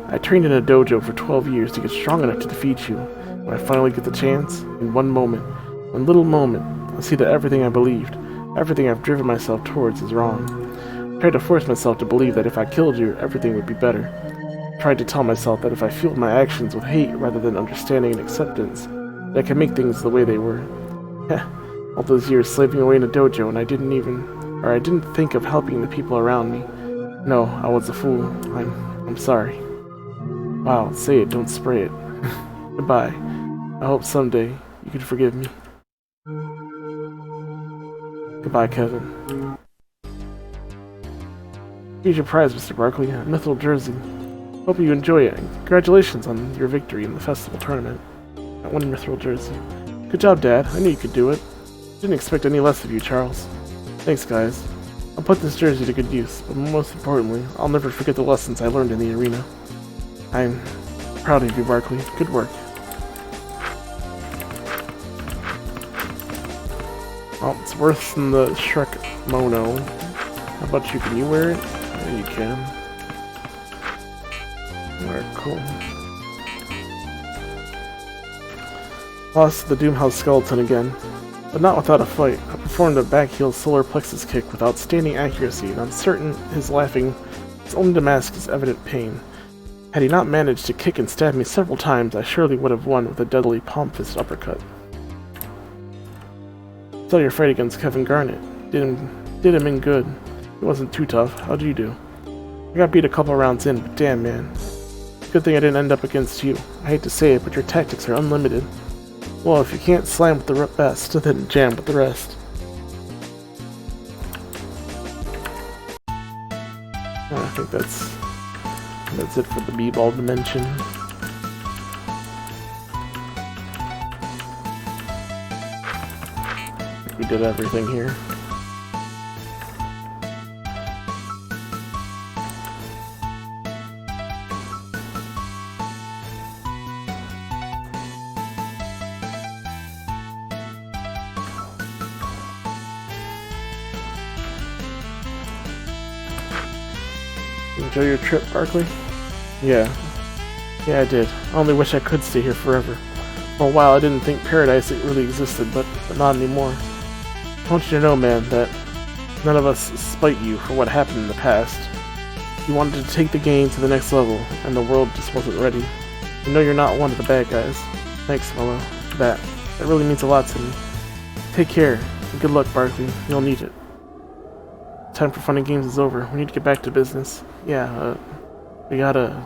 I trained in a dojo for 12 years to get strong enough to defeat you. When I finally get the chance, in one moment, one little moment, I see that everything I believed, everything I've driven myself towards is wrong. I tried to force myself to believe that if I killed you, everything would be better. I tried to tell myself that if I fueled my actions with hate rather than understanding and acceptance, that I could make things the way they were. Heh, all those years slaving away in a dojo and I didn't think of helping the people around me. No, I was a fool. I'm sorry. Wow, say it, don't spray it. Goodbye. I hope someday you can forgive me. Goodbye, Kevin. Here's your prize, Mr. Barkley, a mithril jersey. Hope you enjoy it, and congratulations on your victory in the festival tournament. That one mithril jersey. Good job, Dad. I knew you could do it. Didn't expect any less of you, Charles. Thanks, guys. I'll put this jersey to good use, but most importantly, I'll never forget the lessons I learned in the arena. I'm proud of you, Barkley. Good work. Well, it's worse than the Shrek Mono. How about you? Can you wear it? Yeah, you can. Alright, cool. Lost to the Doomhouse skeleton again, but not without a fight. I performed a backheel solar plexus kick with outstanding accuracy, and I'm certain his laughing was only to mask his evident pain. Had he not managed to kick and stab me several times, I surely would have won with a deadly palm fist uppercut. Saw your fight against Kevin Garnett. Did him in good. It wasn't too tough. How'd you do? I got beat a couple rounds in, but damn, man. Good thing I didn't end up against you. I hate to say it, but your tactics are unlimited. Well, if you can't slam with the best, then jam with the rest. I think that's it for the B-ball dimension. I think we did everything here. Enjoy your trip, Barkley? Yeah, I did. I only wish I could stay here forever. For a while I didn't think paradise really existed, but not anymore. I want you to know, man, that none of us spite you for what happened in the past. You wanted to take the game to the next level, and the world just wasn't ready. I know you're not one of the bad guys. Thanks, Mello. That really means a lot to me. Take care, and good luck, Barkley. You'll need it. Time for fun and games is over. We need to get back to business. Yeah, we gotta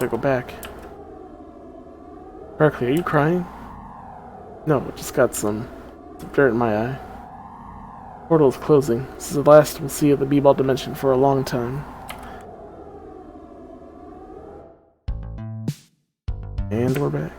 go back. Barkley, are you crying? No, I just got some dirt in my eye. Portal is closing. This is the last we'll see of the B-ball dimension for a long time. And we're back.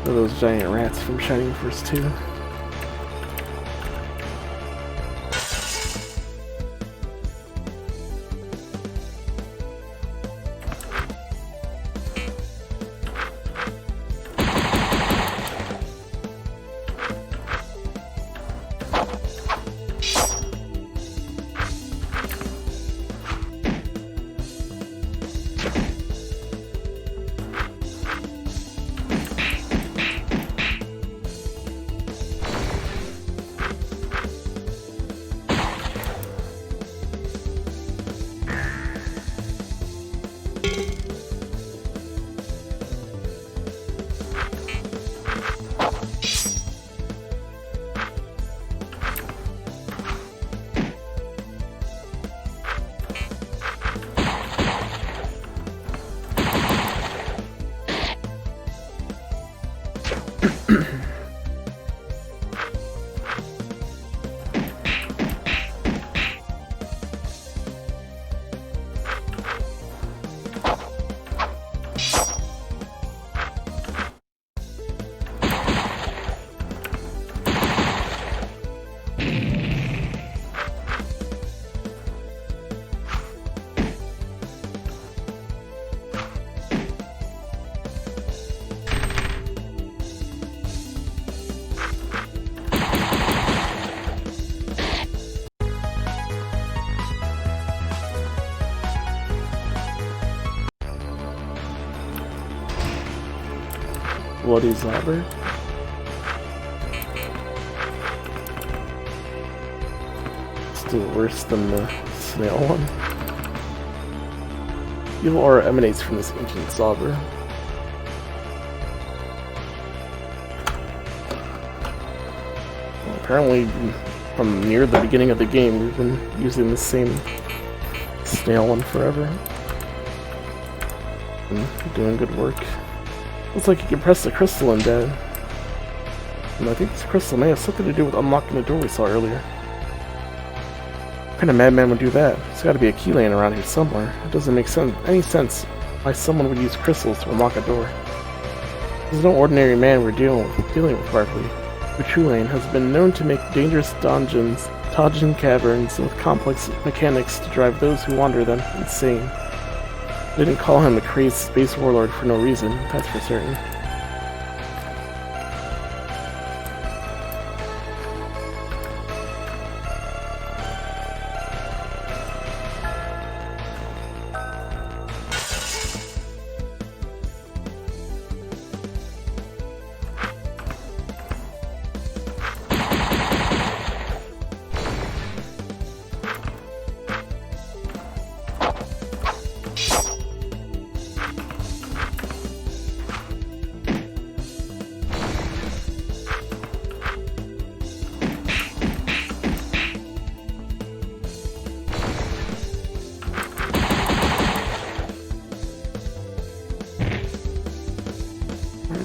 Those giant rats from Shining Force 2. Bloody Zobber. Still worse than the snail one. Evil aura emanates from this ancient Zobber. Well, apparently, from near the beginning of the game, we've been using the same snail one forever. And doing good work. Looks like you can press the crystal in dead. And I think this crystal may have something to do with unlocking the door we saw earlier. What kind of madman would do that? There's got to be a key laying around here somewhere. It doesn't make any sense why someone would use crystals to unlock a door. This is no ordinary man we're dealing with Barkley. Lane has been known to make dangerous dungeons, Tajin caverns with complex mechanics to drive those who wander them insane. They didn't call him a crazed space warlord for no reason, that's for certain.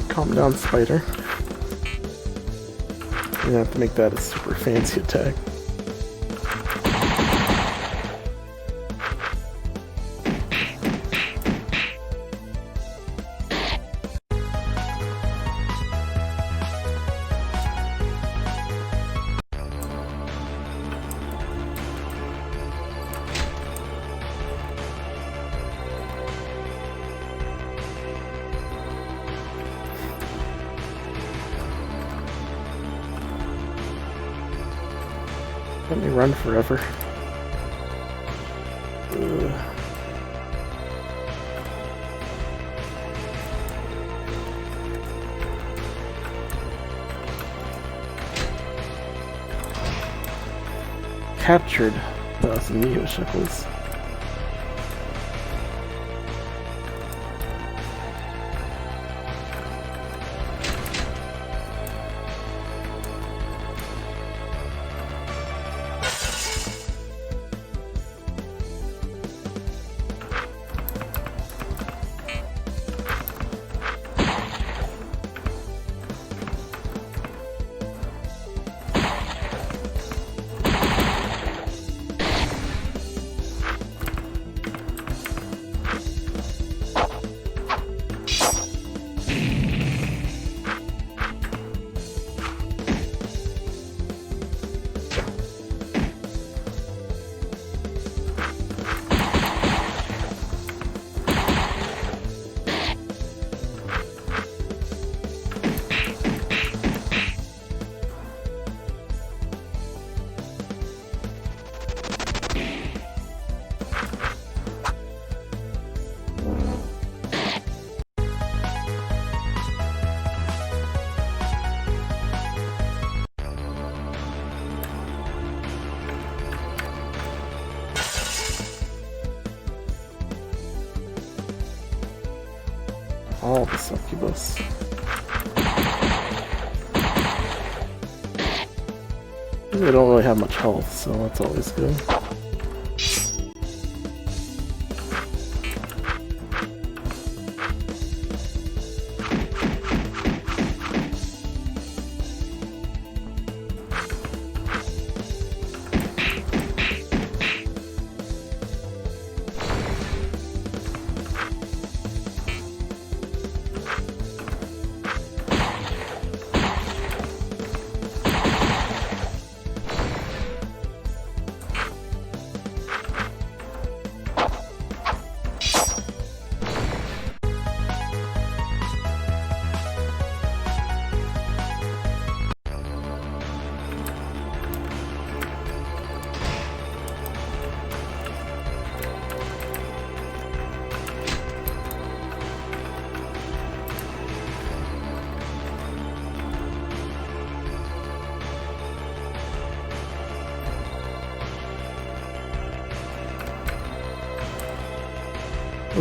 Calm down, spider. You're gonna have to make that a super fancy attack. Let me run forever. Ugh. Captured 1,000 Neo shekels. All the succubus. They don't really have much health, so that's always good.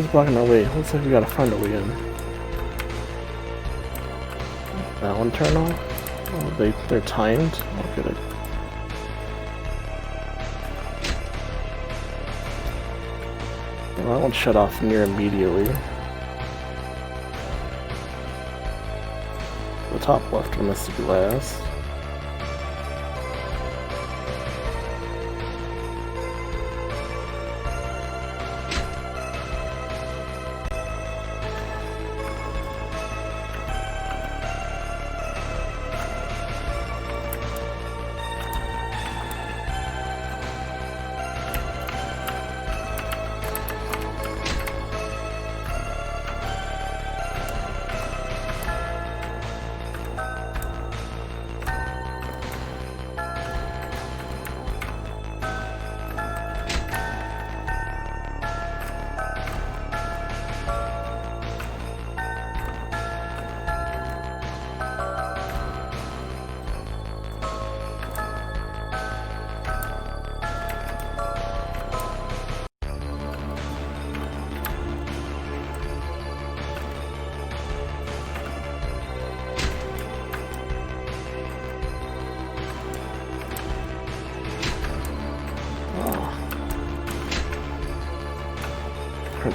Who's blocking our way? Looks like we gotta find a way in. That one turn off? Oh, they're timed? Oh, good. Well, that one shut off near immediately. The top left one has to be last.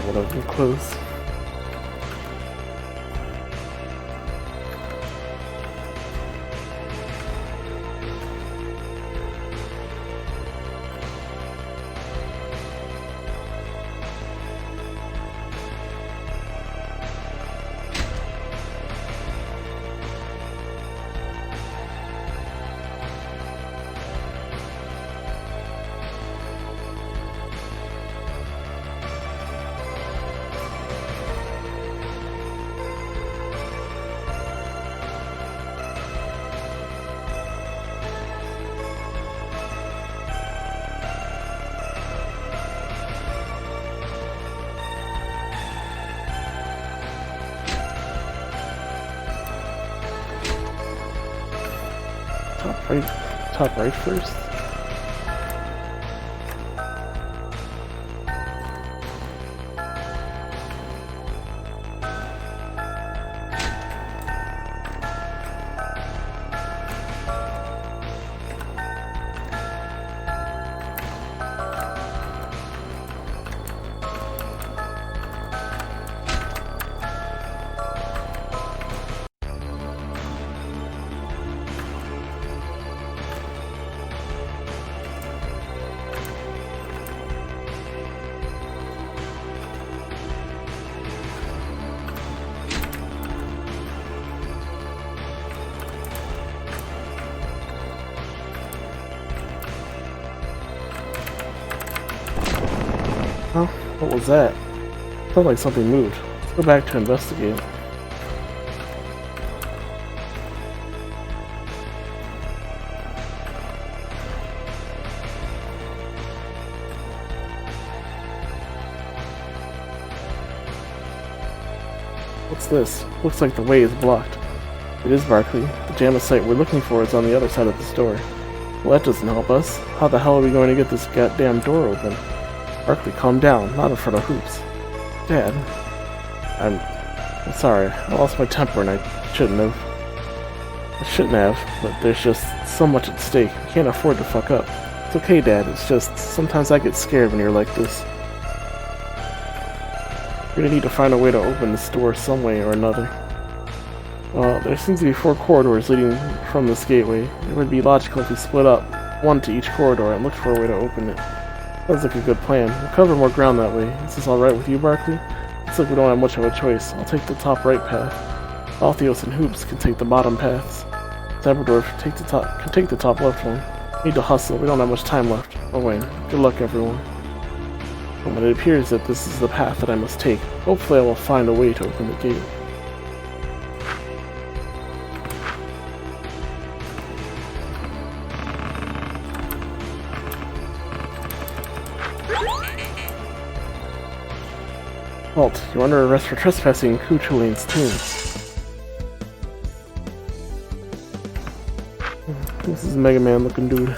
Would have been close. Top right first. Huh? What was that? Felt like something moved. Let's go back to investigate. What's this? Looks like the way is blocked. It is Barkley. The JAMA site we're looking for is on the other side of the store. Well, that doesn't help us. How the hell are we going to get this goddamn door open? Barkley, calm down. Not in front of Hoops. Dad. I'm sorry. I lost my temper and I shouldn't have. But there's just so much at stake. I can't afford to fuck up. It's okay, Dad. It's just sometimes I get scared when you're like this. We're gonna need to find a way to open this door some way or another. There seems to be 4 corridors leading from this gateway. It would be logical if we split up, one to each corridor, and looked for a way to open it. Sounds like a good plan. We'll cover more ground that way. Is this alright with you, Barkley? Looks like we don't have much of a choice. I'll take the top right path. Altheos and Hoops can take the bottom paths. Saberdorf can take the top left one. We need to hustle. We don't have much time left. Oh wait. Good luck, everyone. But it appears that this is the path that I must take. Hopefully I will find a way to open the gate. Halt, you're under arrest for trespassing in Kuchulane's tomb. This is Mega Man looking dude.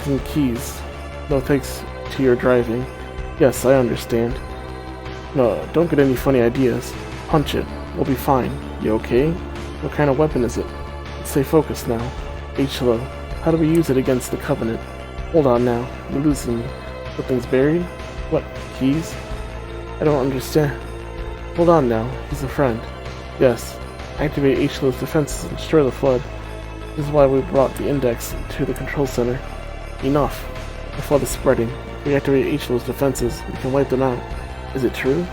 and keys. No thanks to your driving. Yes, I understand. No, don't get any funny ideas. Punch it. We'll be fine. You okay? What kind of weapon is it? Let's stay focused now. H-Low. How do we use it against the Covenant? Hold on now. You're losing me. Something's buried? What? Keys? I don't understand. Hold on now. He's a friend. Yes. Activate H-Low's defenses and destroy the flood. This is why we brought the index to the control center. Enough. The flood is spreading. If we activate H-Low's defenses, we can wipe them out. Is it true?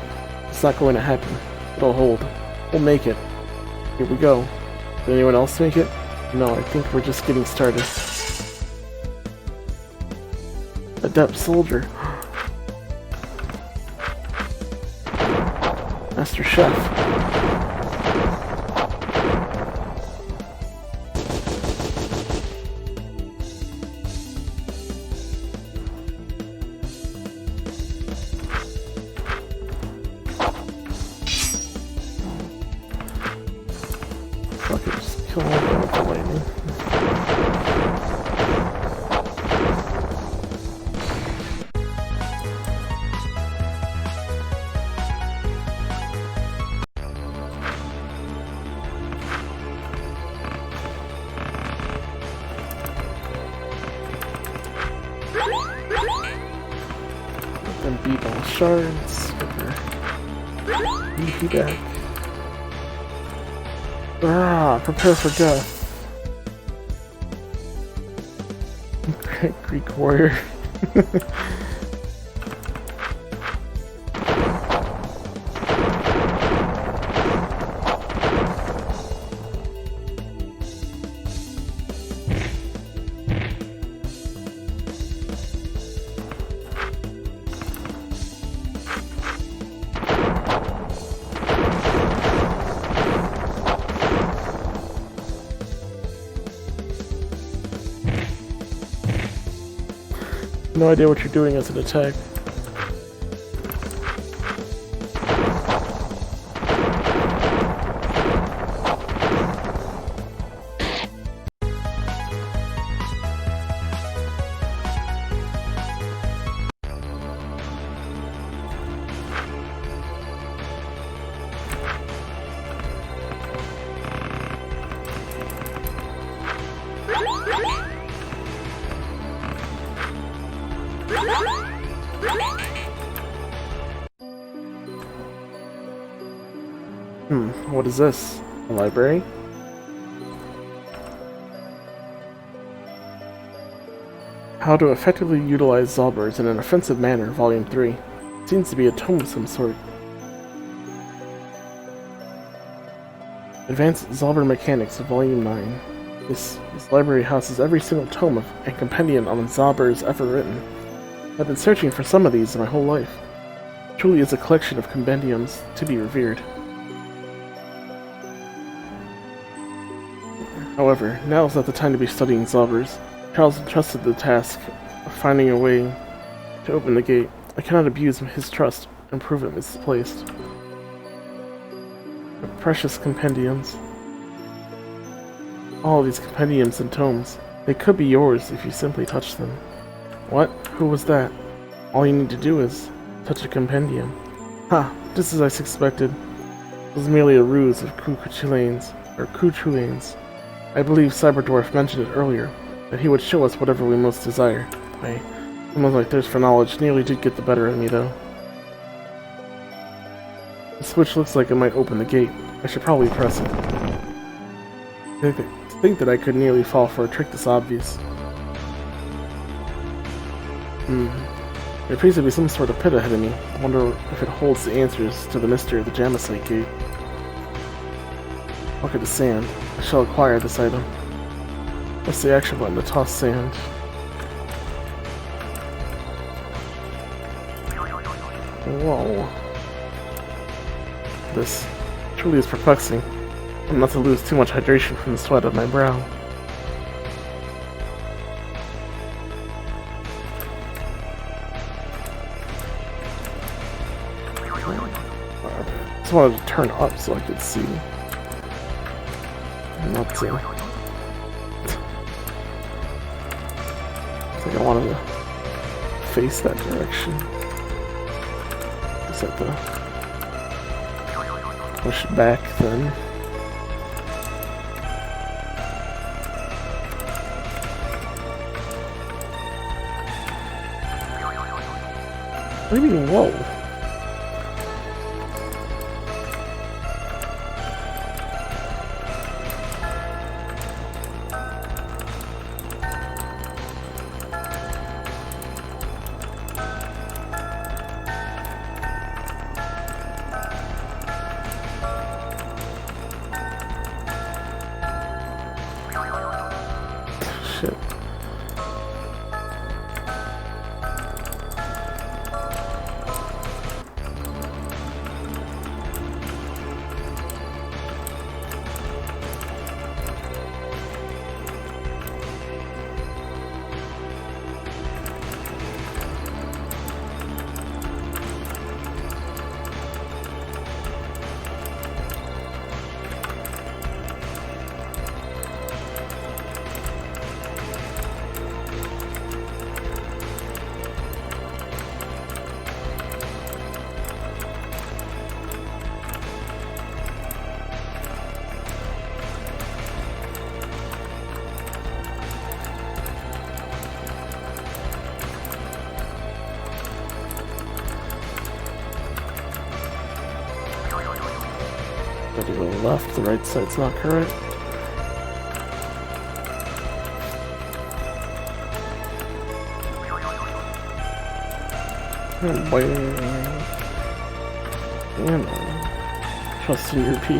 It's not going to happen. It'll hold. We'll make it. Here we go. Did anyone else make it? No, I think we're just getting started. Adept soldier. Master Chef. Fuck it, just kill all the other lightning. Then beat all shards. Get their EP back. Ah, prepare for death. Greek warrior. No idea what you're doing as an attack. What is this? A library? How to effectively utilize Zalbers in an offensive manner, Volume 3. Seems to be a tome of some sort. Advanced Zalber Mechanics, Volume 9. This library houses every single tome and compendium on Zalbers ever written. I've been searching for some of these my whole life. It truly is a collection of compendiums to be revered. However, now is not the time to be studying Zalbers. Charles entrusted the task of finding a way to open the gate. I cannot abuse his trust and prove it misplaced. The precious compendiums. All these compendiums and tomes. They could be yours if you simply touch them. What? Who was that? All you need to do is touch a compendium. Ha! Just as I suspected. It was merely a ruse of Cuchulane's. I believe Cyberdwarf mentioned it earlier, that he would show us whatever we most desire. Someone thirst for knowledge nearly did get the better of me, though. The switch looks like it might open the gate. I should probably press it. To think that I could nearly fall for a trick this obvious. There appears to be some sort of pit ahead of me. I wonder if it holds the answers to the mystery of the Jamisite gate. Bucket of sand. I shall acquire this item. Press the action button to toss sand. Whoa. This truly is perplexing. I'm not to lose too much hydration from the sweat of my brow. I just wanted to turn up so I could see. Not to. like I wanted to face that direction. Just have to push back then. What do you mean, whoa? Shit. Got to go left, the right side's not correct. I'm biting. Damn, trust in your pee.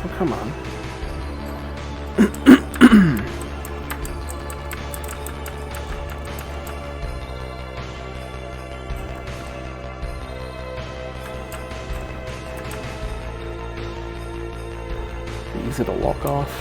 Oh, come on. Easy to walk off.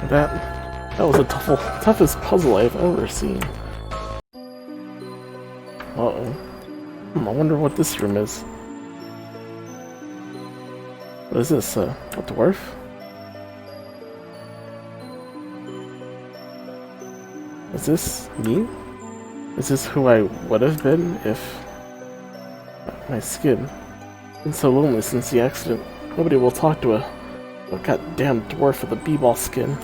That was the toughest puzzle I've ever seen. Uh-oh. I wonder what this room is. What is this, a dwarf? Is this me? Is this who I would have been if... my skin? Been so lonely since the accident. Nobody will talk to a goddamn dwarf with a b-ball skin.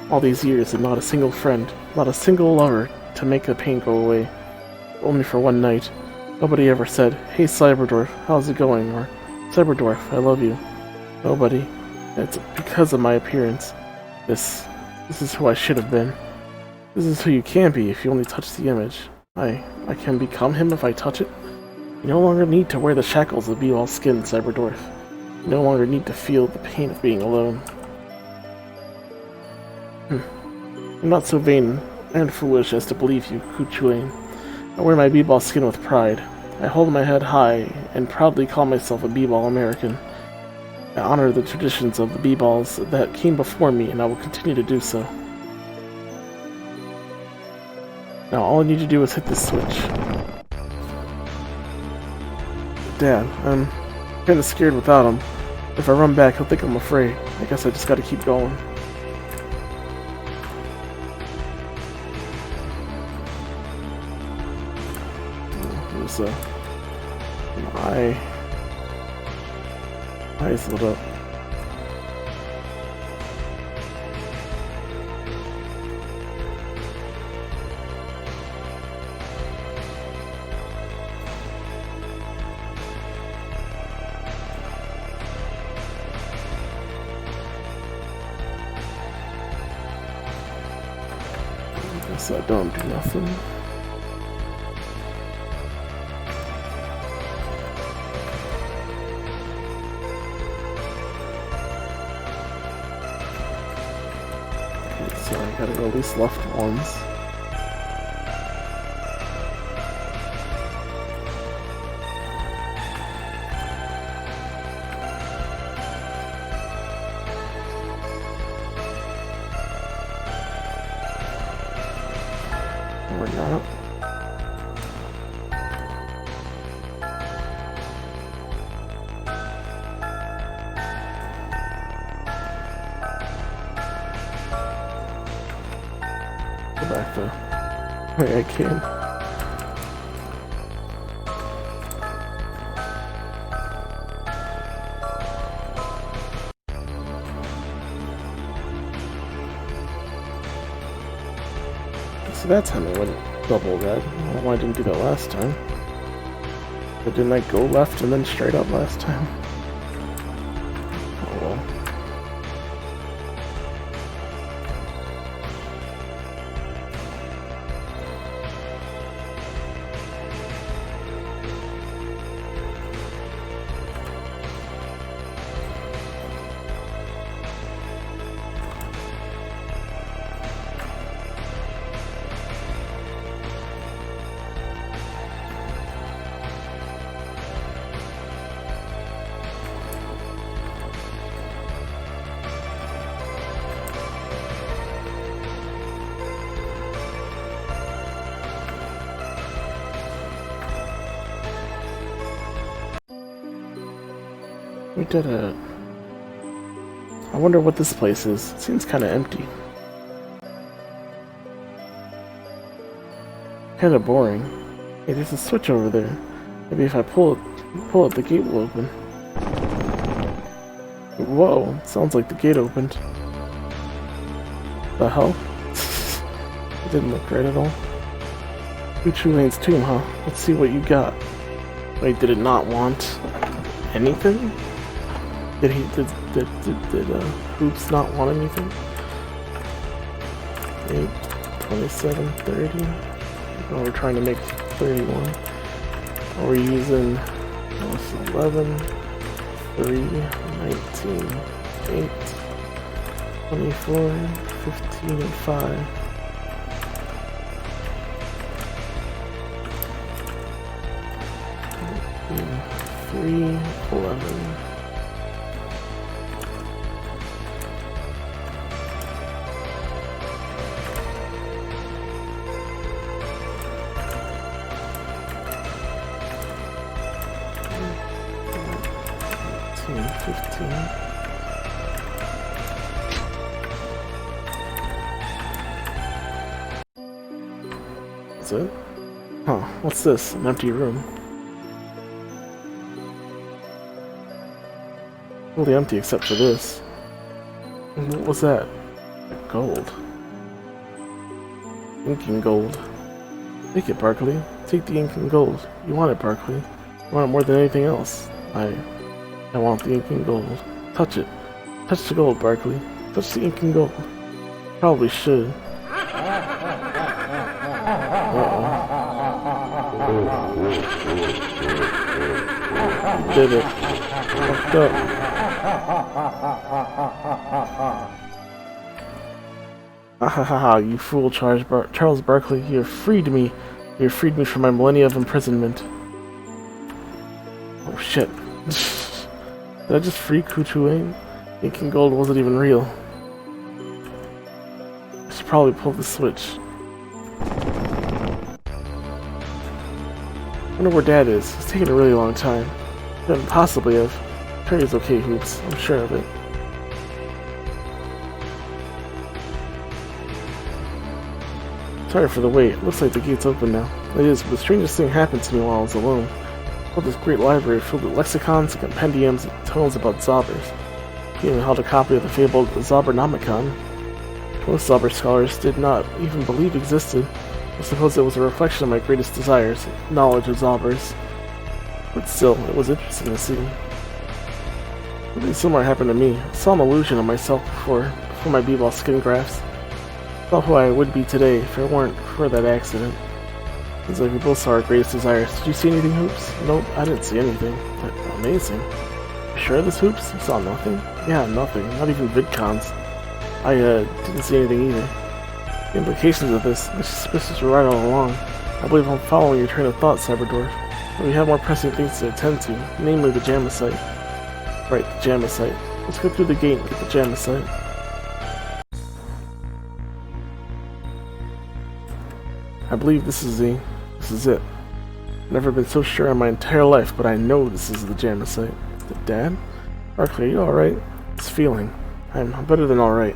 All these years and not a single friend, not a single lover to make the pain go away. Only for one night. Nobody ever said, "Hey Cyberdwarf, how's it going?" or "Cyberdwarf, I love you." Nobody. It's because of my appearance. This is who I should have been. This is who you can be if you only touch the image. I can become him if I touch it. You no longer need to wear the shackles of b-ball skin, Cyberdwarf. You no longer need to feel the pain of being alone. I'm not so vain and foolish as to believe you, Kuchuane. I wear my b-ball skin with pride. I hold my head high and proudly call myself a b-ball American. I honor the traditions of the b-balls that came before me, and I will continue to do so. Now all I need to do is hit this switch. Dad, I'm kinda scared without him. If I run back, he'll think I'm afraid. I guess I just gotta keep going. There's my eyes lit up. Guess I don't do nothing. So I gotta go at least left once. Or not. Go back the way I came. So that's how I went double red. I don't know why I didn't do that last time. But didn't I go left and then straight up last time? Oh well. We did it. I wonder what this place is. It seems kind of empty. Kind of boring. Hey, there's a switch over there. Maybe if I pull it, the gate will open. Whoa! Sounds like the gate opened. The hell? It didn't look right at all. Uchu Lane's tomb, huh? Let's see what you got. Wait, did it not want anything? Did Hoops not want anything? 8, 27, 30. Oh, we're trying to make 31. Are we using 11, 3, 19, 8, 24, 15, and 5. Three, 11. That's it? Huh, what's this? An empty room. Totally empty except for this. And what was that? Gold. Ink and gold. Take it, Barkley. Take the ink and gold. You want it, Barkley. You want it more than anything else. I want the ink and gold. Touch it. Touch the gold, Barkley. Touch the ink and gold. Probably should. Did it. Fucked up. Ahaha, you fool, Charles Barkley. You have freed me. You have freed me from my millennia of imprisonment. shit. Did I just free Kuchulain? Thinking gold wasn't even real. I should probably pull the switch. I wonder where Dad is. It's taking a really long time. Couldn't possibly have. Terry's okay, Hoops. I'm sure of it. Sorry for the wait. Looks like the gate's open now. It is, but the strangest thing happened to me while I was alone. Well, this great library filled with lexicons and compendiums and tales about Zobbers. He even held a copy of the fabled Zobbernomicon. Most Zobber scholars did not even believe existed. I suppose it was a reflection of my greatest desires, knowledge of Zobbers. But still, it was interesting to see. Something similar happened to me. I saw an illusion of myself before my b-ball skin grafts. I felt who I would be today if it weren't for that accident. Seems like we both saw our greatest desires. Did you see anything, Hoops? Nope, I didn't see anything. But amazing. You sure of this, Hoops? You saw nothing? Yeah, nothing. Not even VidCons. I didn't see anything either. The implications of this, my suspicions were right all along. I believe I'm following your train of thought, Cyberdwarf. But we have more pressing things to attend to, namely the Jamicite. Right, the Jamicite. Let's go through the gate and get the Jamicite. I believe this is it. Never been so sure in my entire life, but I know this is the Jamicite. Dad? Barkley, are you alright? This feeling. I'm better than alright.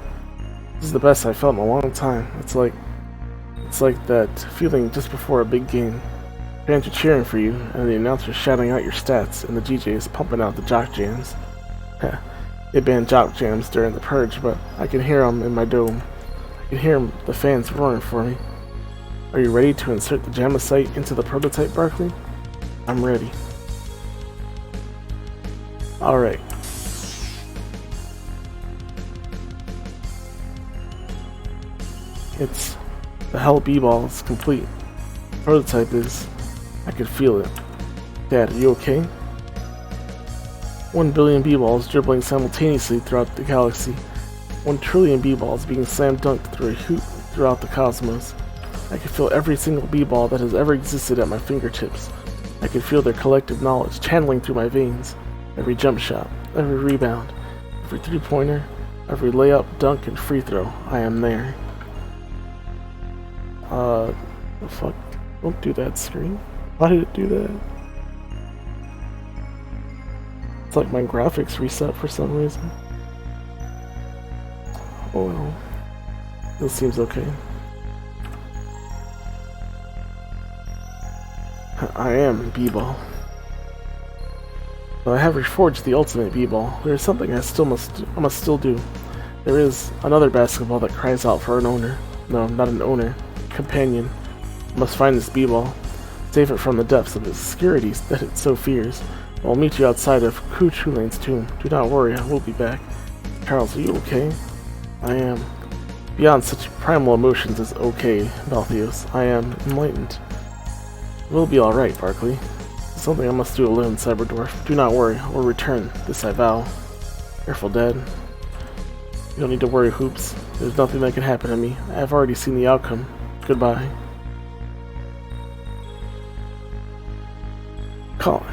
This is the best I've felt in a long time. It's like that feeling just before a big game. Fans are cheering for you, and the announcer's shouting out your stats, and the DJ is pumping out the jock jams. They banned jock jams during the purge, but I can hear them in my dome. I can hear the fans roaring for me. Are you ready to insert the Jamicite into the prototype, Barkley? I'm ready. Alright. It's... the Hell B-Ball is complete. Prototype is... I could feel it. Dad, are you okay? 1 billion B-Balls dribbling simultaneously throughout the galaxy. 1 trillion B-Balls being slam dunked through a hoop throughout the cosmos. I can feel every single B-Ball that has ever existed at my fingertips. I can feel their collective knowledge channeling through my veins. Every jump shot, every rebound, every three-pointer, every layup, dunk, and free throw. I am there. The fuck? Don't do that, screen. Why did it do that? It's like my graphics reset for some reason. Oh well. This seems okay. I am B-Ball. But I have reforged the ultimate B-Ball. There is something I must still do. There is another basketball that cries out for an owner. No, not an owner. Companion. I must find this B-Ball. Save it from the depths of obscurity that it so fears. I'll meet you outside of Kuchulain's tomb. Do not worry, I will be back. Charles, are you okay? I am. Beyond such primal emotions as okay, Balthios, I am enlightened. We'll be alright, Barkley. It's something I must do alone, Cyberdwarf. Do not worry, I will return. This I vow. Careful, Dad. You don't need to worry, Hoops. There's nothing that can happen to me. I have already seen the outcome. Goodbye.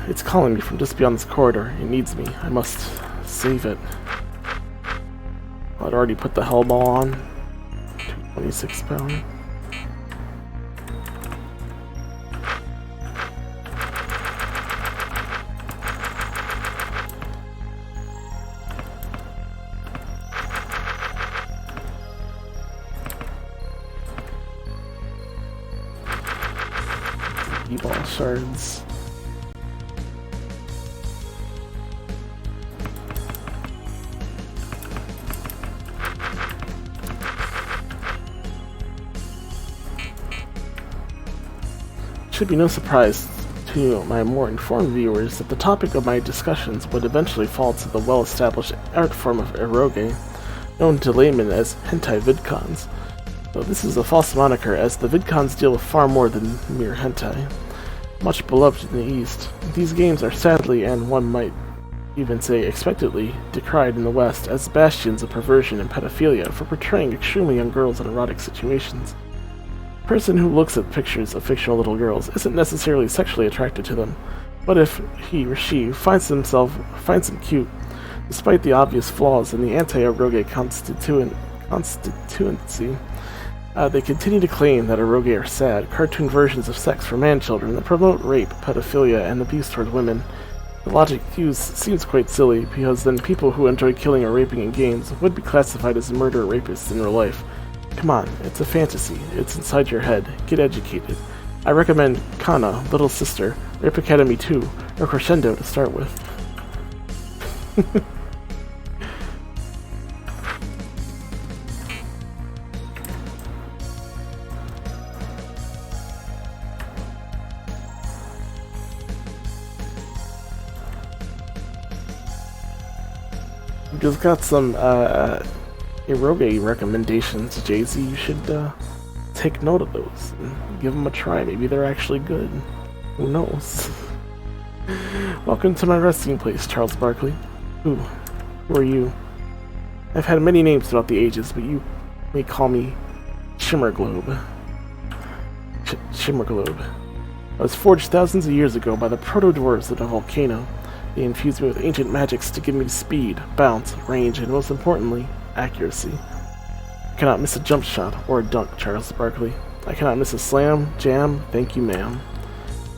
It's calling me from just beyond this corridor. It needs me. I must save it. I'd already put the hell ball on. 226 power. E-ball shards. It should be no surprise to my more informed viewers that the topic of my discussions would eventually fall to the well-established art form of eroge, known to laymen as hentai vidcons. Though this is a false moniker, as the vidcons deal with far more than mere hentai. Much beloved in the East, these games are sadly, and one might even say expectedly, decried in the West as bastions of perversion and pedophilia for portraying extremely young girls in erotic situations. A person who looks at pictures of fictional little girls isn't necessarily sexually attracted to them. What if he or she finds him cute, despite the obvious flaws in the anti-eroge constituency? They continue to claim that eroge are sad, cartoon versions of sex for man-children that promote rape, pedophilia, and abuse toward women. The logic used seems quite silly, because then people who enjoy killing or raping in games would be classified as murder rapists in real life. Come on, it's a fantasy. It's inside your head. Get educated. I recommend Kana, Little Sister, Rape Academy 2, or Crescendo to start with. We just got some eroge recommendations, Jay-Z. You should take note of those and give them a try. Maybe they're actually good. Who knows? Welcome to my resting place, Charles Barkley. Who are you? I've had many names throughout the ages, but you may call me Shimmerglobe. Shimmerglobe. I was forged thousands of years ago by the proto-dwarves of a volcano. They infused me with ancient magics to give me speed, bounce, range, and most importantly, accuracy. I cannot miss a jump shot or a dunk, Charles Barkley. I cannot miss a slam, jam, thank you ma'am.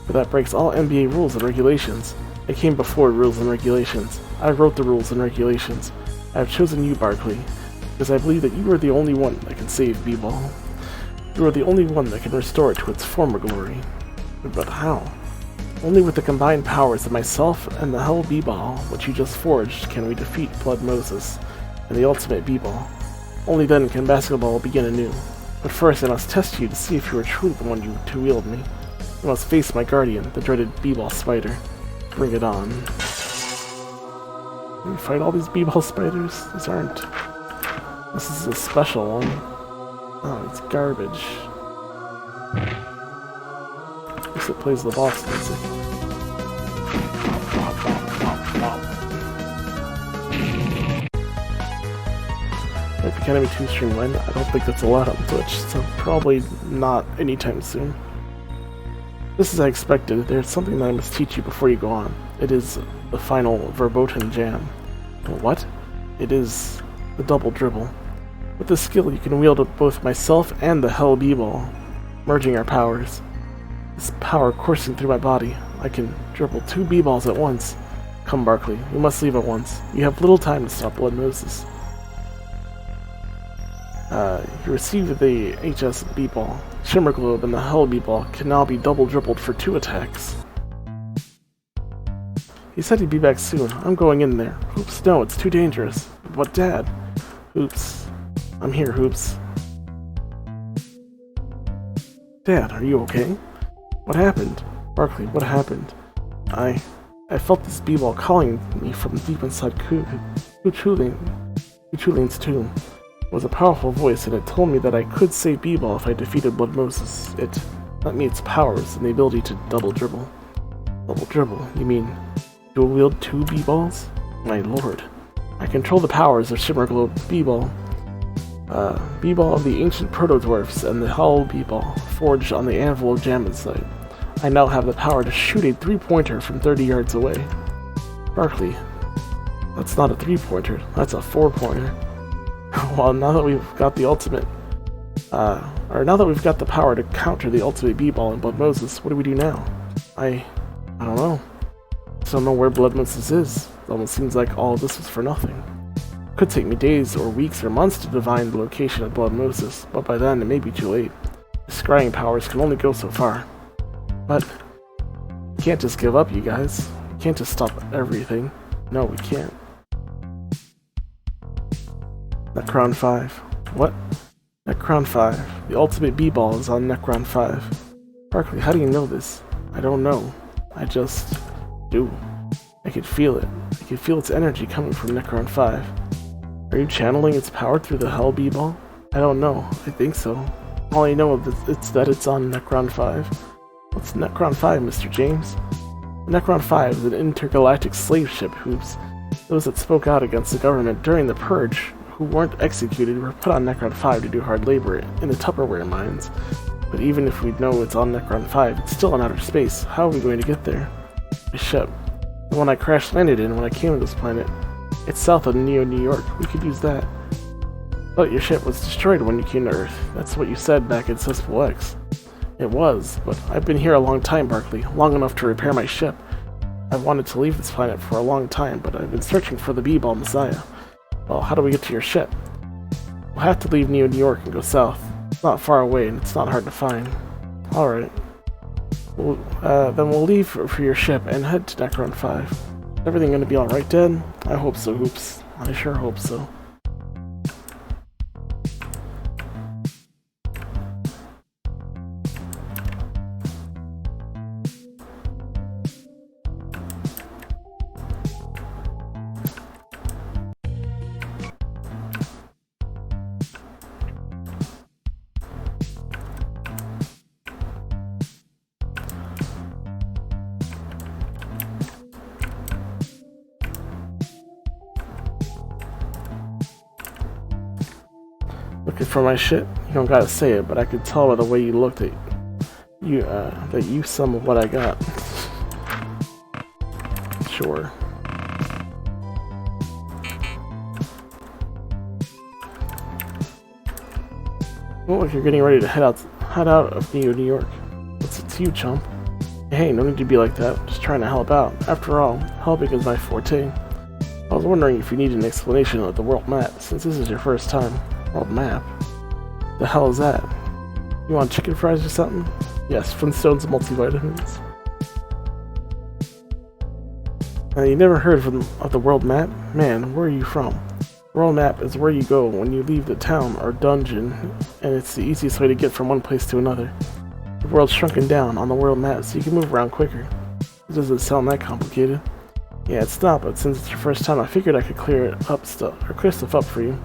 But that breaks all NBA rules and regulations. I came before rules and regulations. I wrote the rules and regulations. I have chosen you, Barkley, because I believe that you are the only one that can save B-Ball. You are the only one that can restore it to its former glory. But how? Only with the combined powers of myself and the Hell B-Ball, which you just forged, can we defeat Blood Moses and the ultimate B-Ball. Only then can basketball begin anew. But first I must test you to see if you are truly the one to wield me. You must face my guardian, the dreaded B-Ball spider. Bring it on. Can we fight all these B-Ball spiders? These aren't... This is a special one. Oh, it's garbage. At least it plays the boss music. Rape Academy 2 stream when? I don't think that's allowed on Twitch, so probably not anytime soon. Just as I expected, there's something that I must teach you before you go on. It is the final verboten jam. What? It is the double dribble. With this skill, you can wield both myself and the Hell B-Ball, merging our powers. This power coursing through my body, I can dribble 2 B-Balls at once. Come, Barkley, we must leave at once. You have little time to stop Blood Moses. You received the HS B-Ball. Shimmerglobe and the Hell B-Ball can now be double dribbled for 2 attacks. He said he'd be back soon. I'm going in there. Hoops, no, it's too dangerous. But Dad? Hoops. I'm here, Hoops. Dad, are you okay? What happened? Barkley, what happened? I felt this B-Ball calling me from deep inside Kuchulin's tomb. It was a powerful voice, and it told me that I could save B-Ball if I defeated Blood Moses. It lent me its powers and the ability to double dribble. Double dribble? You mean dual wield 2 B-Balls? My lord. I control the powers of Shimmerglobe B-Ball. B-Ball of the ancient proto-dwarfs and the Hell B-Ball, forged on the anvil of Jamansite. I now have the power to shoot a 3-pointer from 30 yards away. Barkley, that's not a 3-pointer, that's a 4-pointer. Well, now that we've got the ultimate, now that we've got the power to counter the ultimate B-Ball in Blood Moses, what do we do now? I don't know. I don't know where Blood Moses is. It almost seems like all of this was for nothing. It could take me days or weeks or months to divine the location of Blood Moses, but by then it may be too late. The scrying powers can only go so far. But we can't just give up, you guys. We can't just stop everything. No, we can't. Necron 5. What? Necron 5. The ultimate B-Ball is on Necron 5. Barkley, how do you know this? I don't know. I just do. I could feel it. I could feel its energy coming from Necron 5. Are you channeling its power through the Hell B-Ball? I don't know. I think so. All I know is that it's on Necron 5. What's Necron 5, Mr. James? Necron 5 is an intergalactic slave ship, Hoops. Those that spoke out against the government during the Purge, who weren't executed, were put on Necron 5 to do hard labor in the Tupperware mines. But even if we know it's on Necron 5, it's still in outer space. How are we going to get there? My ship. The one I crash landed in when I came to this planet. It's south of New York. We could use that. But your ship was destroyed when you came to Earth. That's what you said back in Cesspool X. It was, but I've been here a long time, Barkley. Long enough to repair my ship. I've wanted to leave this planet for a long time, but I've been searching for the B-Ball Messiah. Well, how do we get to your ship? We'll have to leave New York and go south. It's not far away, and it's not hard to find. Alright. Then we'll leave for your ship and head to Necron 5. Is everything gonna be alright, Dad? I hope so, Hoops. I sure hope so. Looking for my shit? You don't gotta say it, but I could tell by the way you looked at you, that you some of what I got. Sure. Oh, look, you're getting ready to head out of New York. It's you, chump. Hey, no need to be like that. Just trying to help out. After all, helping is my forte. I was wondering if you need an explanation of the world map, since this is your first time. World map? The hell is that? You want chicken fries or something? Yes, Flintstones multivitamins. You never heard of the world map? Man, where are you from? World map is where you go when you leave the town or dungeon, and it's the easiest way to get from one place to another. The world's shrunken down on the world map so you can move around quicker. It doesn't sound that complicated. Yeah, it's not, but since it's your first time, I figured I could clear stuff up for you.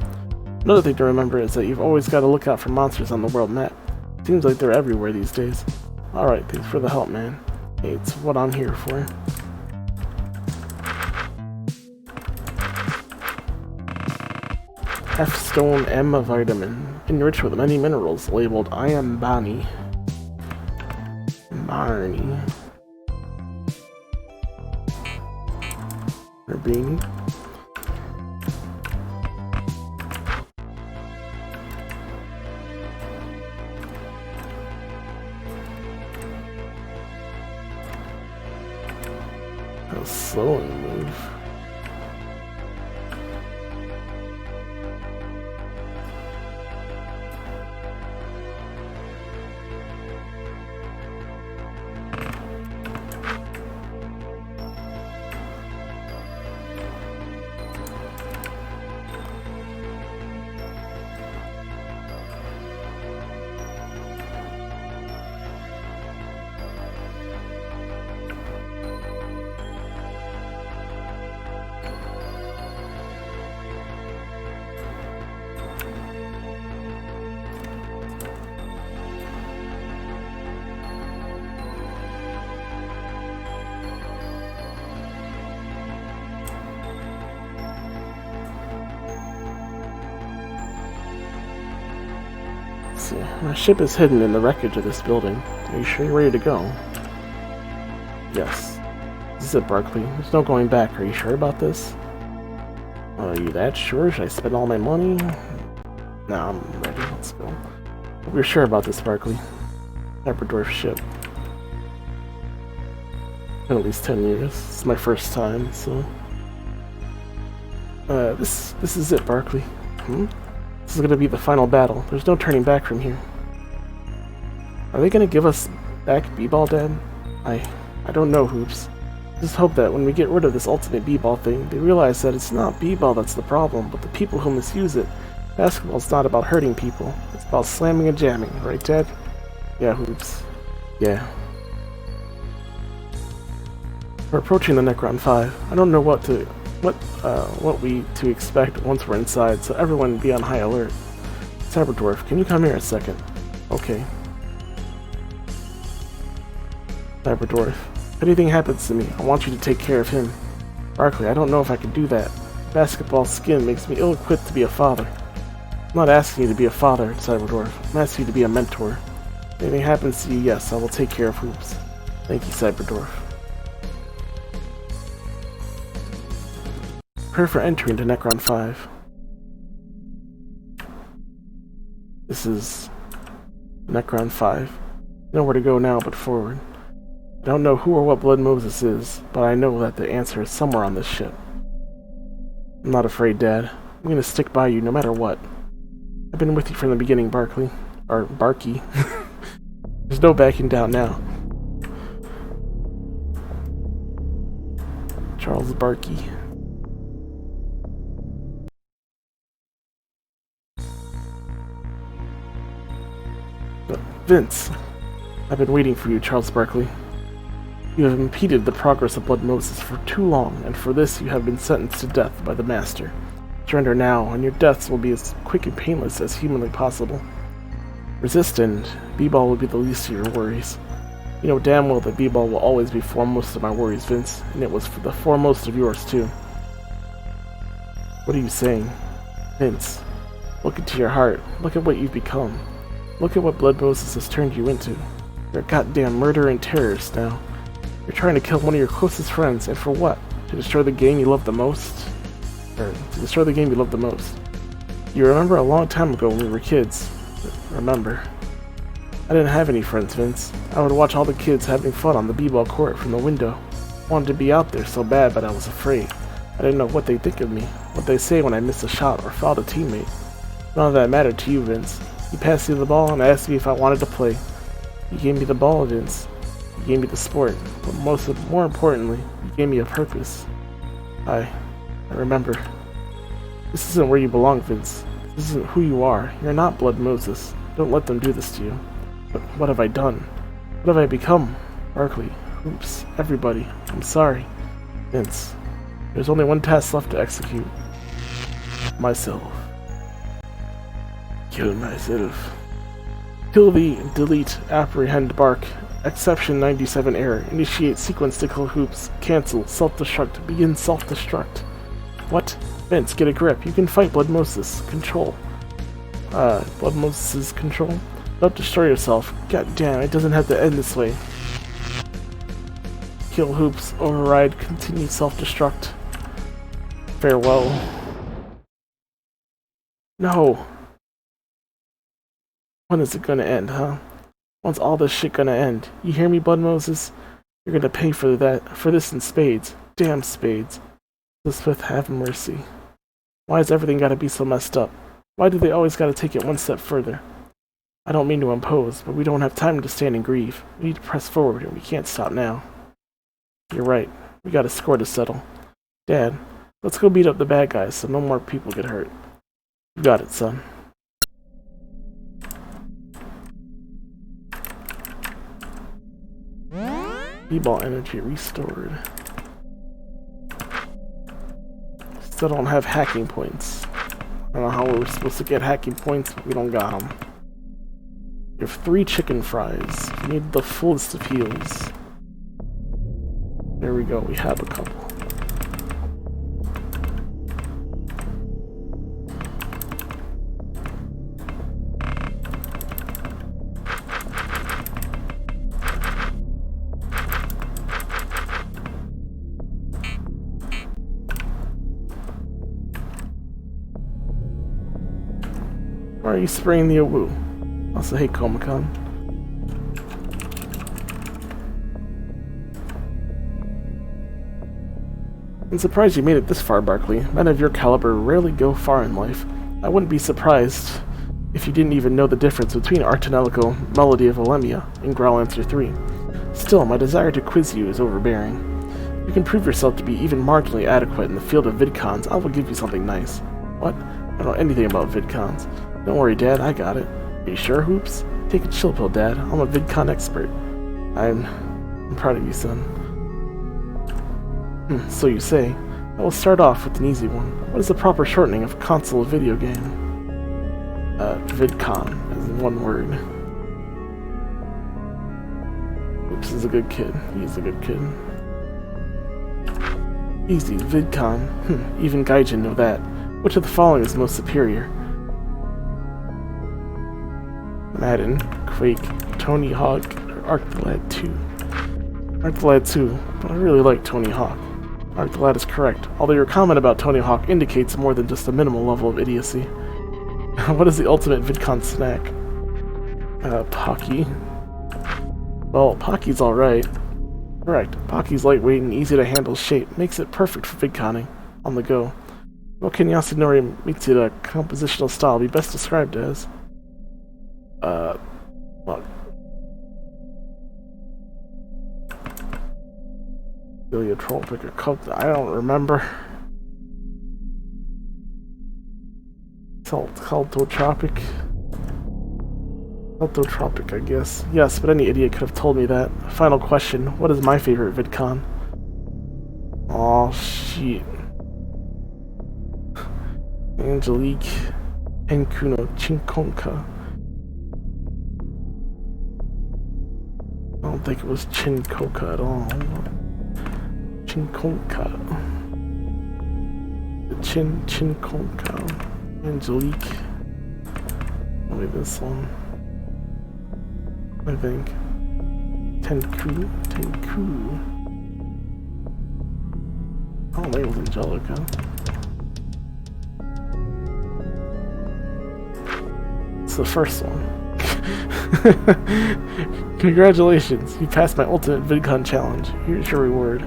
Another thing to remember is that you've always got to look out for monsters on the world map. Seems like they're everywhere these days. Alright, thanks for the help, man. Hey, it's what I'm here for. F-Stone M vitamin, enriched with many minerals, labeled I am Barney. Barney. Or Beanie. How slow I move. My ship is hidden in the wreckage of this building. Are you sure you're ready to go? Yes. This is it, Barkley. There's no going back. Are you sure about this? Are you that sure? Should I spend all my money? No, I'm ready. Let's go. We're sure about this, Barkley. Labrador ship. Been at least 10 years. It's my first time, so... This is it, Barkley. This is gonna be the final battle. There's no turning back from here. Are they gonna give us back B-Ball, Dad? I don't know, Hoops. Just hope that when we get rid of this ultimate B-Ball thing, they realize that it's not B-Ball that's the problem, but the people who misuse it. Basketball's not about hurting people. It's about slamming and jamming, right, Dad? Yeah, Hoops. Yeah. We're approaching the Necron 5. I don't know what we to expect once we're inside, so everyone be on high alert. Cyberdwarf, can you come here a second? Okay. Cyberdwarf, if anything happens to me, I want you to take care of him. Barkley, I don't know if I can do that. Basketball skin makes me ill-equipped to be a father. I'm not asking you to be a father, Cyberdwarf. I'm asking you to be a mentor. If anything happens to you, yes, I will take care of Hoops. Thank you, Cyberdwarf. Prepare for entry into Necron 5. This is Necron 5. Nowhere to go now but forward. I don't know who or what Blood Moses is, but I know that the answer is somewhere on this ship. I'm not afraid, Dad. I'm gonna stick by you no matter what. I've been with you from the beginning, Barkley. Or Barky. There's no backing down now. Charles Barky. Vince, I've been waiting for you, Charles Barkley. You have impeded the progress of Blood Moses for too long, and for this you have been sentenced to death by the Master. Surrender now, and your deaths will be as quick and painless as humanly possible. Resist, and B-Ball will be the least of your worries. You know damn well that B-Ball will always be foremost of my worries, Vince, and it was for the foremost of yours, too. What are you saying? Vince, look into your heart. Look at what you've become. Look at what Blood Moses has turned you into. You're a goddamn murderer and terrorist now. You're trying to kill one of your closest friends, and for what? To destroy the game you love the most? Or, to destroy the game you love the most. You remember a long time ago when we were kids. Remember. I didn't have any friends, Vince. I would watch all the kids having fun on the b-ball court from the window. I wanted to be out there so bad, but I was afraid. I didn't know what they'd think of me, what they'd say when I missed a shot or fouled a teammate. None of that mattered to you, Vince. You passed me the ball and asked me if I wanted to play. You gave me the ball, Vince. You gave me the sport, but more importantly, you gave me a purpose. I remember. This isn't where you belong, Vince. This isn't who you are. You're not Blood Moses. Don't let them do this to you. But what have I done? What have I become? Barkley, Hoops, everybody. I'm sorry. Vince, there's only one task left to execute. Myself. Kill myself. Kill the delete, apprehend, bark. Exception 97 error. Initiate sequence to kill Hoops. Cancel. Self-destruct. Begin self-destruct. What? Vince, get a grip. You can fight Blood Moses. Control. Blood Moses' control? Don't destroy yourself. God damn, it doesn't have to end this way. Kill Hoops. Override. Continue self-destruct. Farewell. No. When is it gonna end, huh? When's all this shit gonna end? You hear me, Blood Moses? You're gonna pay for this in spades. Damn spades. Elizabeth, have mercy. Why has everything gotta be so messed up? Why do they always gotta take it one step further? I don't mean to impose, but we don't have time to stand and grieve. We need to press forward, and we can't stop now. You're right. We got a score to settle. Dad, let's go beat up the bad guys so no more people get hurt. You got it, son. B-ball energy restored. Still don't have hacking points. I don't know how we're supposed to get hacking points, but we don't got them. You have 3 chicken fries. You need the fullest of heals. There we go, we have a couple. Why are you spraying the awoo? Also, hey, Comic-Con. I'm surprised you made it this far, Barkley. Men of your caliber rarely go far in life. I wouldn't be surprised if you didn't even know the difference between Artanelico, Melody of Olemia, and Growl Answer 3. Still, my desire to quiz you is overbearing. If you can prove yourself to be even marginally adequate in the field of vidcons, I will give you something nice. What? I don't know anything about vidcons. Don't worry, Dad, I got it. Are you sure, Hoops? Take a chill pill, Dad. I'm a vidcon expert. I'm proud of you, son. So you say. I will start off with an easy one. What is the proper shortening of a console video game? Vidcon, as in one word. Hoops is a good kid. He's a good kid. Easy, vidcon. Even Gaiden know that. Which of the following is most superior? Madden, Quake, Tony Hawk, or Arc the Lad 2. Arc the Lad 2, but I really like Tony Hawk. The lad is correct, although your comment about Tony Hawk indicates more than just a minimal level of idiocy. What is the ultimate VidCon snack? Pocky. Well, Pocky's alright. Correct. Pocky's lightweight and easy to handle shape makes it perfect for VidConning. On the go. What can Yasunori Mitsuda compositional style be best described as? Well... Heliotropic or I don't remember. Caltotropic. Caltotropic, I guess. Yes, but any idiot could have told me that. Final question. What is my favorite VidCon? Aw, shit. Angelique Enkuno Chinkonka. I don't think it was Chinkoka at all. Chinkonka. Chinkonka. Angelique. Maybe this one. I think. Tenku. Oh, maybe it was Angelica. It's the first one. Congratulations, you passed my ultimate VidCon challenge. Here's your reward.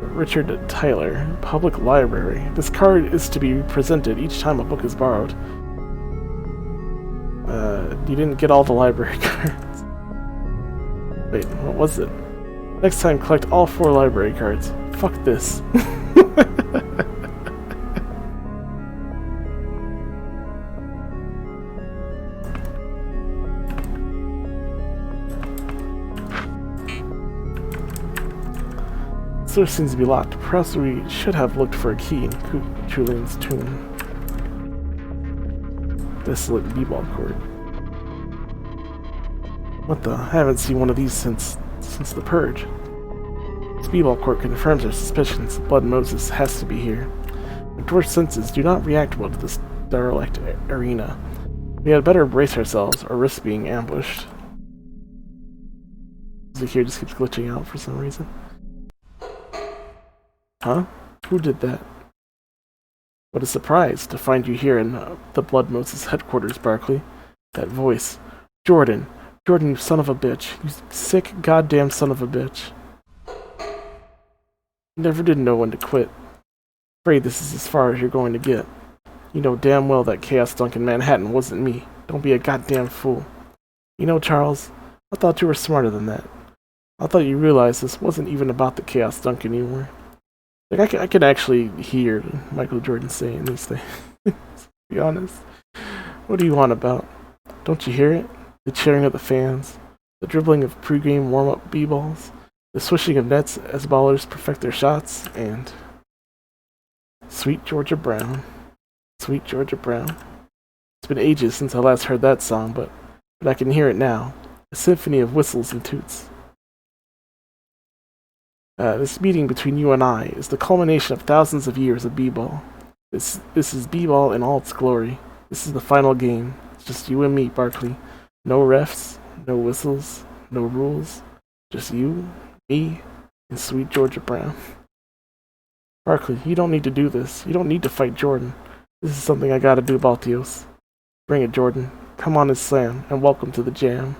Richard Tyler, Public Library. This card is to be presented each time a book is borrowed. You didn't get all the library cards. Wait, what was it? Next time, collect all 4 library cards. Fuck this. This door seems to be locked. Perhaps we should have looked for a key in Julian's tomb. Desolate b-ball court. What the? I haven't seen one of these since the purge. This b-ball court confirms our suspicions. Blood Moses has to be here. Our dwarf senses do not react well to this derelict arena. We had better brace ourselves or risk being ambushed. Music here just keeps glitching out for some reason. Huh? Who did that? What a surprise to find you here in the Blood Moses headquarters, Barkley. That voice. Jordan, you son of a bitch. You sick goddamn son of a bitch. You never did know when to quit. Afraid this is as far as you're going to get. You know damn well that Chaos Dunk in Manhattan wasn't me. Don't be a goddamn fool. You know, Charles, I thought you were smarter than that. I thought you realized this wasn't even about the Chaos Dunk anymore. Like, I can actually hear Michael Jordan saying these things, to be honest. What are you on about? Don't you hear it? The cheering of the fans, the dribbling of pregame warm-up b-balls, the swishing of nets as ballers perfect their shots, and... Sweet Georgia Brown. Sweet Georgia Brown. It's been ages since I last heard that song, but I can hear it now. A symphony of whistles and toots. This meeting between you and I is the culmination of thousands of years of b-ball. This is b-ball in all its glory. This is the final game. It's just you and me, Barkley. No refs, no whistles, no rules. Just you, me, and sweet Georgia Brown. Barkley, you don't need to do this. You don't need to fight Jordan. This is something I gotta do, Baltios. Bring it, Jordan. Come on and slam, and welcome to the jam.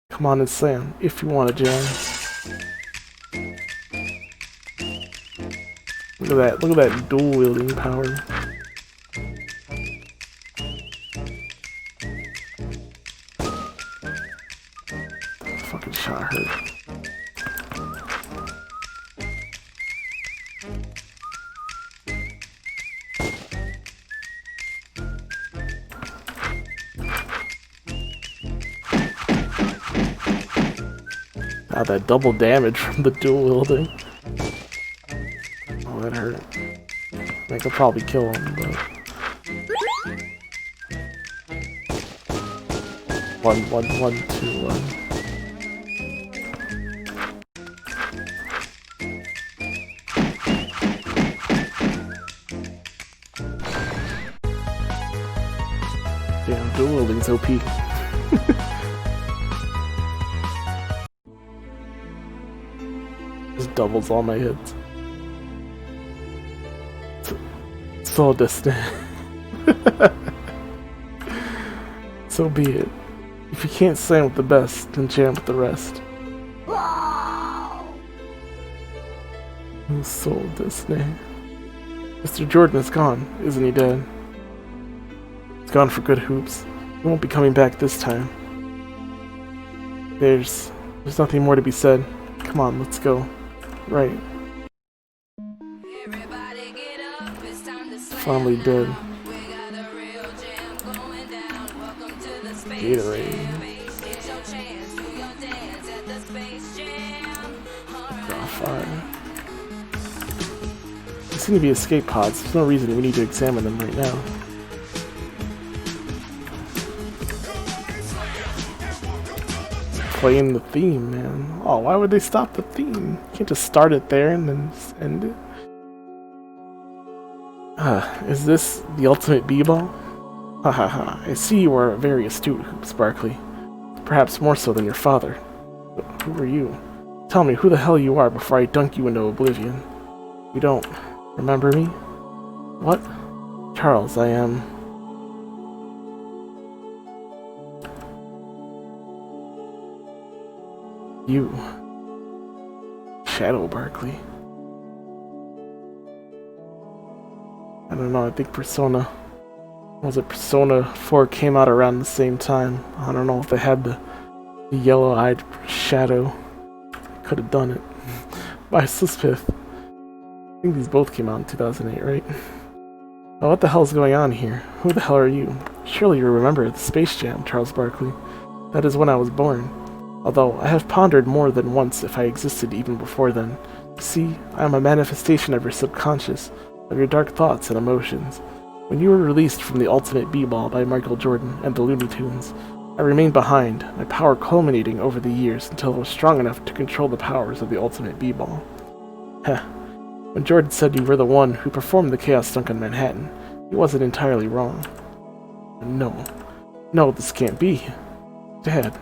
Come on and slam, if you want to jam. Look at that dual wielding power. Fucking shot hurt. Ah, that double damage from the dual wielding. Oh, that hurt. I could probably kill him, but... One, two, one. Damn, dual wielding's OP. Just doubles all my hits. So distant. So be it. If you can't stand with the best, then jam with the rest. So distant. Mr. Jordan is gone, isn't he, Dad? He's gone for good, Hoops. He won't be coming back this time. There's nothing more to be said. Come on, let's go. Right. Finally dead. Gatorade. Oh, fire. They seem to be escape pods. There's no reason we need to examine them right now. Playing the theme, man. Oh, why would they stop the theme? You can't just start it there and then end it. Is this the ultimate b-ball? Hahaha, I see you are very astute, Hoops Barkley. Perhaps more so than your father. But who are you? Tell me who the hell you are before I dunk you into oblivion. You don't remember me? What? Charles, I am... you. Shadow Barkley. I don't know, I think Persona 4 came out around the same time. I don't know if they had the yellow-eyed Shadow. Could have done it. By Suspith. I think these both came out in 2008, right? Oh, what the hell's going on here? Who the hell are you? Surely you remember the Space Jam, Charles Barkley. That is when I was born. Although I have pondered more than once if I existed even before then. You see, I am a manifestation of your subconscious, of your dark thoughts and emotions. When you were released from the Ultimate B-Ball by Michael Jordan and the Looney Tunes, I remained behind, my power culminating over the years until I was strong enough to control the powers of the Ultimate B-Ball. Heh. When Jordan said you were the one who performed the Chaos Dunk on Manhattan, he wasn't entirely wrong. No, this can't be. Dad,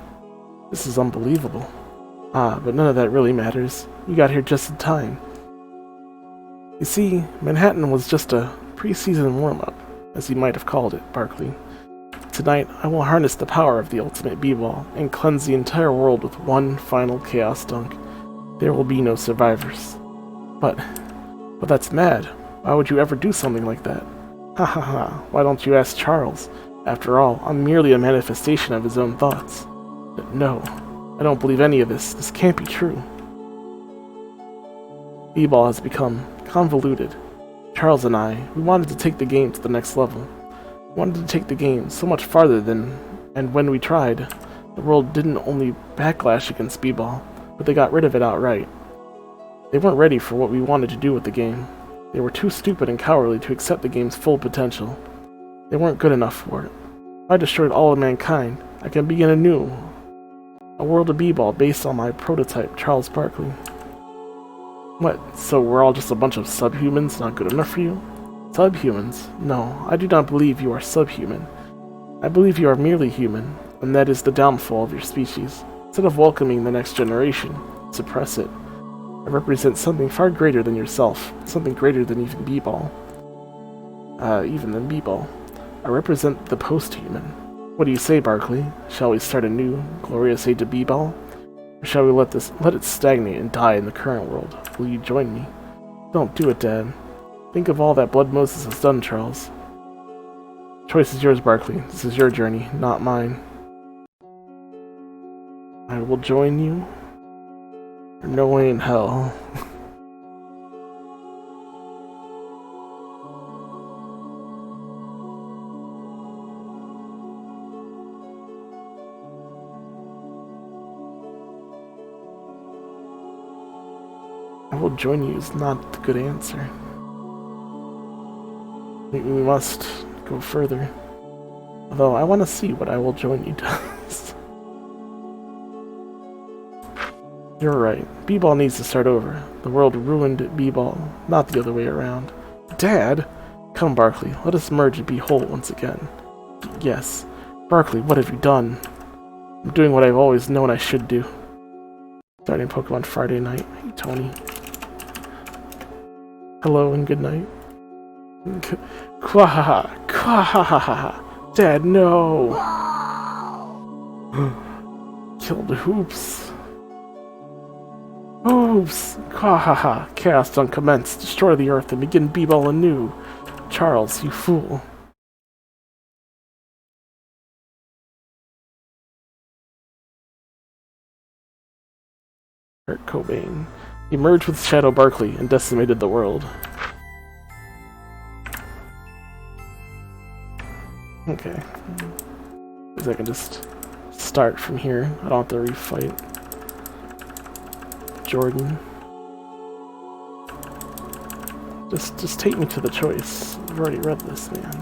this is unbelievable. But none of that really matters. You got here just in time. You see, Manhattan was just a pre-season warm-up, as you might have called it, Barkley. Tonight, I will harness the power of the Ultimate B-Ball and cleanse the entire world with one final Chaos Dunk. There will be no survivors. But that's mad. Why would you ever do something like that? Ha ha ha, why don't you ask Charles? After all, I'm merely a manifestation of his own thoughts. But no, I don't believe any of this. This can't be true. B-Ball has become convoluted. Charles and I, we wanted to take the game to the next level. We wanted to take the game so much farther than, and when we tried, the world didn't only backlash against B-Ball, but they got rid of it outright. They weren't ready for what we wanted to do with the game. They were too stupid and cowardly to accept the game's full potential. They weren't good enough for it. If I destroyed all of mankind, I can begin anew. A world of B-Ball based on my prototype, Charles Barkley. What, so we're all just a bunch of subhumans not good enough for you? Subhumans? No, I do not believe you are subhuman. I believe you are merely human, and that is the downfall of your species. Instead of welcoming the next generation, suppress it. I represent something far greater than yourself, something greater than even B-Ball. Even than B-Ball. I represent the post-human. What do you say, Barkley? Shall we start a new, glorious age of B-Ball? Or shall we let it stagnate and die in the current world? Will you join me? Don't do it, Dad. Think of all that Blood Moses has done, Charles. Choice is yours, Barkley. This is your journey, not mine. I will join you. No way in hell. I will join you is not the good answer. We must go further. Although I want to see what I will join you does. You're right. B-Ball needs to start over. The world ruined B-Ball, not the other way around. Dad? Come, Barkley. Let us merge and be whole once again. Yes. Barkley, what have you done? I'm doing what I've always known I should do. Starting Pokemon Friday night. Hey, Tony. Hello and good night. Quahaha! Quahaha! Dad, no! Killed Hoops. Hoops! Quahaha! Chaos done commence. Destroy the earth and begin B-ball anew. Charles, you fool. Kurt Cobain. He merged with Shadow Barkley and decimated the world. Okay. Because I can just start from here. I don't have to refight Jordan. Just take me to the choice. I've already read this, man.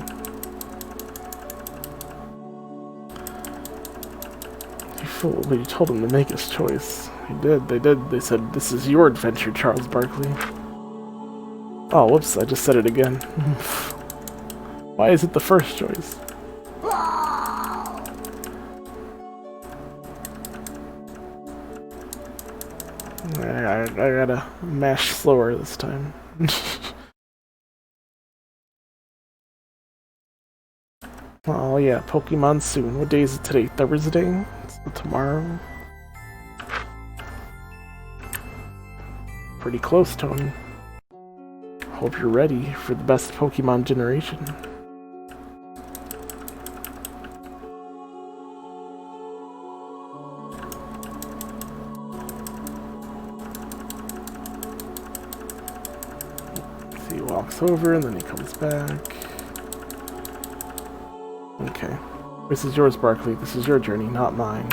You fool, but you told him to make his choice. He did, they did. They said, this is your adventure, Charles Barkley. Oh, whoops, I just said it again. Why is it the first choice? I gotta mash slower this time. Oh yeah, Pokemon soon. What day is it today? Thursday? It's tomorrow? Pretty close, Tony. Hope you're ready for the best Pokemon generation. See, he walks over and then he comes back. Okay. This is yours, Barkley. This is your journey, not mine.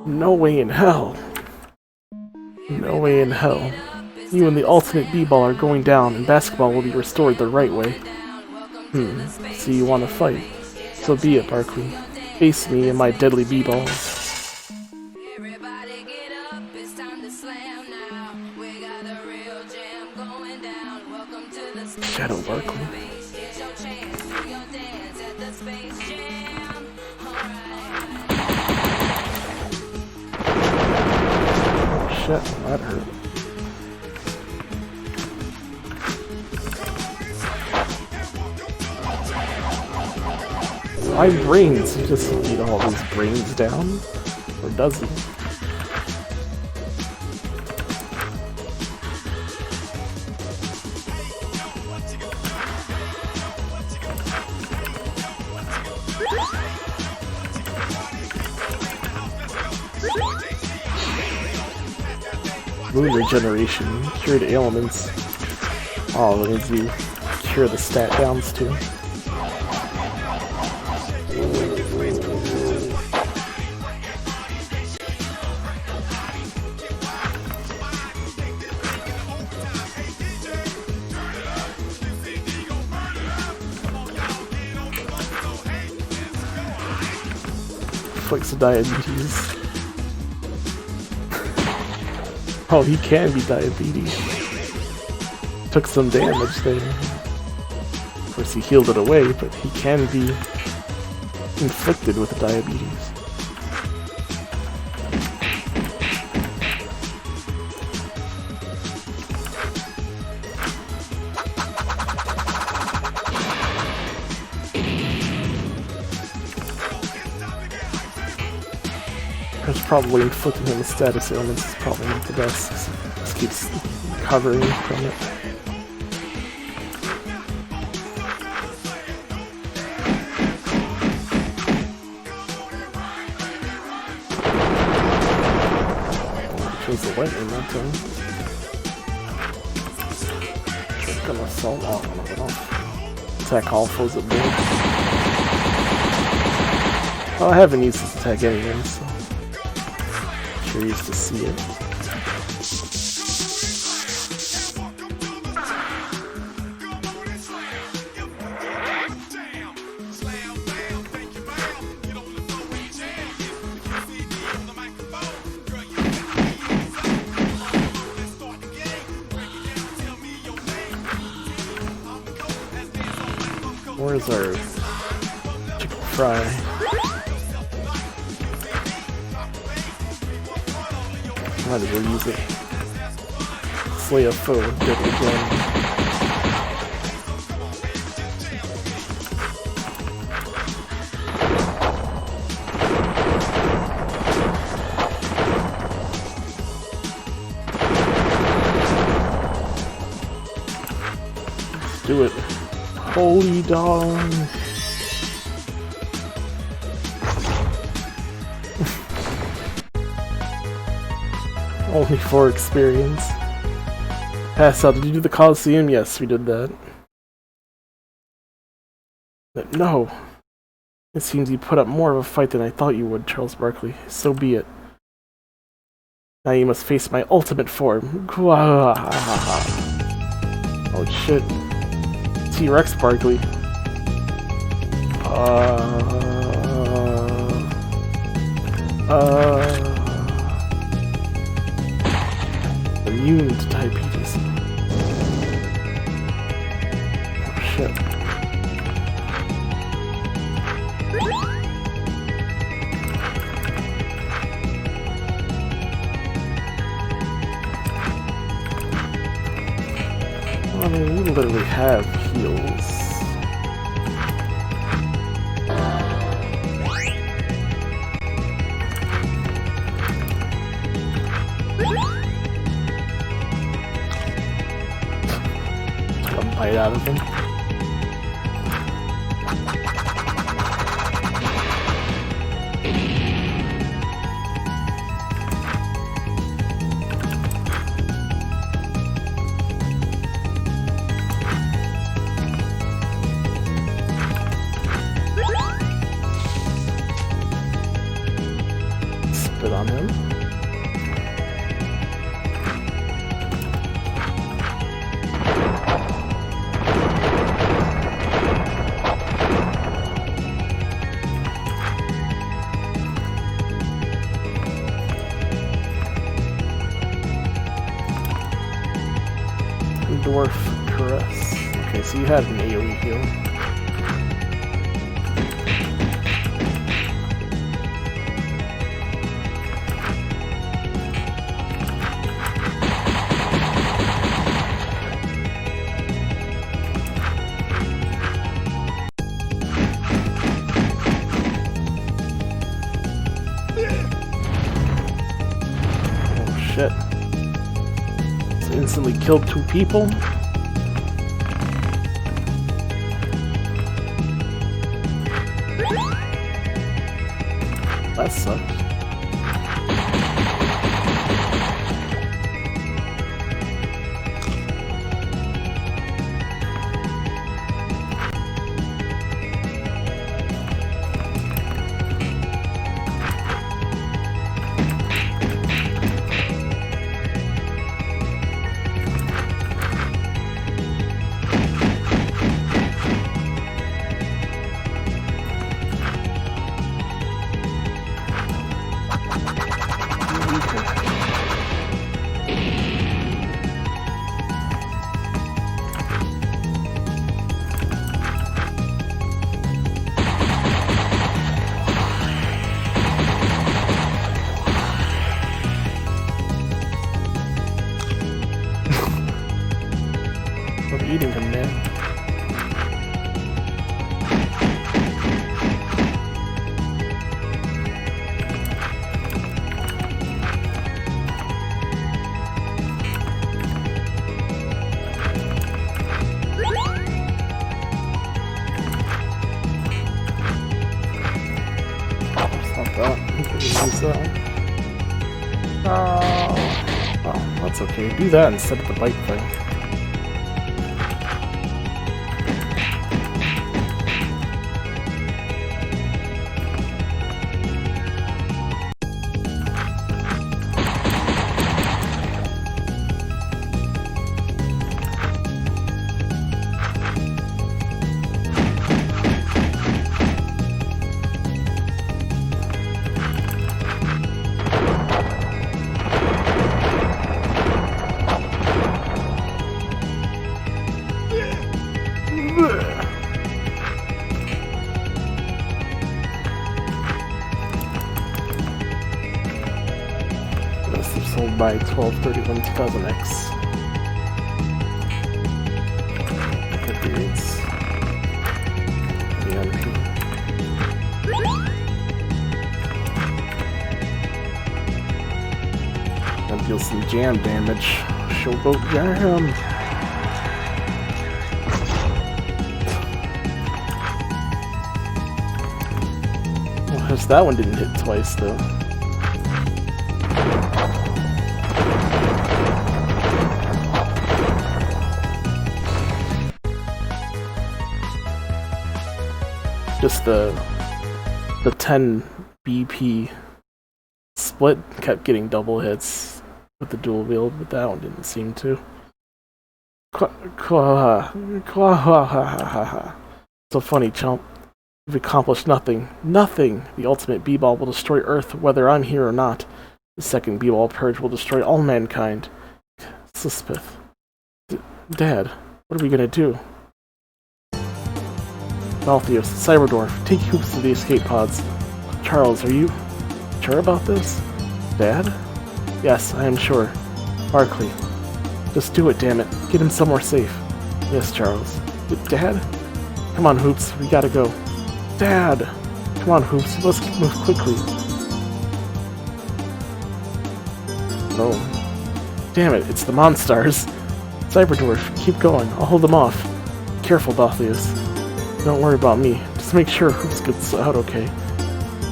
No way in hell. No way in hell. You and the ultimate B-ball are going down, and basketball will be restored the right way. So you want to fight? So be it, Barkley. Face me and my deadly B-balls. Shadow Barkley. Oh shit, that hurt. Why brains? He just need all these brains down? Or does he? Moon regeneration, cured ailments. Oh, that means you cure the stat downs too. Afflicts of diabetes. Oh, he can be diabetes. Took some damage there. Of course, he healed it away, but he can be inflicted with diabetes. That's probably inflicting him with status ailments is probably not the best. Just keeps recovering from it. Chose the lightning that time. Gonna assault all of it off. Attack all foes at will. Well, I haven't used this attack anyway, so curious to see it. Where's our chicken fry? Might as well use it. Slay a foe, get it again. do it. Holy dog. Only 4 experience. Pass out. Did you do the Coliseum? Yes, we did that. But no. It seems you put up more of a fight than I thought you would, Charles Barkley. So be it. Now you must face my ultimate form. Oh shit. T-Rex Barkley. Immune to diabetes. Oh shit. Well, I mean, we literally have heals. Bite out of him. Spit on him. Dwarf Caress. Okay, so you had an AoE heal. Oh shit. Instantly killed 2 people. That sucks. We're eating him, man. Stop that. Use that. Oh, that's okay. Do that instead of the bite thing. Sold by 12/31/2000X. Periods. The MP. That deals some jam damage. Showboat jam. Notice that one didn't hit twice, though. Just the 10 BP split kept getting double hits with the dual wield, but that one didn't seem to. So funny, chump. We've accomplished nothing. Nothing! The ultimate B-Ball will destroy Earth whether I'm here or not. The second B-Ball purge will destroy all mankind. Suspith. Dad, what are we gonna do? Malthios, Cyberdwarf, take Hoops to the escape pods. Charles, are you sure about this? Dad? Yes, I am sure. Barkley. Just do it, damn it. Get him somewhere safe. Yes, Charles. Dad? Come on, Hoops, we gotta go. Dad! Come on, Hoops, let's move quickly. No. Damn it, it's the Monstars. Cyberdwarf, keep going, I'll hold them off. Careful, Balthius. Don't worry about me, just make sure Hoops gets out okay.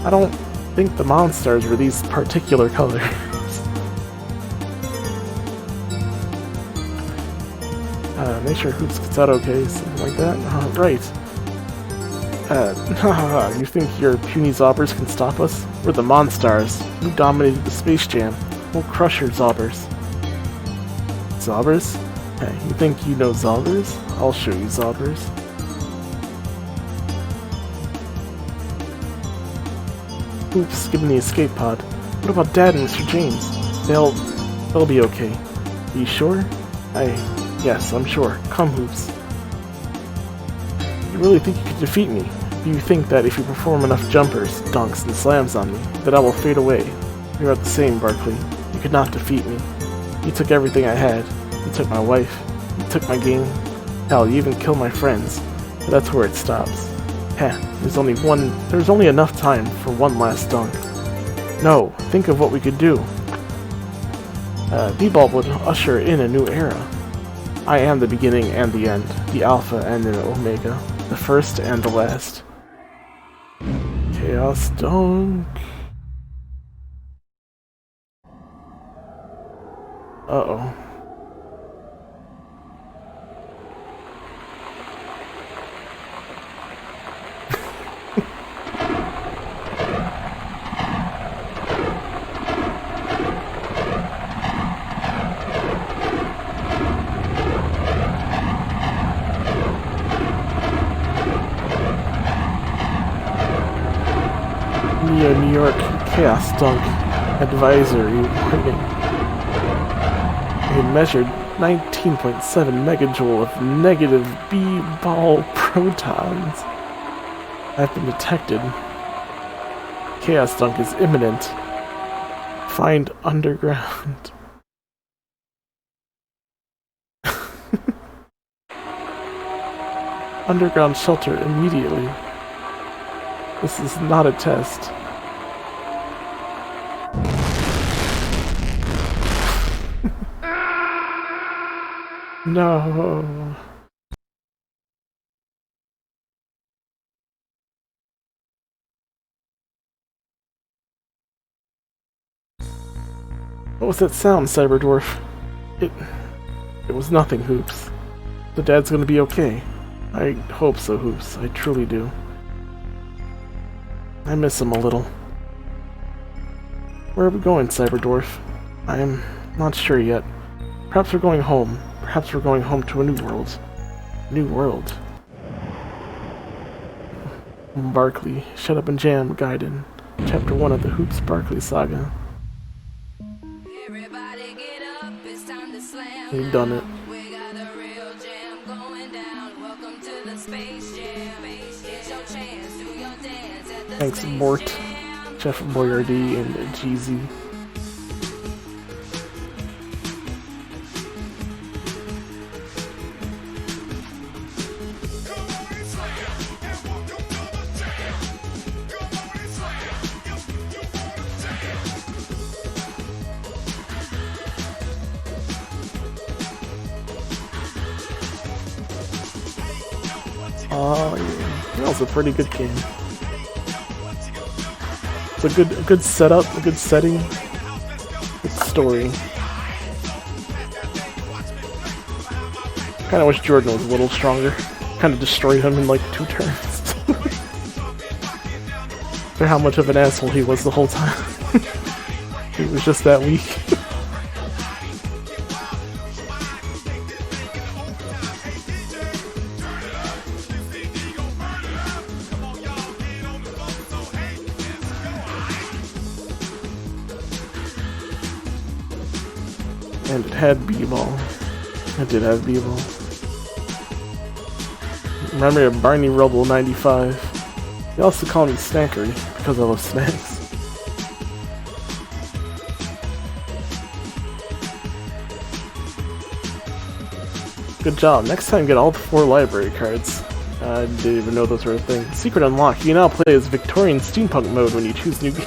I don't think the Monstars were these particular colors. Make sure Hoops gets out okay, something like that. Right. You think your puny Zobbers can stop us? We're the Monstars. We dominated the Space Jam. We'll crush your Zobbers. Zobbers? Hey, you think you know Zobbers? I'll show you Zobbers. Oops, give me the escape pod. What about Dad and Mr. James? They'll be okay. Are you sure? Yes, I'm sure. Come, Hoops. You really think you could defeat me? Do you think that if you perform enough jumpers, dunks, and slams on me, that I will fade away? You're not the same, Barkley. You could not defeat me. You took everything I had. You took my wife. You took my game. Hell, you even killed my friends. But that's where it stops. Heh, there's only enough time for one last dunk. No, think of what we could do. B-Ball would usher in a new era. I am the beginning and the end, the Alpha and the Omega, the first and the last. Chaos Dunk. Uh-oh. New York Chaos Dunk Advisory Warning. A measured 19.7 megajoule of negative B-ball protons have been detected. Chaos Dunk is imminent. Find underground. Underground shelter immediately. This is not a test. No. What was that sound, Cyberdwarf? It was nothing, Hoops. The Dad's gonna be okay. I hope so, Hoops. I truly do. I miss him a little. Where are we going, Cyberdwarf? I am not sure yet. Perhaps we're going home. Perhaps we're going home to a new world. New world. Barkley, Shut Up and Jam, Gaiden. Chapter 1 of the Hoops Barkley saga. Everybody get up, it's time to slam. We've done it. We got a real jam going down. Welcome to the Space Jam. It's your chance, do your dance at the Thanks, Space Mort, Jam. Jeff Boyardee, and Jeezy. Oh yeah, that was a pretty good game. It's a good setup, a good setting, good story. Kinda wish Jordan was a little stronger. Kinda destroyed him in like 2 turns. For how much of an asshole he was the whole time. He was just that weak. And it had B-ball. I did have B-ball. Remember Barney Rubble 95. They also call me Snackery because I love snacks. Good job. Next time get all the 4 library cards. I didn't even know those were a thing. Secret unlock. You can now play as Victorian Steampunk mode when you choose new game.